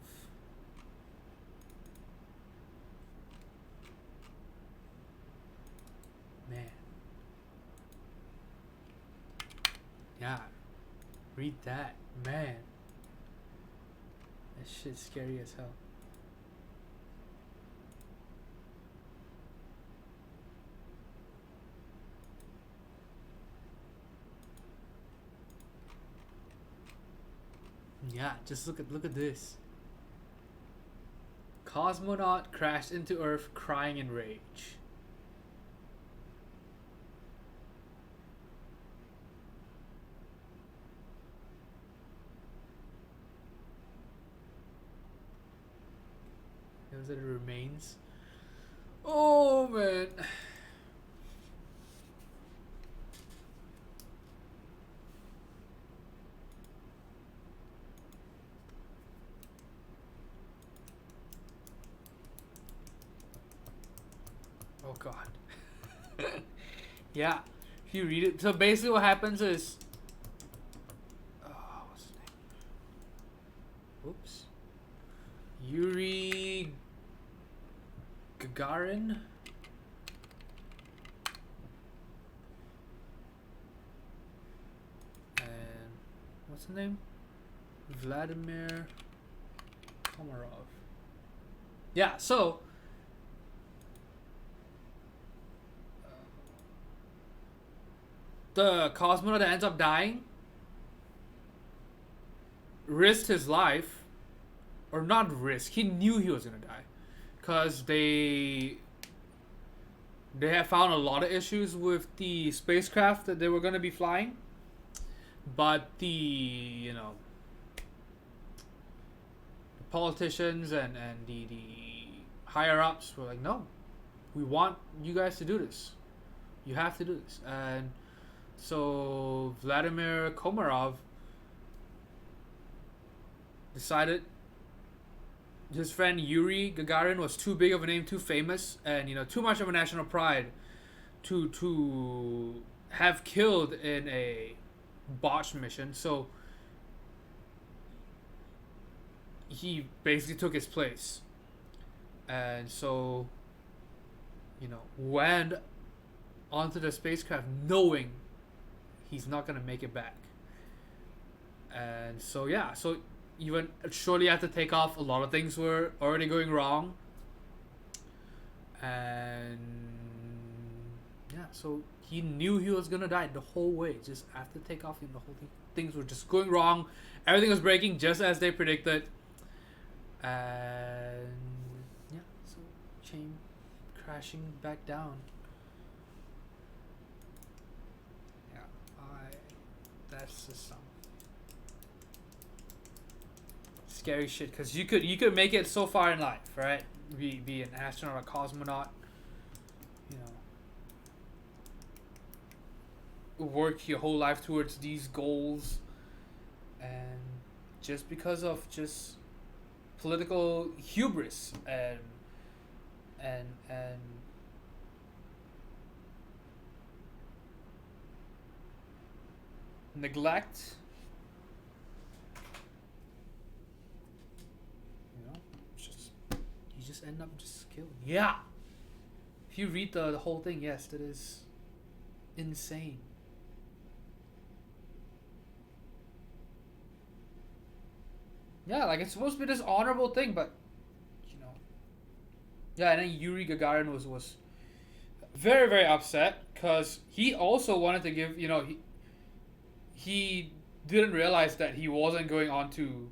Read that, man. That shit's scary as hell. Yeah, just look at this. Cosmonaut crashed into Earth crying in rage. Those are the remains. Oh man. Oh god. Yeah. If you read it, so basically what happens is, what's his name? Oops. Yuri Gagarin. And what's his name? Vladimir Komarov. Yeah, so the cosmonaut that ends up dying risked his life, or not risk, he knew he was gonna die, because they have found a lot of issues with the spacecraft that they were gonna be flying, but the politicians and the higher ups were like, no, we want you guys to do this, you have to do this. And so Vladimir Komarov decided his friend Yuri Gagarin was too big of a name, too famous, and too much of a national pride to have killed in a botched mission. So he basically took his place, and so went onto the spacecraft knowing he's not gonna make it back. And so yeah, so even shortly after takeoff, a lot of things were already going wrong, and yeah, so he knew he was gonna die the whole way. Just after takeoff, the whole things were just going wrong. Everything was breaking just as they predicted, and yeah, so came crashing back down. That's just some scary shit, because you could make it so far in life, right? Be an astronaut, a cosmonaut, work your whole life towards these goals, and just because of just political hubris and neglect, just you just end up just killed. Yeah, if you read the whole thing, yes, that is insane. Yeah, like it's supposed to be this honorable thing, but yeah. And then Yuri Gagarin was very, very upset, because he also wanted to give, he didn't realize that he wasn't going on to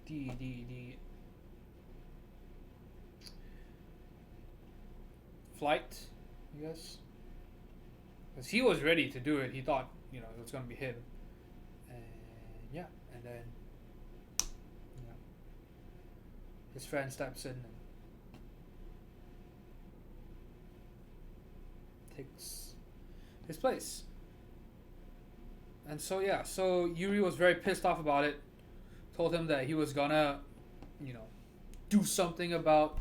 the flight, I guess, because he was ready to do it. He thought it was gonna be him, and yeah, and then his friend steps in and takes his place. And so yeah, so Yuri was very pissed off about it. Told him that he was gonna, do something about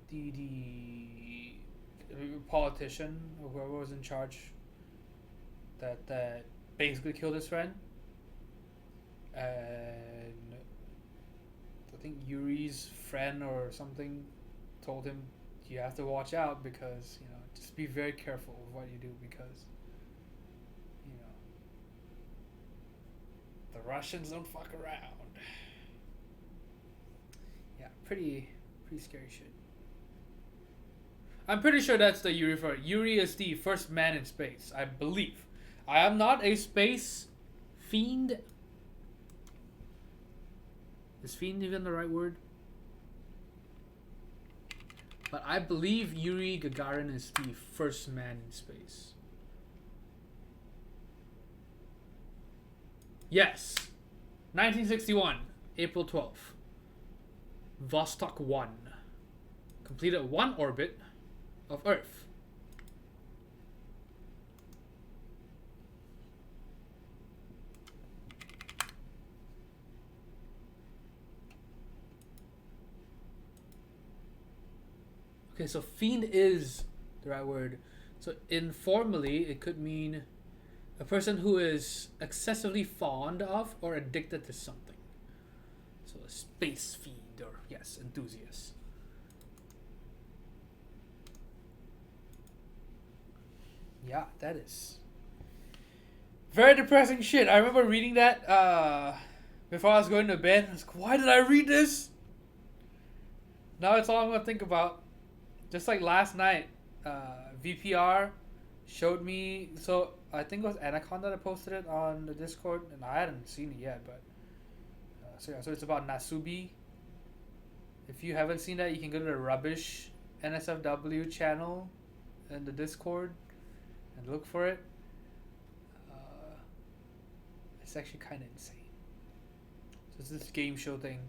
the politician or whoever was in charge that basically killed his friend. And I think Yuri's friend or something told him, you have to watch out, because just be very careful of what you do, because The Russians don't fuck around. Yeah, pretty scary shit. I'm pretty sure that's the Yuri for. Yuri is the first man in space, I believe. I am not a space fiend. Is fiend even the right word? But I believe Yuri Gagarin is the first man in space. Yes. 1961, April 12th. Vostok 1. Completed one orbit of Earth. Okay, so fiend is the right word. So informally, it could mean a person who is excessively fond of or addicted to something. So a space fiend, or yes, enthusiast. Yeah, that is very depressing shit. I remember reading that before I was going to bed. I was like, why did I read this? Now it's all I'm gonna think about. Just like last night, VPR showed me. So I think it was Anaconda that posted it on the Discord, and I hadn't seen it yet. But so it's about Nasubi. If you haven't seen that, you can go to the Rubbish NSFW channel in the Discord and look for it. It's actually kind of insane. So it's this game show thing,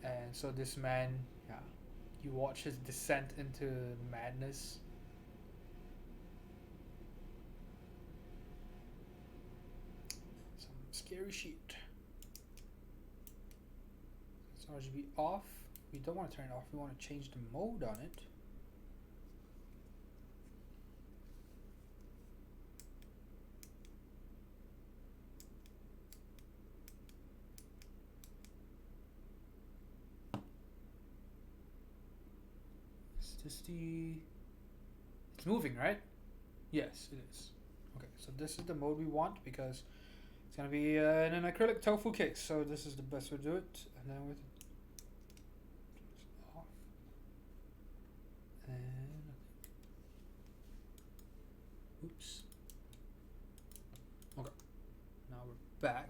and so this man, yeah, you watch his descent into madness. Some scary shit. So RGB off. We don't want to turn it off. We want to change the mode on it. It's moving, right? Yes, it is. Okay, so this is the mode we want because it's gonna be in an acrylic tofu case. So this is the best way to do it. And then with off, and oops. Okay, now we're back.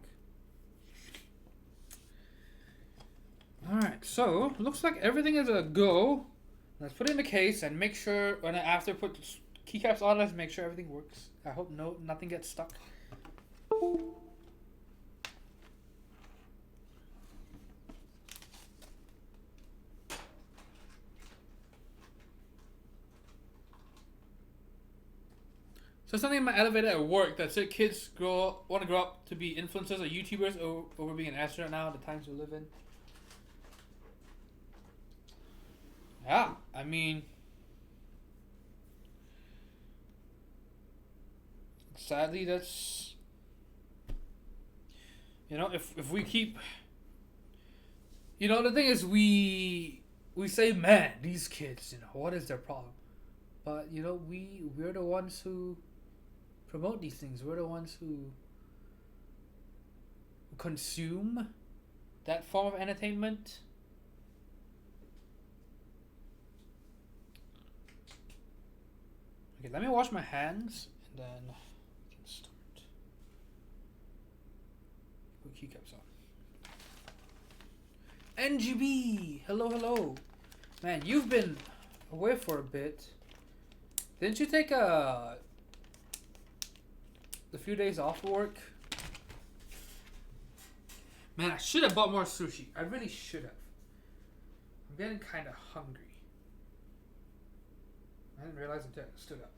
All right, so looks like everything is a go. Let's put it in the case and make sure when after put the keycaps on, let's make sure everything works. I hope nothing gets stuck. So something in my elevator at work that said kids want to grow up to be influencers or YouTubers over being an astronaut now, the times we live in. Yeah, I mean, sadly, that's, you know, if we keep, you know, the thing is we say, man, these kids, you know, what is their problem? But, you know, we're the ones who promote these things. We're the ones who consume that form of entertainment. Okay, let me wash my hands and then we can start. Put keycaps on. NGB! Hello. Man, you've been away for a bit. Didn't you take a few days off work? Man, I should have bought more sushi. I really should have. I'm getting kind of hungry. I didn't realize until I stood up.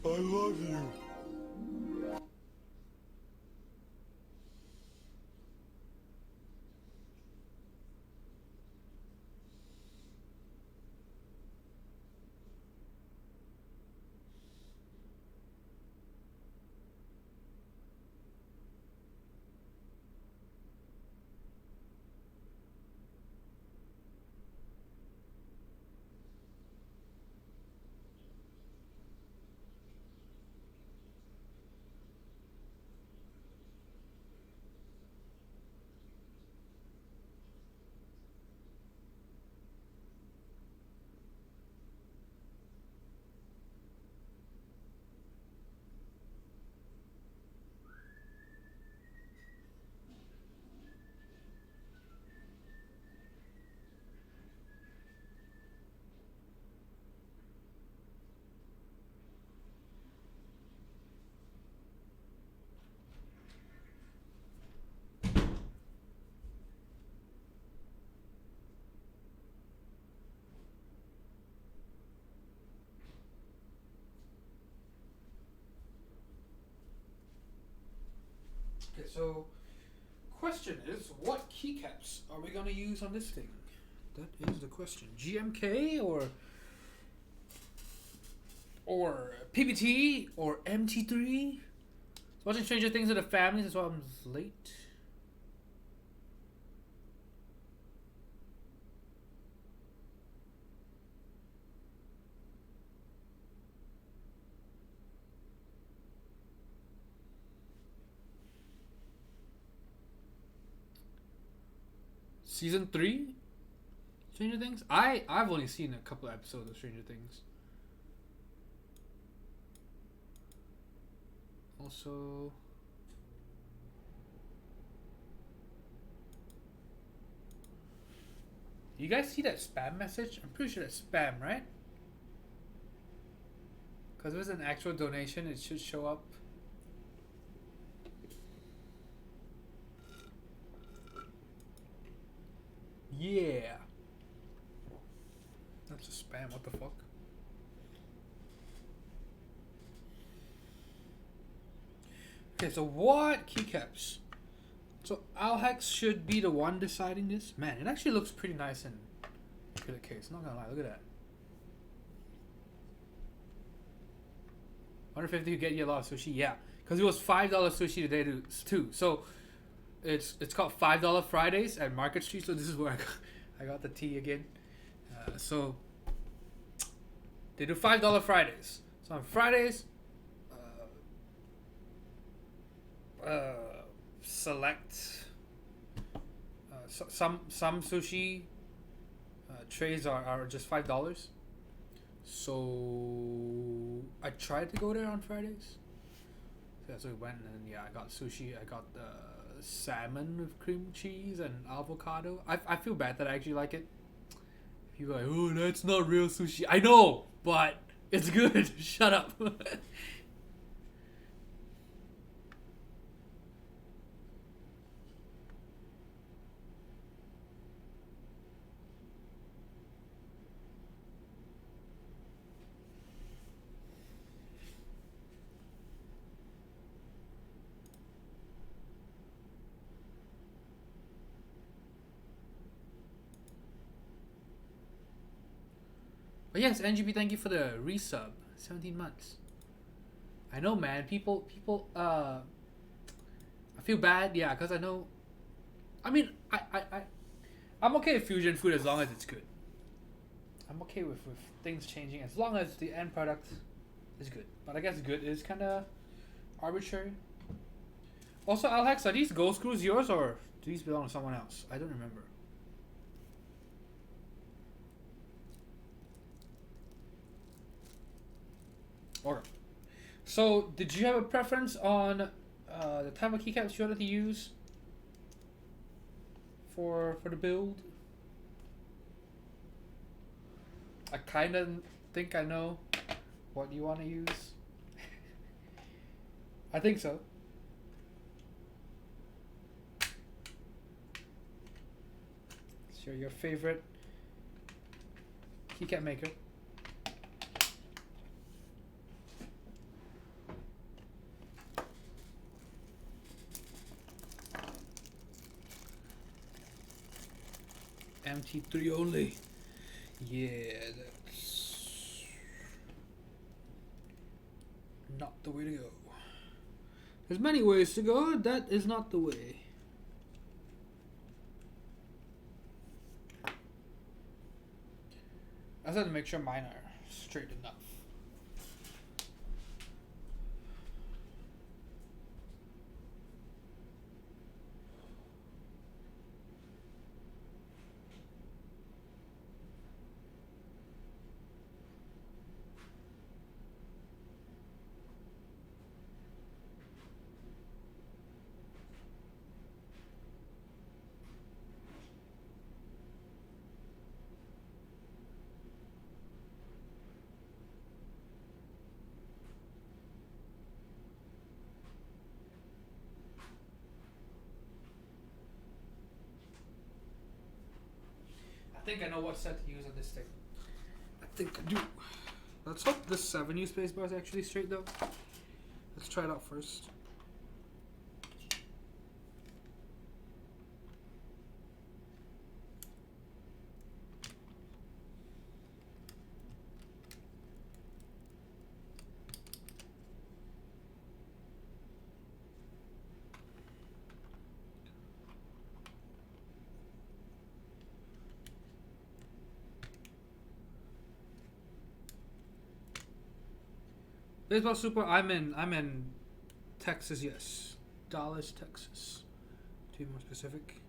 I love you. Okay, so question is, what keycaps are we gonna use on this thing? That is the question. GMK or PBT or MT3? Watching Stranger Things with the family, that's why I'm late. Season 3? Stranger Things? I've only seen a couple of episodes of Stranger Things. Also, you guys see that spam message? I'm pretty sure that's spam, right? Because if it's an actual donation, it should show up. Yeah. That's a spam, what the fuck? Okay, so what keycaps? So Alhex should be the one deciding this. Man, it actually looks pretty nice in acrylic case. Not gonna lie, look at that. 150 you get you a lot of sushi, yeah. Because it was $5 sushi today too. So it's called $5 Fridays at Market Street. So this is where I got the tea again. So they do $5 Fridays. So on Fridays, select some sushi trays are just $5. So I tried to go there on Fridays. Yeah, so we went and yeah, I got sushi. I got salmon with cream cheese and avocado. I feel bad that I actually like it. People are like, oh, that's not real sushi. I know, but it's good. Shut up. But yes, NGP, thank you for the resub. 17 months. I know, man. People. I feel bad, yeah, because I know. I mean, I'm okay with fusion food as long as it's good. I'm okay with things changing as long as the end product is good. But I guess good is kind of arbitrary. Also, Alex, are these gold screws yours or do these belong to someone else? I don't remember. Okay. So, did you have a preference on the type of keycaps you wanted to use for the build? I kind of think I know what you want to use. I think so. So your favorite keycap maker. MT3 only. Yeah, that's not the way to go. There's many ways to go. That is not the way. I just have to make sure mine are straight enough. I think I know what set to use on this thing. I think I do. Let's hope this 7U spacebar is actually straight though. Let's try it out first. Baseball Super. I'm in Texas. Yes, Dallas, Texas. To be more specific.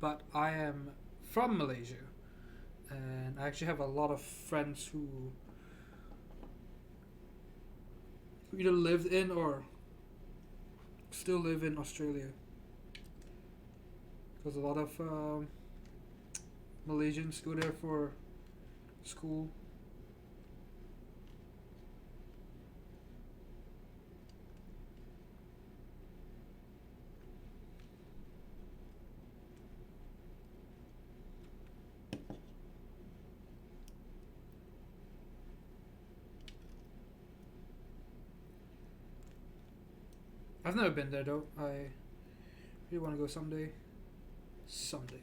But I am from Malaysia, and I actually have a lot of friends who either lived in or still live in Australia. Because a lot of Malaysians go there for school. I've never been there though. I really want to go someday. Someday.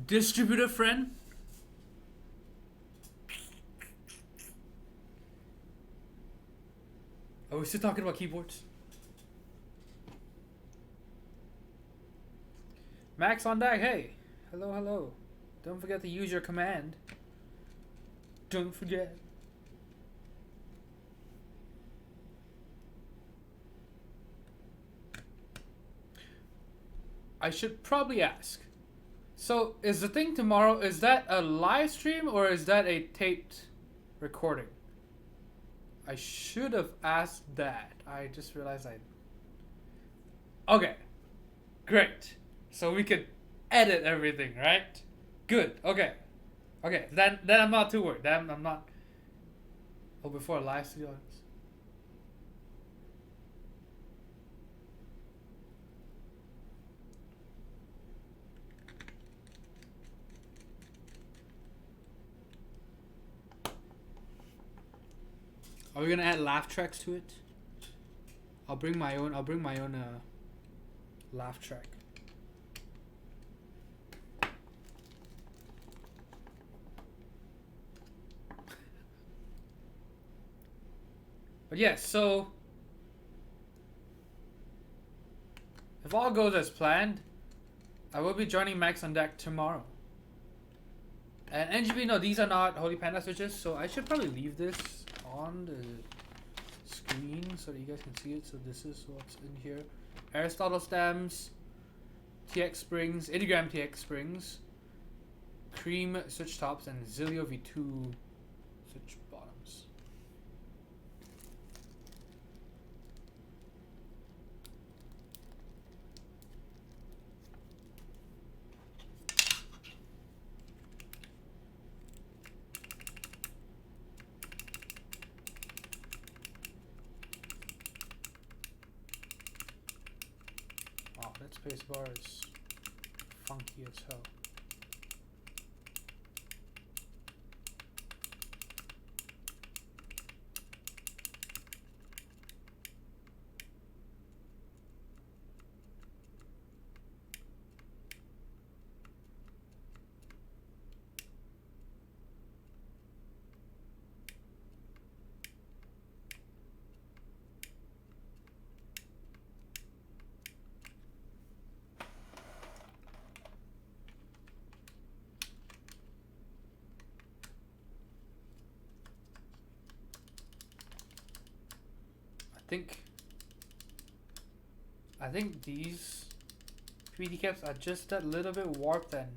Distributor friend? Are we still talking about keyboards? Max on deck, hey. Hello, hello. Don't forget to use your command. Don't forget. I should probably ask. So, is the thing tomorrow, is that a live stream or is that a taped recording? I should have asked that. I just realized I... Okay. Great. So we could edit everything, right? Good. Okay. Okay. Then I'm not too worried. Then I'm not... Oh, before a live studio. Are we gonna add laugh tracks to it? I'll bring my own laugh track. But yes, so if all goes as planned, I will be joining Max on deck tomorrow. And NGB, no, these are not Holy Panda switches, so I should probably leave this on the screen so that you guys can see it. So this is what's in here. Aristotle stems, TX springs, 80 gram TX springs, cream switch tops, and Zealio V2 switch bottoms. Wow, that space bar is funky as hell. I think these 3D caps are just that little bit warped and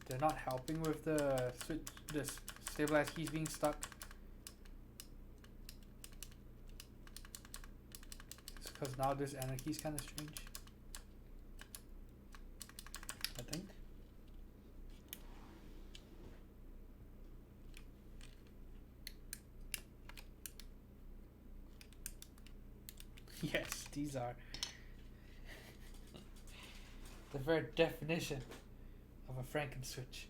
they're not helping with the switch, the stabilized keys being stuck. It's because now this anarchy is kind of strange. I think. Yes, these are the very definition of a Franken switch.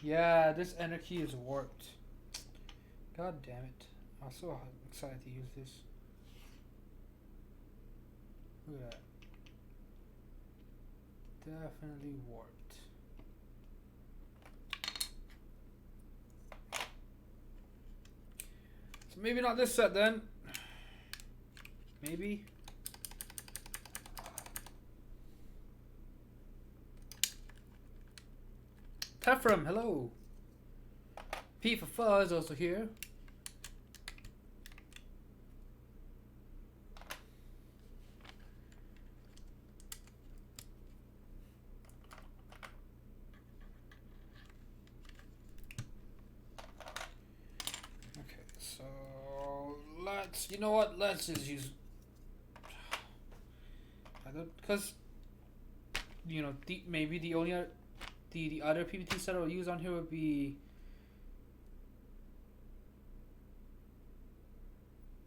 Yeah, this enter key is warped. God damn it. I'm so excited to use this. Look at that. Definitely warped. So maybe not this set then. Maybe. Tefram, hello. P for Fuzz also here. Okay, so let's, you know what? Let's just use. I don't, because you know, maybe the only the other PPT set I'll use on here would be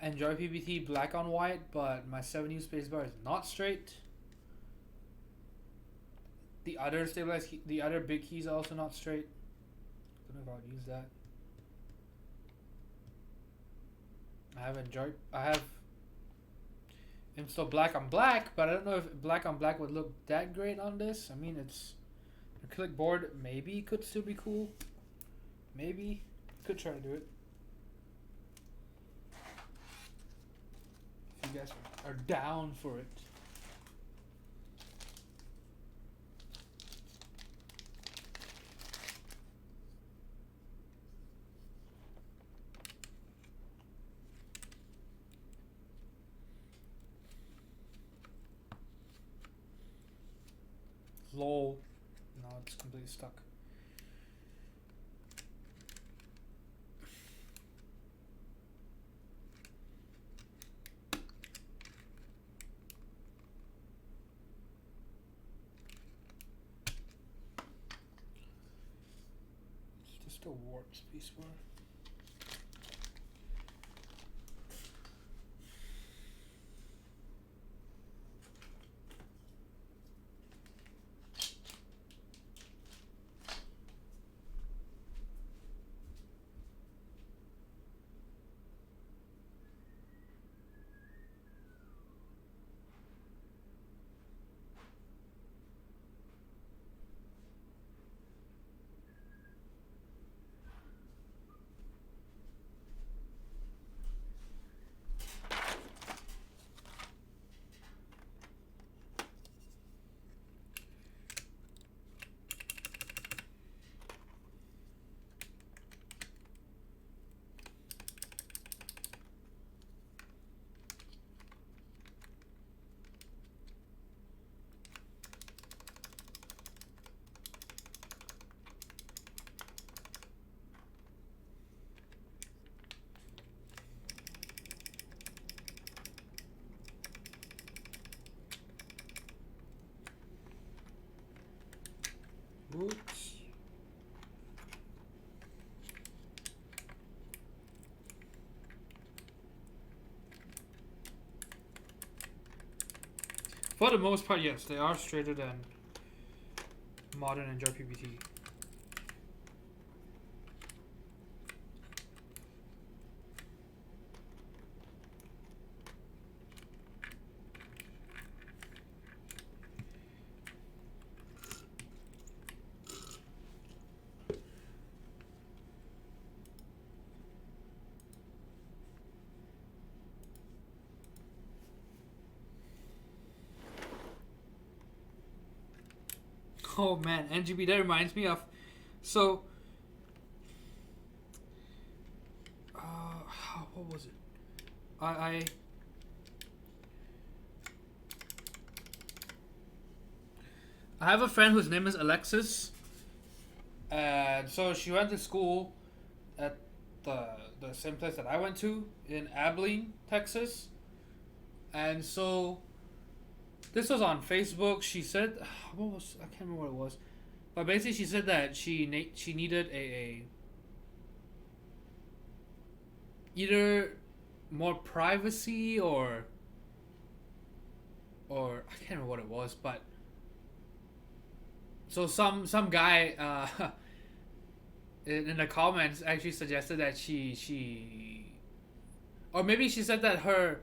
Enjoy PPT black on white, but my 7U spacebar is not straight. The other stabilized key, the other big keys are also not straight. Don't know if I would use that. I have IMSTO Black on black, but I don't know if black on black would look that great on this. I mean, it's acrylic board. Maybe it could still be cool. Maybe could try to do it. If you guys are down for it. Lol. No, it's completely stuck. It's just a warp space bar. Oops. For the most part, yes, they are straighter than modern Enjoy PPT. Oh man, NGB, that reminds me of, so, what was it? I have a friend whose name is Alexis, and so she went to school at the same place that I went to in Abilene, Texas, and so this was on Facebook. She said, I can't remember what it was, but basically she said that she needed a either more privacy or I can't remember what it was, but so some guy in the comments actually suggested that she or maybe she said that her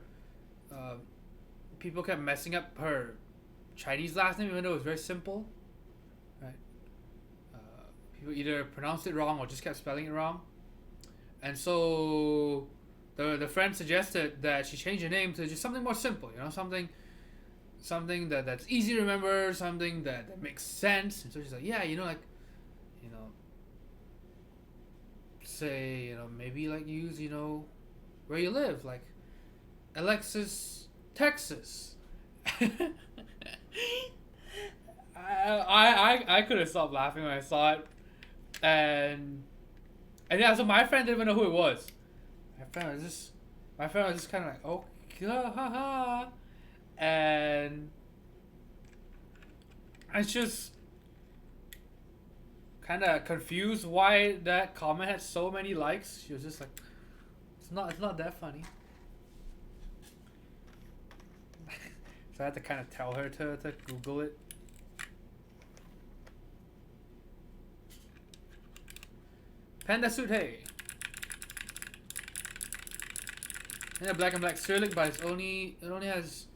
people kept messing up her Chinese last name even though it was very simple, right? People either pronounced it wrong or just kept spelling it wrong, and so the friend suggested that she change her name to just something more simple, you know, something that's easy to remember, something that makes sense. And so she's like, yeah, you know, like, you know, say, you know, maybe like use, you know, where you live, like Alexis, Texas. I couldn't stop laughing when I saw it, and yeah, so my friend didn't even know who it was. My friend was just kind of like, oh, ha, and I was just kind of confused why that comment had so many likes. She was just like, it's not that funny. So I had to kind of tell her to Google it. Panda suit, hey. And a black and black Cyrillic, but it only has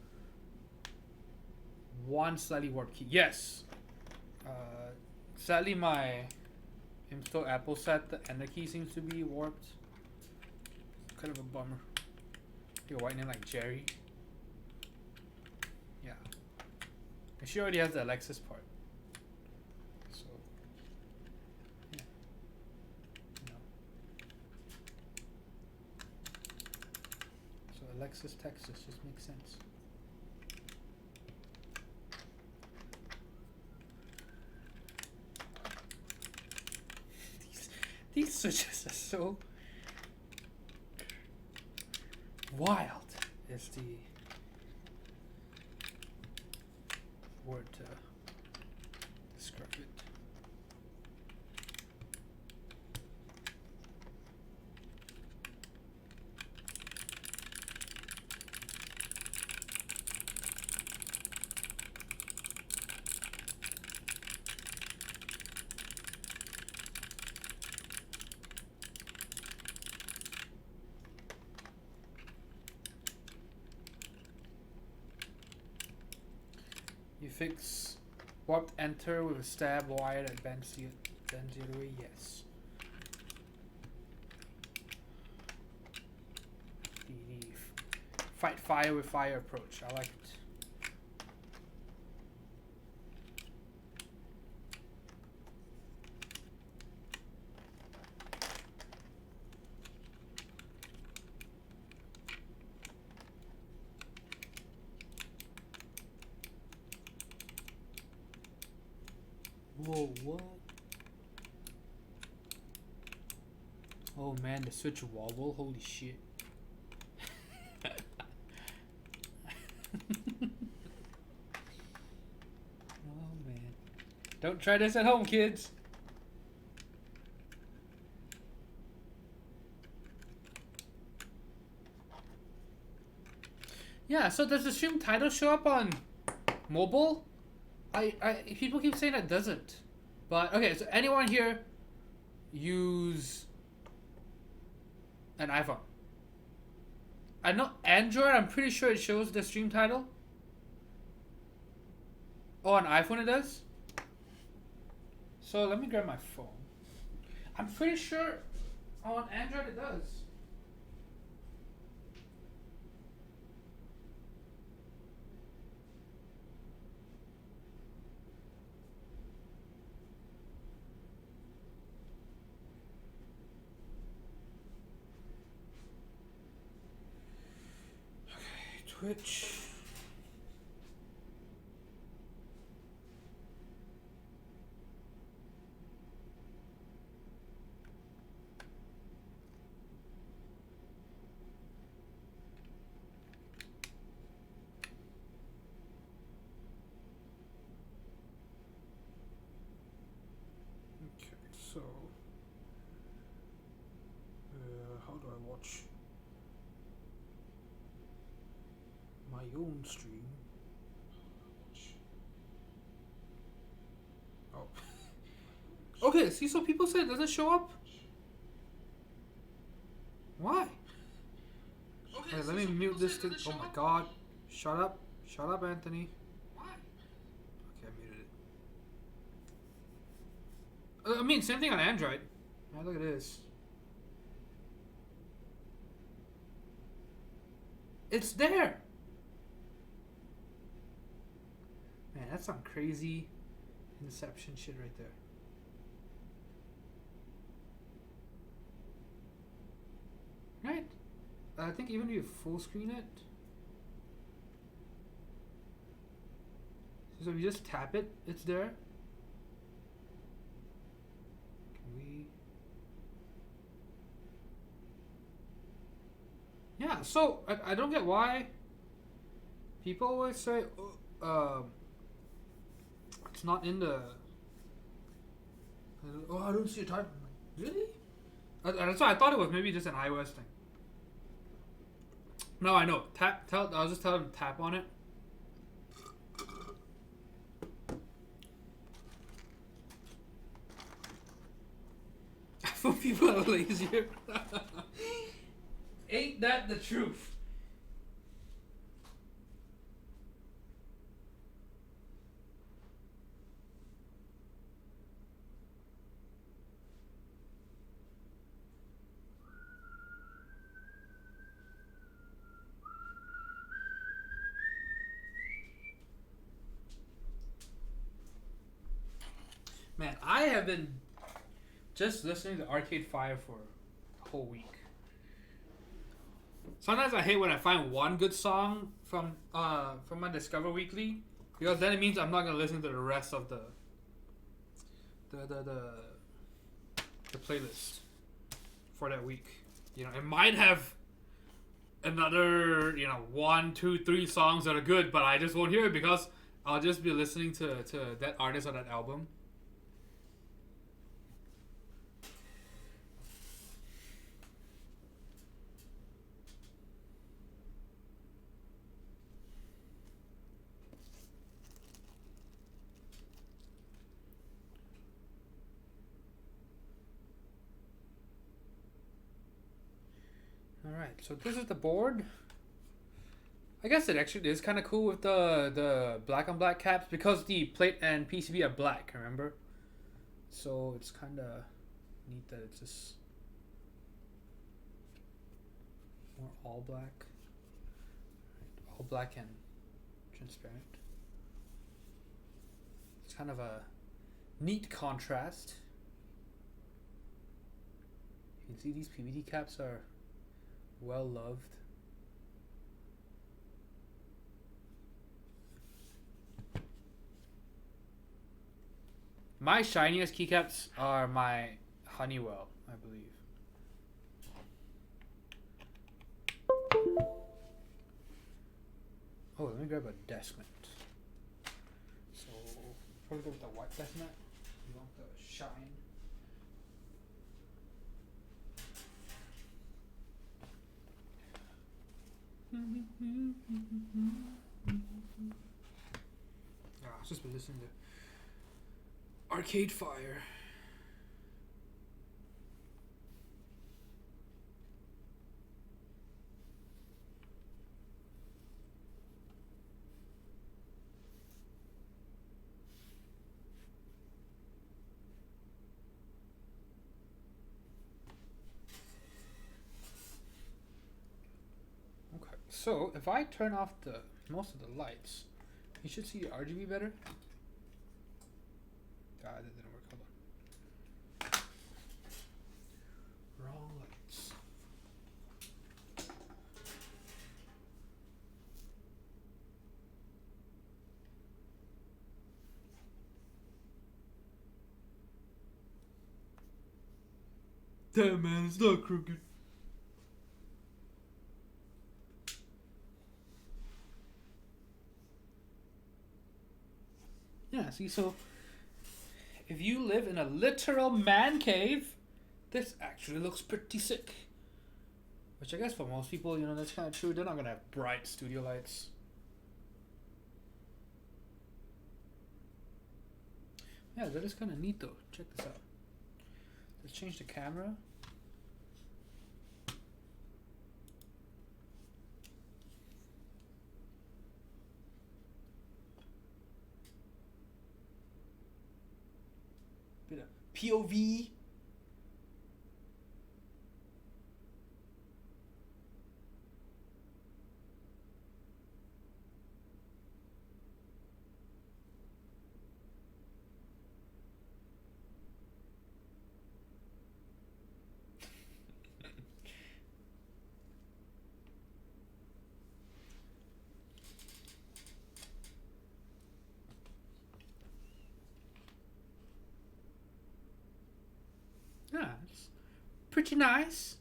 one slightly warped key. Yes. Sadly, my IMSTO Apple set, the ender key seems to be warped. Kind of a bummer. Your white name like Jerry. Yeah. And she already has the Alexis part. So, yeah. No. So Alexis, Texas just makes sense. These switches are so wild, is the word to describe it. You fix warped enter with a stab wire that bends the other way? Yes. The fight fire with fire approach. I like it. Whoa, what? Oh man, the switch wobble, holy shit. Oh man. Don't try this at home, kids. Yeah, so does the stream title show up on mobile? People keep saying it doesn't, but okay. So anyone here use an iPhone? I know Android. I'm pretty sure it shows the stream title. Oh, on iPhone it does. So let me grab my phone. I'm pretty sure on Android it does. Twitch. Okay, so how do I watch my own stream? Oh. Okay, see, so people say it doesn't show up. Why? Okay, let me mute this thing. Oh my god. Shut up. Shut up, Anthony. Why? Okay, I muted it. I mean, same thing on Android. Yeah, look at this. It's there. Man, that's some crazy Inception shit right there. Right? I think even if you full screen it, so if you just tap it, it's there. Can we? Yeah, so I don't get why people always say it's not in the. Oh, I don't see a type. Really? That's why I thought it was maybe just an iOS thing. No, I know. I'll just tell them to tap on it. For people are lazier. Ain't that the truth? Man, I have been just listening to Arcade Fire for a whole week. Sometimes I hate when I find one good song from my Discover Weekly, because then it means I'm not gonna listen to the rest of the playlist for that week. You know, it might have another 1, 2, 3 songs that are good, but I just won't hear it because I'll just be listening to that artist or that album. Alright, so this is the board. I guess it actually is kind of cool with the black on black caps because the plate and PCB are black, remember? So it's kind of neat that it's just more all black. All black and transparent. It's kind of a neat contrast. You can see these PVD caps are well loved. My shiniest keycaps are my Honeywell, I believe. Oh, let me grab a desk mat. So, probably go with the white desk mat. You want the shine. I've just been listening to Arcade Fire. Okay, so if I turn off most of the lights, you should see the RGB better. Ah, that didn't work. Hold on. Wrong lights. Damn, man, it's not crooked. Yeah, see, so if you live in a literal man cave, this actually looks pretty sick. Which I guess for most people, that's kind of true. They're not going to have bright studio lights. Yeah, that is kind of neat though. Check this out. Let's change the camera. Bit of POV. Yeah, it's pretty nice.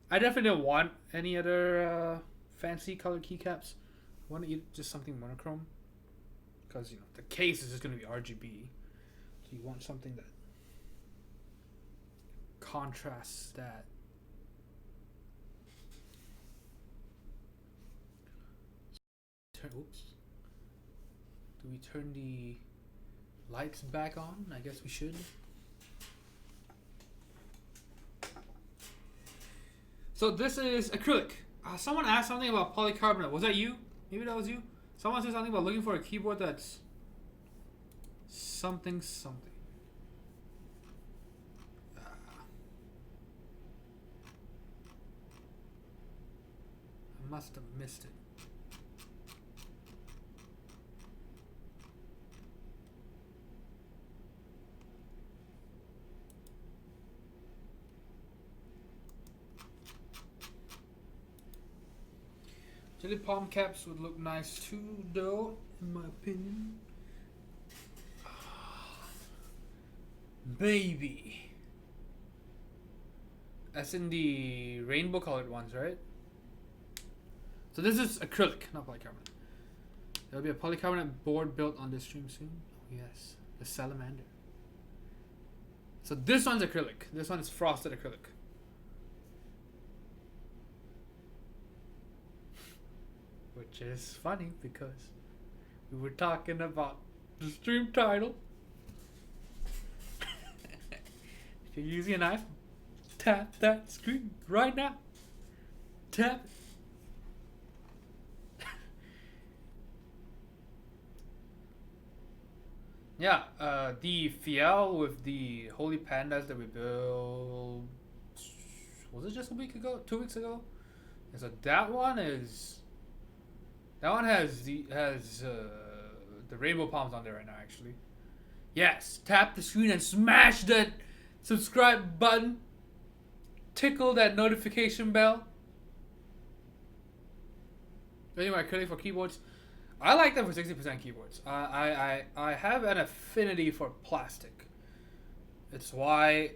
I definitely don't want any other fancy colored keycaps. I want to eat just something monochrome. Because, you know, the case is just going to be RGB. So you want something that contrasts that. Oops. Do we turn the lights back on? I guess we should. So this is acrylic. Someone asked something about polycarbonate. Was that you? Maybe that was you. Someone said something about looking for a keyboard that's something something. I must have missed it. Jelly palm caps would look nice too, though, in my opinion. Baby. As in the rainbow colored ones, right? So this is acrylic, not polycarbonate. There'll be a polycarbonate board built on this stream soon. Oh yes, the salamander. So this one's acrylic. This one is frosted acrylic. Which is funny because we were talking about the stream title. If you're using an iPhone, tap that screen right now. Tap it. Yeah, the Fiel with the holy pandas that we built, was it just a week ago? 2 weeks ago? And so that one has the rainbow palms on there right now, actually. Yes, tap the screen and smash that subscribe button. Tickle that notification bell. Anyway, acrylic for keyboards. I like them for 60% keyboards. I have an affinity for plastic. It's why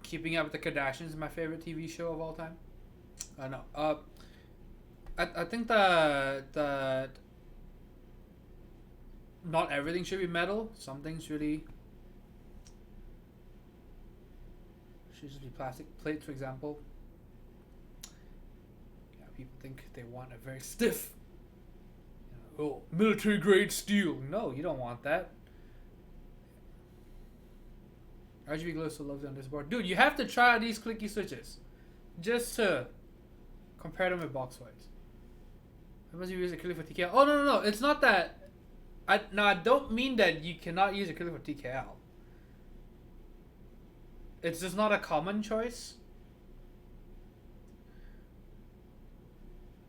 Keeping Up with the Kardashians is my favorite TV show of all time. I know. I think that not everything should be metal. Some things really should just be plastic. Plates, for example. Yeah, people think they want a very stiff, military grade steel. No, you don't want that. RGB glow so lovely on this board. Dude, you have to try out these clicky switches just to compare them with box whites. I must use acrylic for TKL. Oh, no. It's not that. I don't mean that you cannot use acrylic for TKL. It's just not a common choice.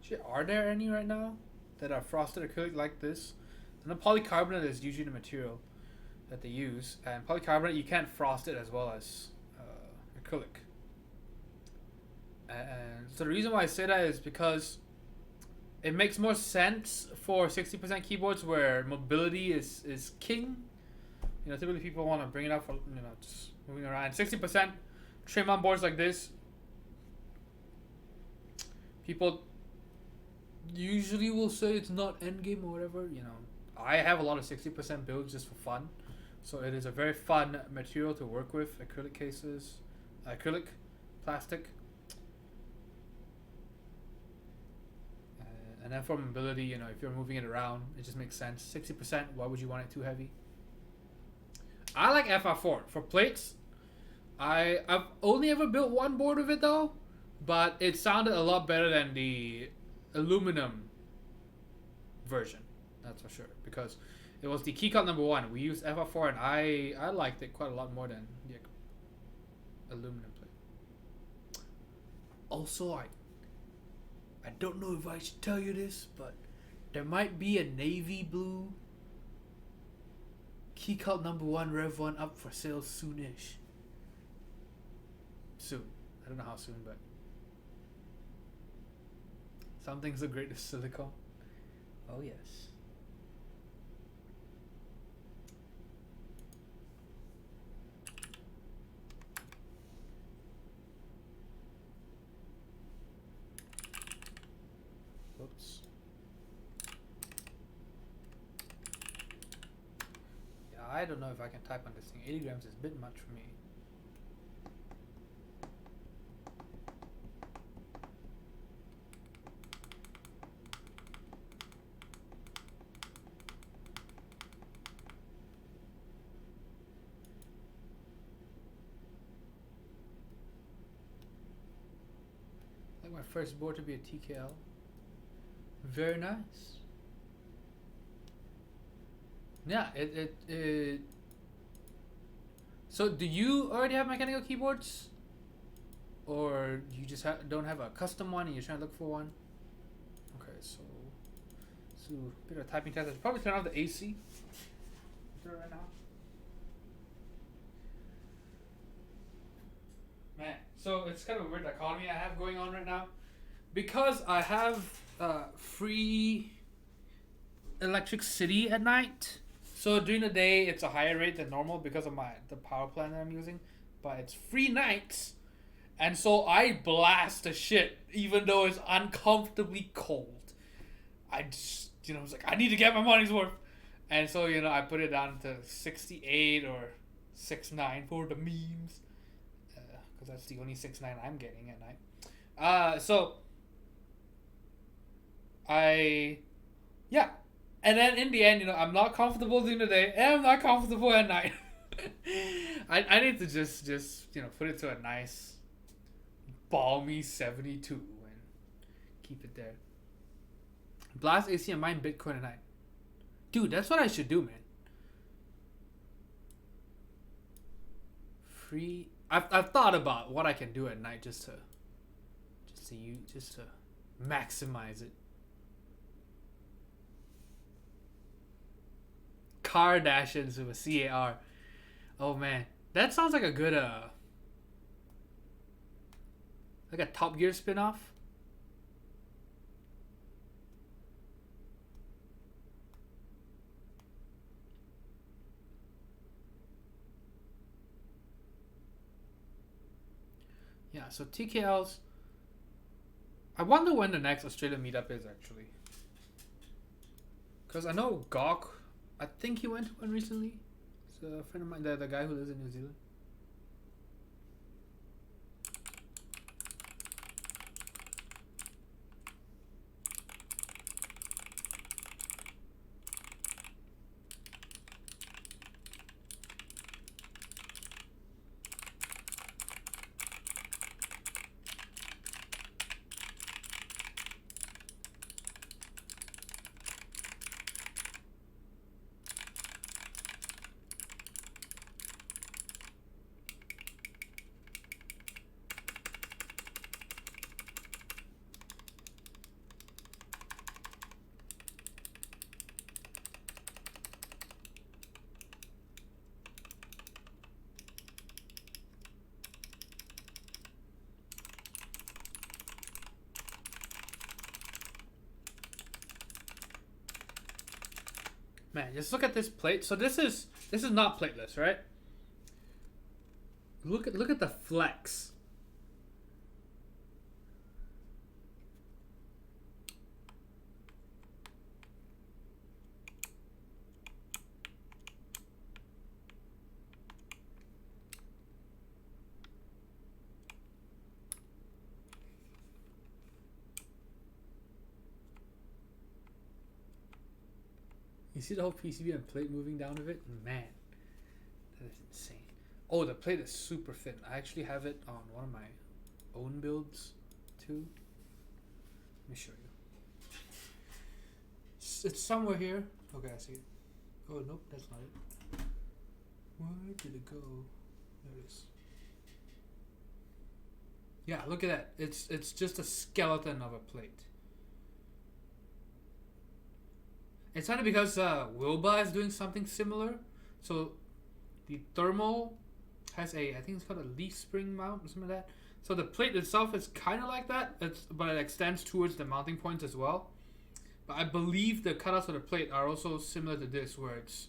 Actually, are there any right now that are frosted acrylic like this? And the polycarbonate is usually the material that they use. And polycarbonate, you can't frost it as well as acrylic. And so the reason why I say that is because it makes more sense for 60% keyboards where mobility is king. Typically people want to bring it up for just moving around. 60% trim on boards like this, people usually will say it's not endgame or whatever. I have a lot of 60% builds just for fun, so it is a very fun material to work with. Acrylic cases, acrylic, plastic. And then for mobility, if you're moving it around, it just makes sense. 60%, why would you want it too heavy? I like FR4 for plates. I've only ever built one board with it though, but it sounded a lot better than the aluminum version. That's for sure, because it was the keycap #1. We used FR4 and I liked it quite a lot more than the aluminum plate. Also, I don't know if I should tell you this, but there might be a navy blue keycap #1 Rev 1 up for sale soonish. Soon. I don't know how soon, but some things are great as silicone. Oh yes. Whoops. Yeah, I don't know if I can type on this thing. 80 grams is a bit much for me. My first board to be a TKL. Very nice. Yeah, it So do you already have mechanical keyboards? Or you just don't have a custom one and you're trying to look for one? Okay, so a bit of typing test. I should probably turn off the AC. Right now. Man, so it's kind of a weird dichotomy I have going on right now, because I have free electricity at night. So during the day it's a higher rate than normal because of the power plant that I'm using, but it's free nights, and so I blast the shit even though it's uncomfortably cold. I just was like, I need to get my money's worth, and so I put it down to 68 or 69 for the memes. Because that's the only 6.9 I'm getting at night. And then in the end, I'm not comfortable during the day, and I'm not comfortable at night. I need to just put it to a nice, balmy 72 and keep it there. Blast AC and mine Bitcoin at night. Dude, that's what I should do, man. Free. I've thought about what I can do at night just to maximize it. Kardashians with a CAR. Oh man, that sounds like a good like a Top Gear spinoff. Yeah, so TKLs. I wonder when the next Australian meetup is actually. Because I know Gawk, I think he went to one recently. It's a friend of mine, the guy who lives in New Zealand. Man, just look at this plate. So this is not plateless, right? Look at the flex. You see the whole PCB and plate moving down of it? Man, That is insane. Oh, the plate is super thin. I actually have it on one of my own builds too. Let me show you. It's somewhere here. Okay, I see it. Oh, nope, that's not it. Where did it go? There it is. Yeah, look at that. It's just a skeleton of a plate. It's only because Wilba is doing something similar. So the thermal has I think it's called a leaf spring mount or something like that. So the plate itself is kind of like that, but it extends towards the mounting points as well. But I believe the cutouts of the plate are also similar to this, where it's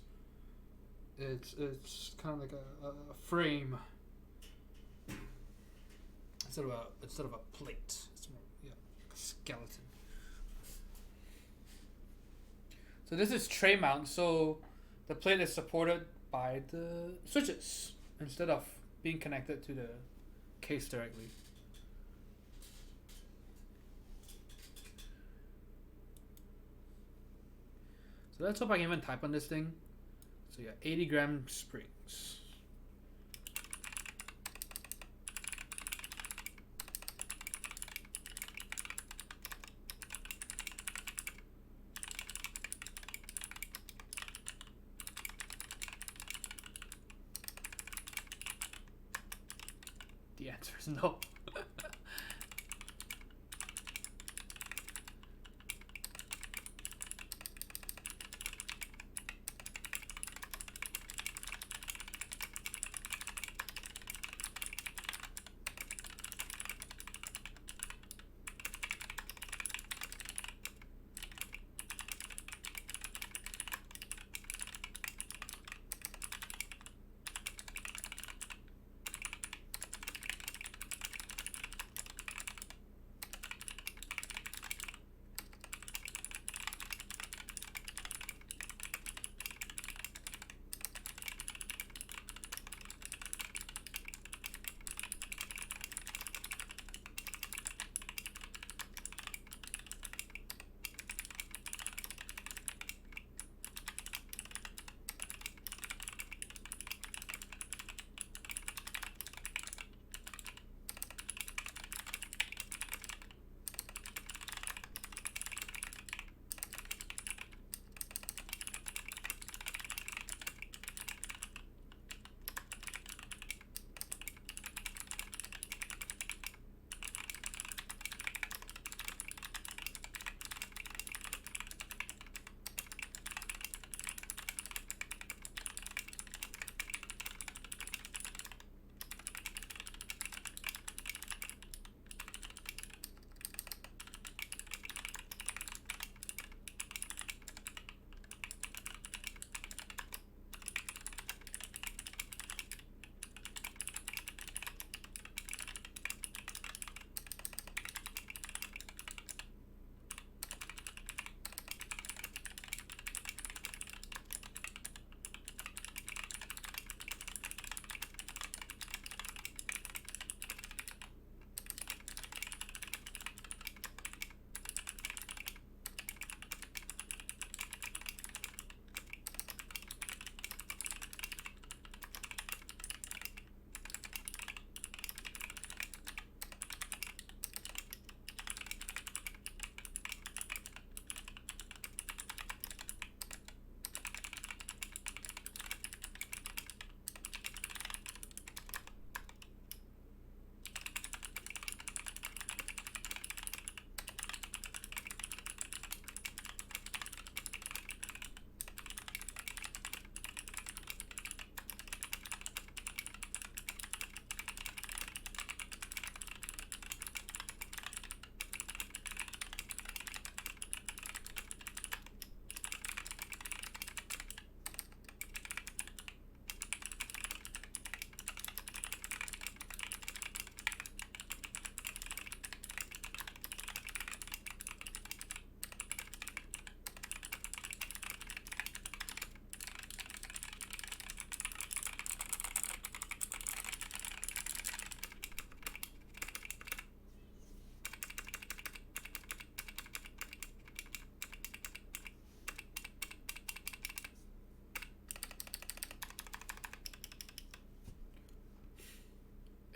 kind of like a frame instead of a plate. It's more, yeah, like a skeleton. So this is tray mount. So the plate is supported by the switches instead of being connected to the case directly. So let's hope I can even type on this thing. So yeah, 80-gram springs. The answer is no.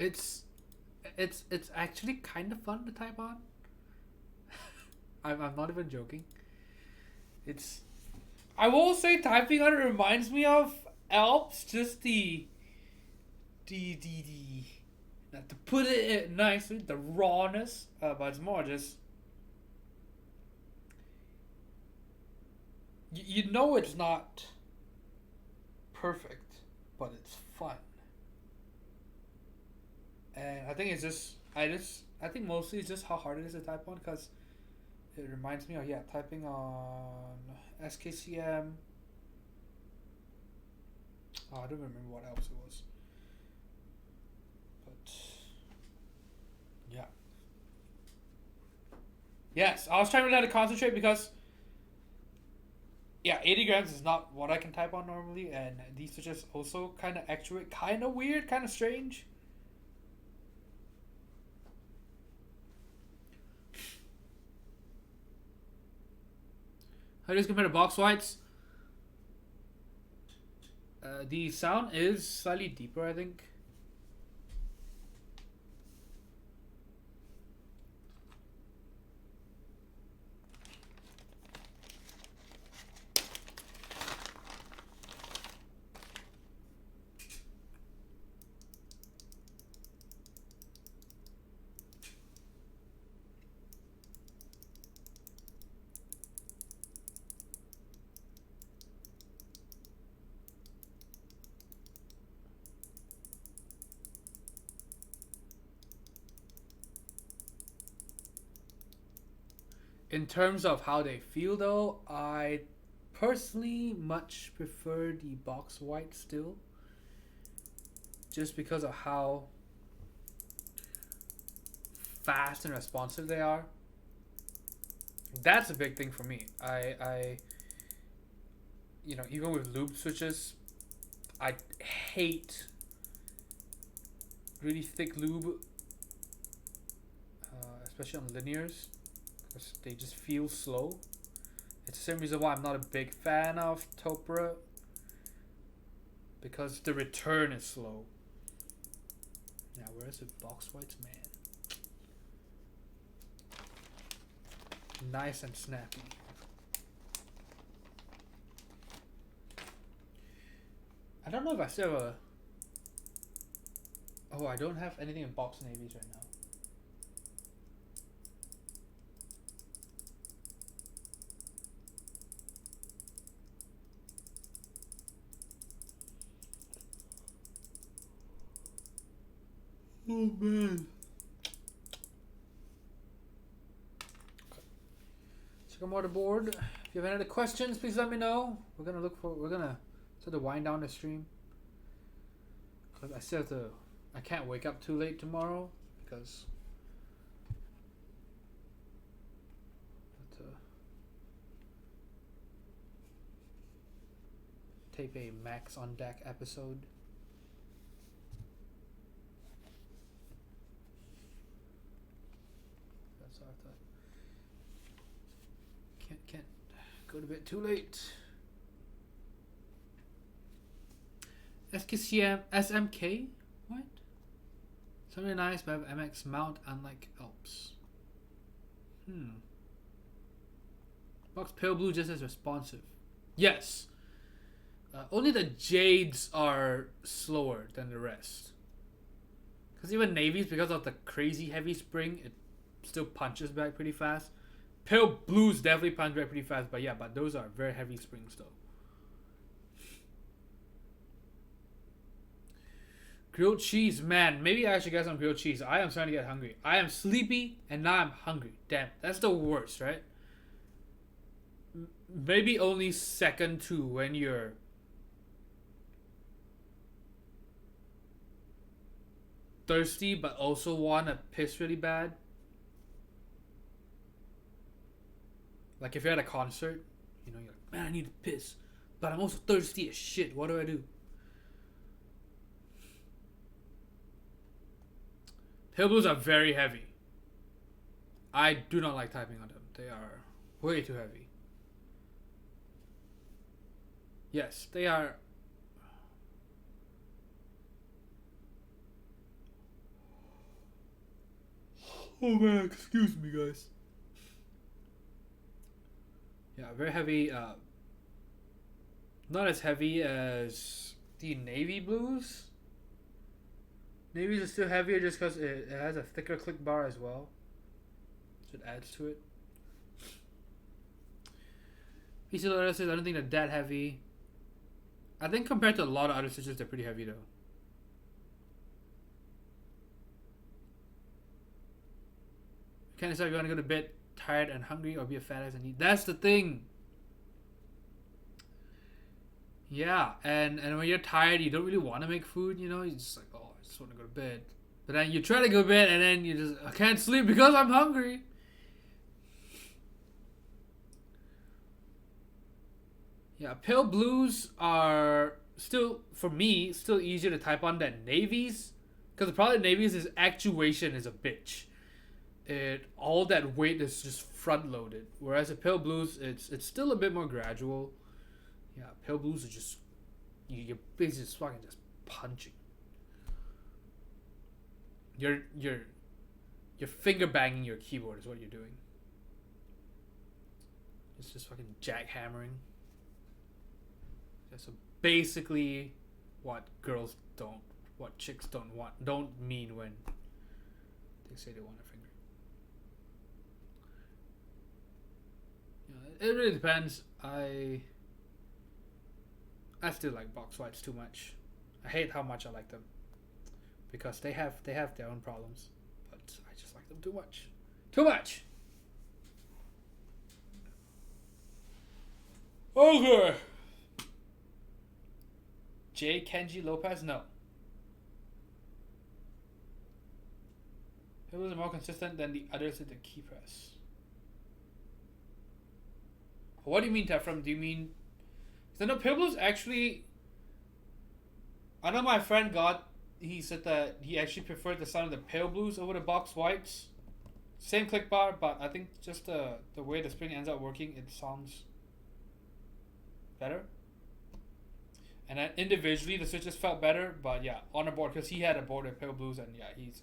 It's it's actually kind of fun to type on. I'm not even joking. It's I will say typing on it reminds me of Alps, just the to put it nicely, the rawness, but it's more just you know it's not perfect, but it's fun. And I think it's just I think mostly it's just how hard it is to type on because it reminds me of typing on SKCM. Oh, I don't remember what else it was. But yeah. Yes, I was trying really hard to concentrate because 80 grams is not what I can type on normally, and these are just also kind of actuate, kind of weird, kind of strange. How do you compare to box whites? The sound is slightly deeper, I think. In terms of how they feel, though, I personally much prefer the box white still. Just because of how fast and responsive they are. That's a big thing for me. I even with loop switches, I hate really thick lube, especially on linears. They just feel slow. It's the same reason why I'm not a big fan of Topra, because the return is slow. Now, where's the box whites, man? Nice and snappy. I don't know if I still have a... Oh, I don't have anything in box navies right now. Oh man. Okay. Check out the board. If you have any other questions, please let me know. We're gonna start to wind down the stream. Cause I can't wake up too late tomorrow because I have to tape a Max on Deck episode. Can't go to bed too late. SKCM SMK? What? Something nice, but I have MX mount unlike Alps. Box pale blue just as responsive. Yes. Only the Jades are slower than the rest. Because even navies, because of the crazy heavy spring, it still punches back pretty fast. Pale blues definitely punch back pretty fast, but those are very heavy springs though. Grilled cheese, man. Maybe I should get some grilled cheese. I am starting to get hungry. I am sleepy and now I'm hungry. Damn, that's the worst, right? Maybe only second to when you're thirsty but also want to piss really bad. Like if you're at a concert, you're like, man, I need to piss, but I'm also thirsty as shit. What do I do? Pale blues are very heavy. I do not like typing on them. They are way too heavy. Yes, they are. Oh man, excuse me, guys. Yeah, very heavy. Not as heavy as the navy blues. Navy's is still heavier just because it has a thicker click bar as well. So it adds to it. PC letter says I don't think they're that heavy. I think compared to a lot of other switches, they're pretty heavy though. You can't decide if you want to go to bed tired and hungry or be a fat ass and eat. That's the thing. Yeah, and when you're tired, you don't really want to make food, you know? You're just like, oh, I just want to go to bed. But then you try to go to bed and then you just, I can't sleep because I'm hungry. Yeah, pale blues are still, for me, still easier to type on than navies. Because the problem with navies is actuation is a bitch. All that weight is just front loaded. Whereas the pale blues, it's still a bit more gradual. Yeah, pale blues are just, you're basically just fucking just punching. You're finger banging your keyboard is what you're doing. It's just fucking jackhammering. Yeah, so basically, what chicks don't mean when they say they want a finger. Yeah, it really depends. I still like box whites too much. I hate how much I like them because they have their own problems, but I just like them too much. Too much. Okay. J. Kenji Lopez, no. It was more consistent than the others at the key press. What do you mean, Tefram? Do you mean... So no, pale blues actually... I know my friend he said that he actually preferred the sound of the pale blues over the box whites. Same click bar, but I think just the way the spring ends up working, it sounds better. And then individually, the switches felt better, but yeah, on the board, because he had a board with pale blues, and yeah, he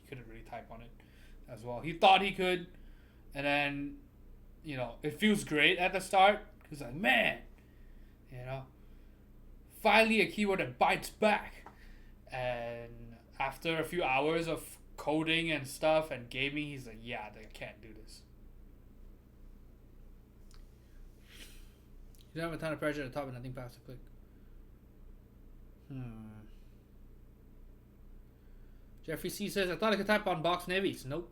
couldn't really type on it as well. He thought he could, and then, you know, it feels great at the start. He's like, man, you know, finally a keyboard that bites back. And after a few hours of coding and stuff and gaming, he's like, yeah, I can't do this. You don't have a ton of pressure at the top and nothing past the click. Jeffrey C says, I thought I could type on box navies. Nope.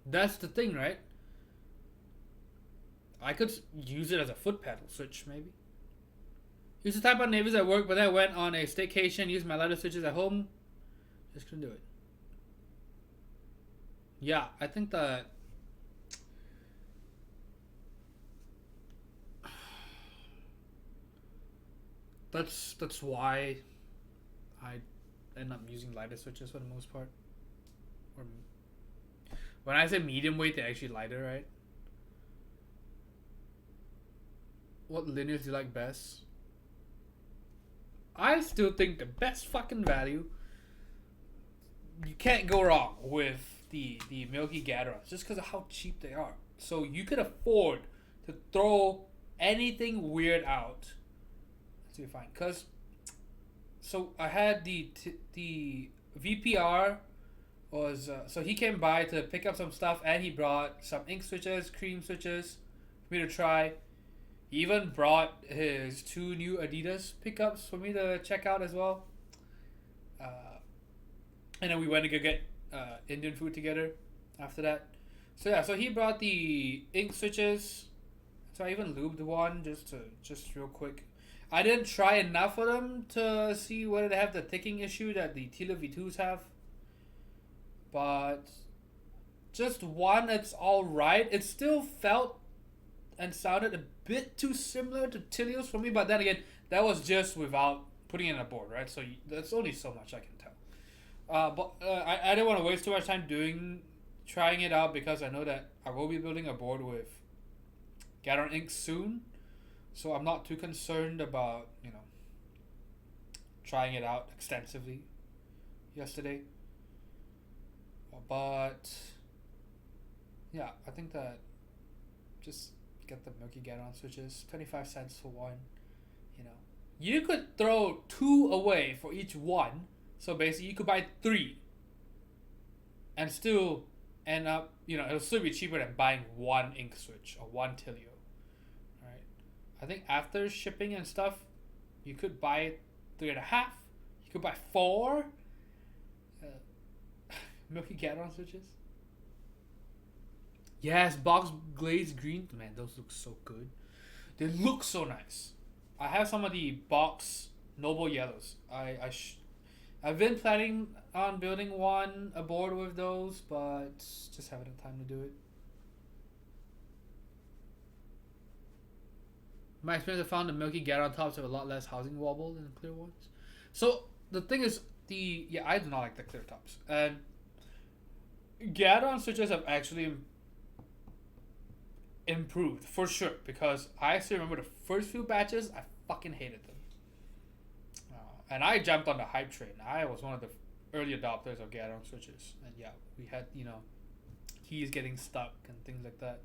That's the thing, right? I could use it as a foot pedal switch, maybe. Used to type on navies at work, but then I went on a staycation, used my letter switches at home. Just couldn't do it. Yeah, I think that... That's why I end up using lighter switches for the most part. Or when I say medium weight, they're actually lighter, right? What linears do you like best? I still think the best fucking value, you can't go wrong with the Milky Gatorons just because of how cheap they are. So you could afford to throw anything weird out to be fine. Cause so I had the VPR was so he came by to pick up some stuff and he brought some ink switches, cream switches for me to try. He even brought his 2 new Adidas pickups for me to check out as well. And then we went to go get Indian food together after that. So yeah, so he brought the ink switches. So I even lubed one just real quick. I didn't try enough of them to see whether they have the ticking issue that the Zealio V2s have. But just one, it's alright. It still felt and sounded a bit too similar to Zealio's for me, but then again, that was just without putting it in a board, right? So that's only so much I can tell. But I didn't want to waste too much time trying it out because I know that I will be building a board with Gator ink soon. So I'm not too concerned about, you know, trying it out extensively yesterday. But yeah, I think that just get the Milky Get-On switches. 25 cents for one. You know, you could throw 2 away for each one. So basically, you could buy 3, and still end up. You know, it'll still be cheaper than buying 1 ink switch or 1 Tilio. Right? I think after shipping and stuff, you could buy 3.5. You could buy 4 Milky Get-On switches. Yes, box glazed green. Man, those look so good. They look so nice. I have some of the box noble yellows. I've been planning on building a board with those, but just haven't had time to do it. My experience, I found the Milky Get-On tops have a lot less housing wobble than the clear ones. So the thing is, I do not like the clear tops, and Get-On switches have actually improved for sure, because I still remember the first few batches, I fucking hated them. And I jumped on the hype train. I was one of the early adopters of Get-On switches, and yeah, we had, you know, keys getting stuck and things like that.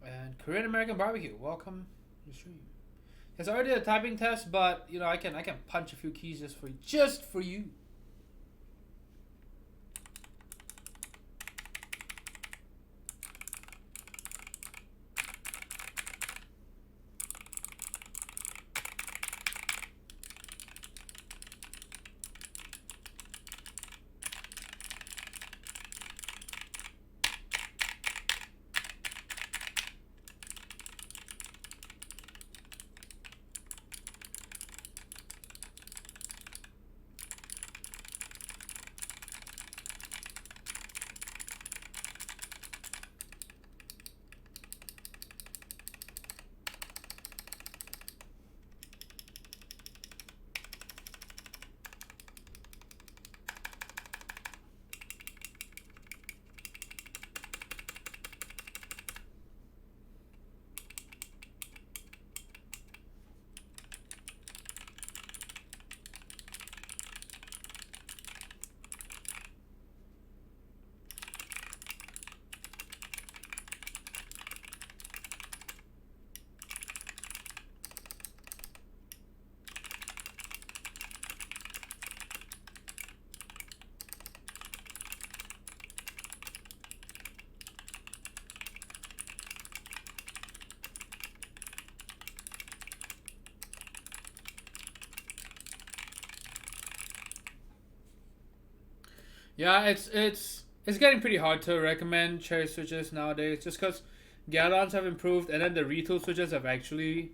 And Korean American barbecue, welcome to the stream. Yes, I already did a typing test, but you know, I can punch a few keys just for you. Yeah, it's getting pretty hard to recommend cherry switches nowadays, just because Get-Ons have improved, and then the retool switches have actually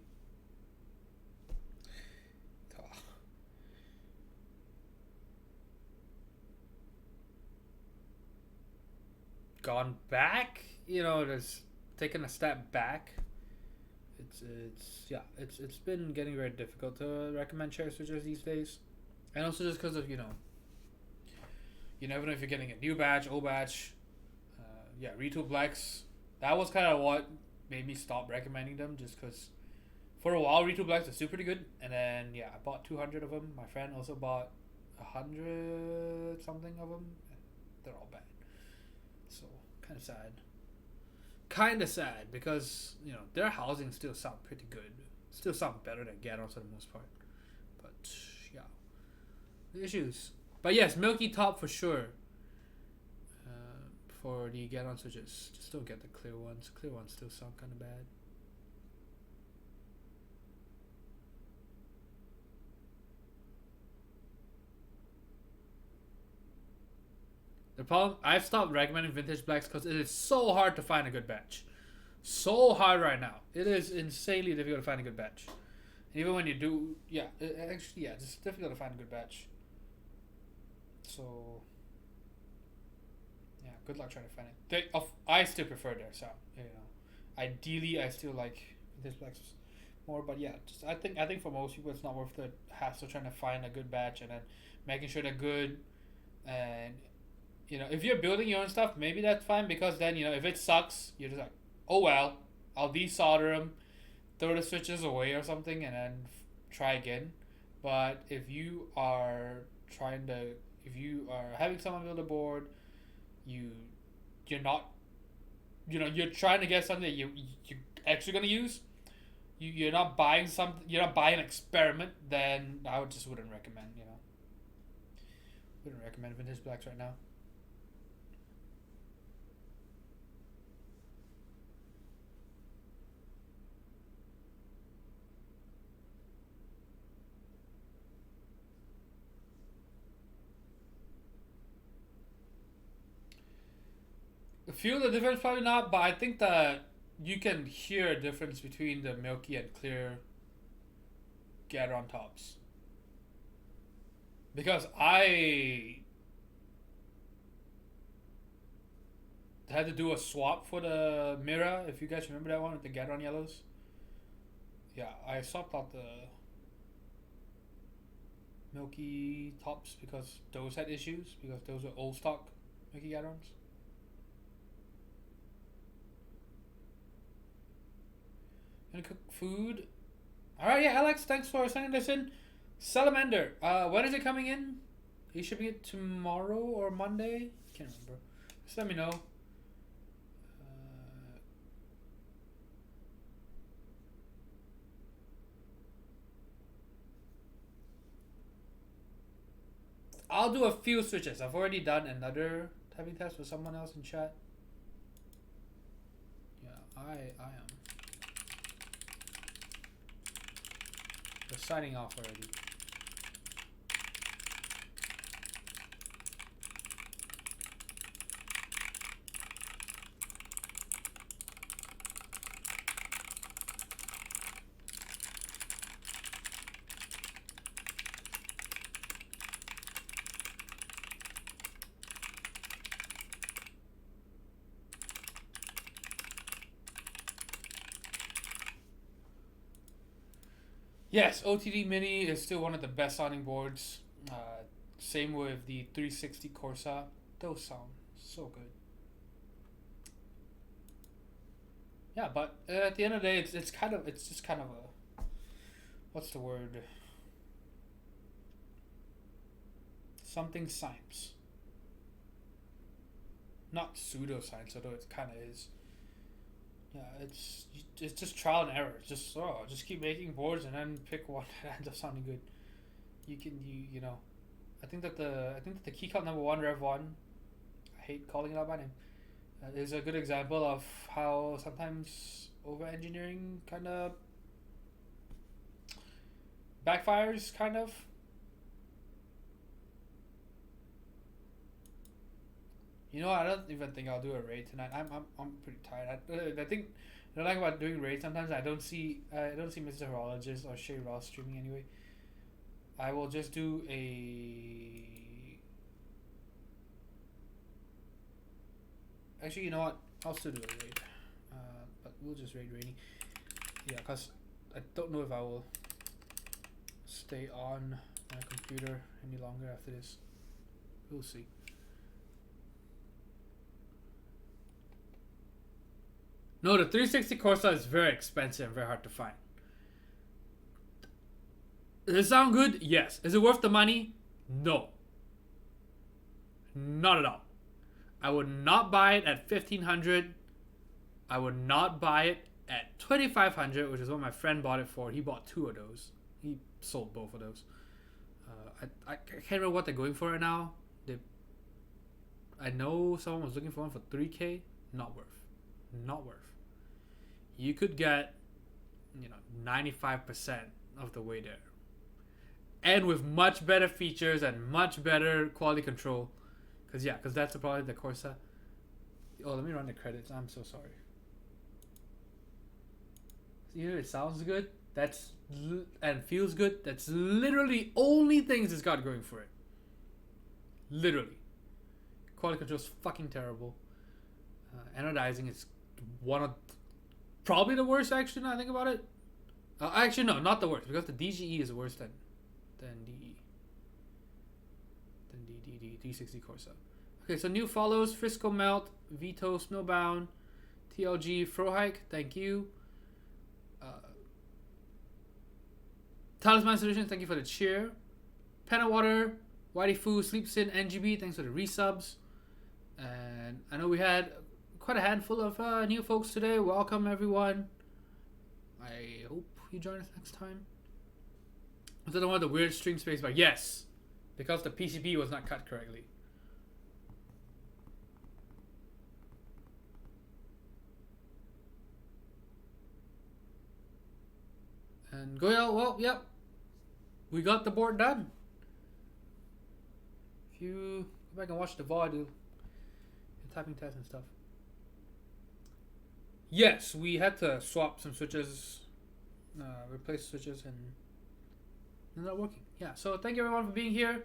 gone back. You know, it's taken a step back. It's been getting very difficult to recommend cherry switches these days, and also just because of, you know, you never know if you're getting a new batch, old batch. Retool Blacks. That was kind of what made me stop recommending them, just because for a while Retool Blacks are still pretty good, and then yeah, I bought 200 of them. My friend also bought 100 something of them, and they're all bad. So kind of sad. Kind of sad, because you know their housing still sound pretty good. Still sound better than Get-Ons for the most part. But yeah, the issues. But yes, Milky top for sure. For the Get-On switches, just don't get the clear ones. Clear ones still sound kind of bad. The problem, I've stopped recommending vintage blacks because it is so hard to find a good batch. So hard right now. It is insanely difficult to find a good batch. And even when you do, it's difficult to find a good batch. So yeah, good luck trying to find it. I still prefer their sound. You know, ideally I still like vintage blacks more, but yeah, I think for most people it's not worth the hassle trying to find a good batch and then making sure they're good. And you know, if you're building your own stuff, maybe that's fine, because then, you know, if it sucks, you're just like, oh well, I'll desolder them, throw the switches away or something, and then try again. But if you are trying to, if you are having someone build a board, you're not, you're trying to get something that you're actually gonna use. You're not buying something. You're not buying an experiment. Then I wouldn't recommend. Wouldn't recommend vintage blacks right now. Feel the difference? Probably not, but I think that you can hear a difference between the milky and clear Gateron tops. Because I had to do a swap for the mirror, if you guys remember that one with the Gateron yellows. Yeah, I swapped out the milky tops because those had issues, because those were old stock milky Gaterons. Gonna cook food. Alright, yeah, Alex, thanks for sending this in. Salamander, when is it coming in? Are you shipping it tomorrow or Monday? Can't remember. Just let me know. I'll do a few switches. I've already done another typing test with someone else in chat. Yeah, I am. We're signing off already. Yes, OTD Mini is still one of the best sounding boards. Same with the 360 Corsa. Those sound so good. Yeah, but at the end of the day, it's just kind of a, what's the word? Something science. Not pseudoscience, although it kind of is. Yeah, it's just trial and error. Just keep making boards and then pick one that ends up sounding good. You know, I think that the Keycap #1 Rev 1, I hate calling it out by name, is a good example of how sometimes over engineering kind of backfires, kind of. You know, I don't even think I'll do a raid tonight. I'm pretty tired. I think the thing about doing raids, sometimes I don't see Mr. Horologist or Shay Ross streaming anyway. I will just do a. Actually, you know what? I'll still do a raid, but we'll just raid. Yeah, cause I don't know if I will stay on my computer any longer after this. We'll see. No, the 360 Corsa is very expensive and very hard to find. Does it sound good? Yes. Is it worth the money? No. Not at all. I would not buy it at $1,500. I would not buy it at $2,500, which is what my friend bought it for. He bought 2 of those. He sold both of those. I can't remember what they're going for right now. I know someone was looking for one for $3K. Not worth. Not worth. You could get, 95% of the way there. And with much better features and much better quality control. Because that's probably the Corsa. Oh, let me run the credits. I'm so sorry. It sounds good. And feels good. That's literally only things it's got going for it. Literally. Quality control is fucking terrible. Anodizing is one of probably the worst, actually, now I think about it. Actually, no, not the worst, because the DGE is worse than the D60 Corsa. Okay, so new follows: Frisco Melt, Vito Snowbound, TLG Frohike, thank you. Talisman Solutions, thank you for the cheer. Pen and Water, Whitey Foo, Sleeps in, NGB, thanks for the resubs. And I know we had quite a handful of new folks today. Welcome, everyone. I hope you join us next time. Was that the one with the weird string space bar? Yes, because the PCB was not cut correctly. And Goyal, well, yep. We got the board done. If you go back and watch the VOD, the typing test and stuff. Yes, we had to swap some switches, replace switches, and they're not working. Yeah, so thank you everyone for being here.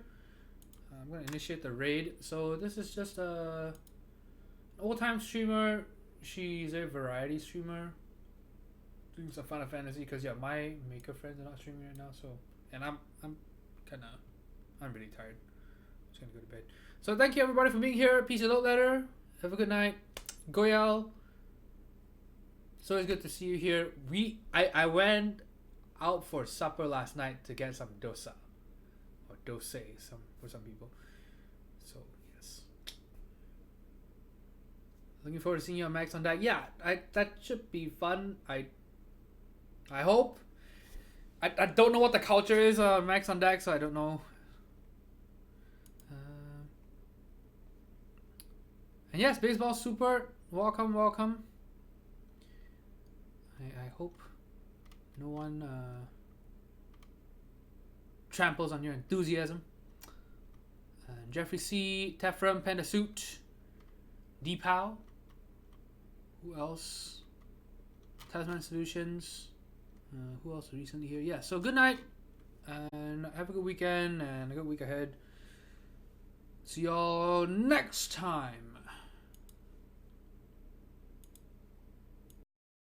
I'm going to initiate the raid. So this is just an old-time streamer. She's a variety streamer. Doing some Final Fantasy because yeah, my maker friends are not streaming right now. So, and I'm really tired. I'm just gonna go to bed. So thank you everybody for being here. Peace and love letter. Have a good night. Goyal. It's always good to see you here. I went out for supper last night to get some dosa or dose for some people. So yes. Looking forward to seeing you on Max on Deck. Yeah, that should be fun. I hope. I don't know what the culture is on Max on Deck, so I don't know. And yes, Baseball Super, welcome. I hope no one tramples on your enthusiasm. Jeffrey C, Tefram, Panda Suit, Deepow. Who else? Tasman Solutions. Who else recently here? Yeah, so good night. And have a good weekend and a good week ahead. See y'all next time.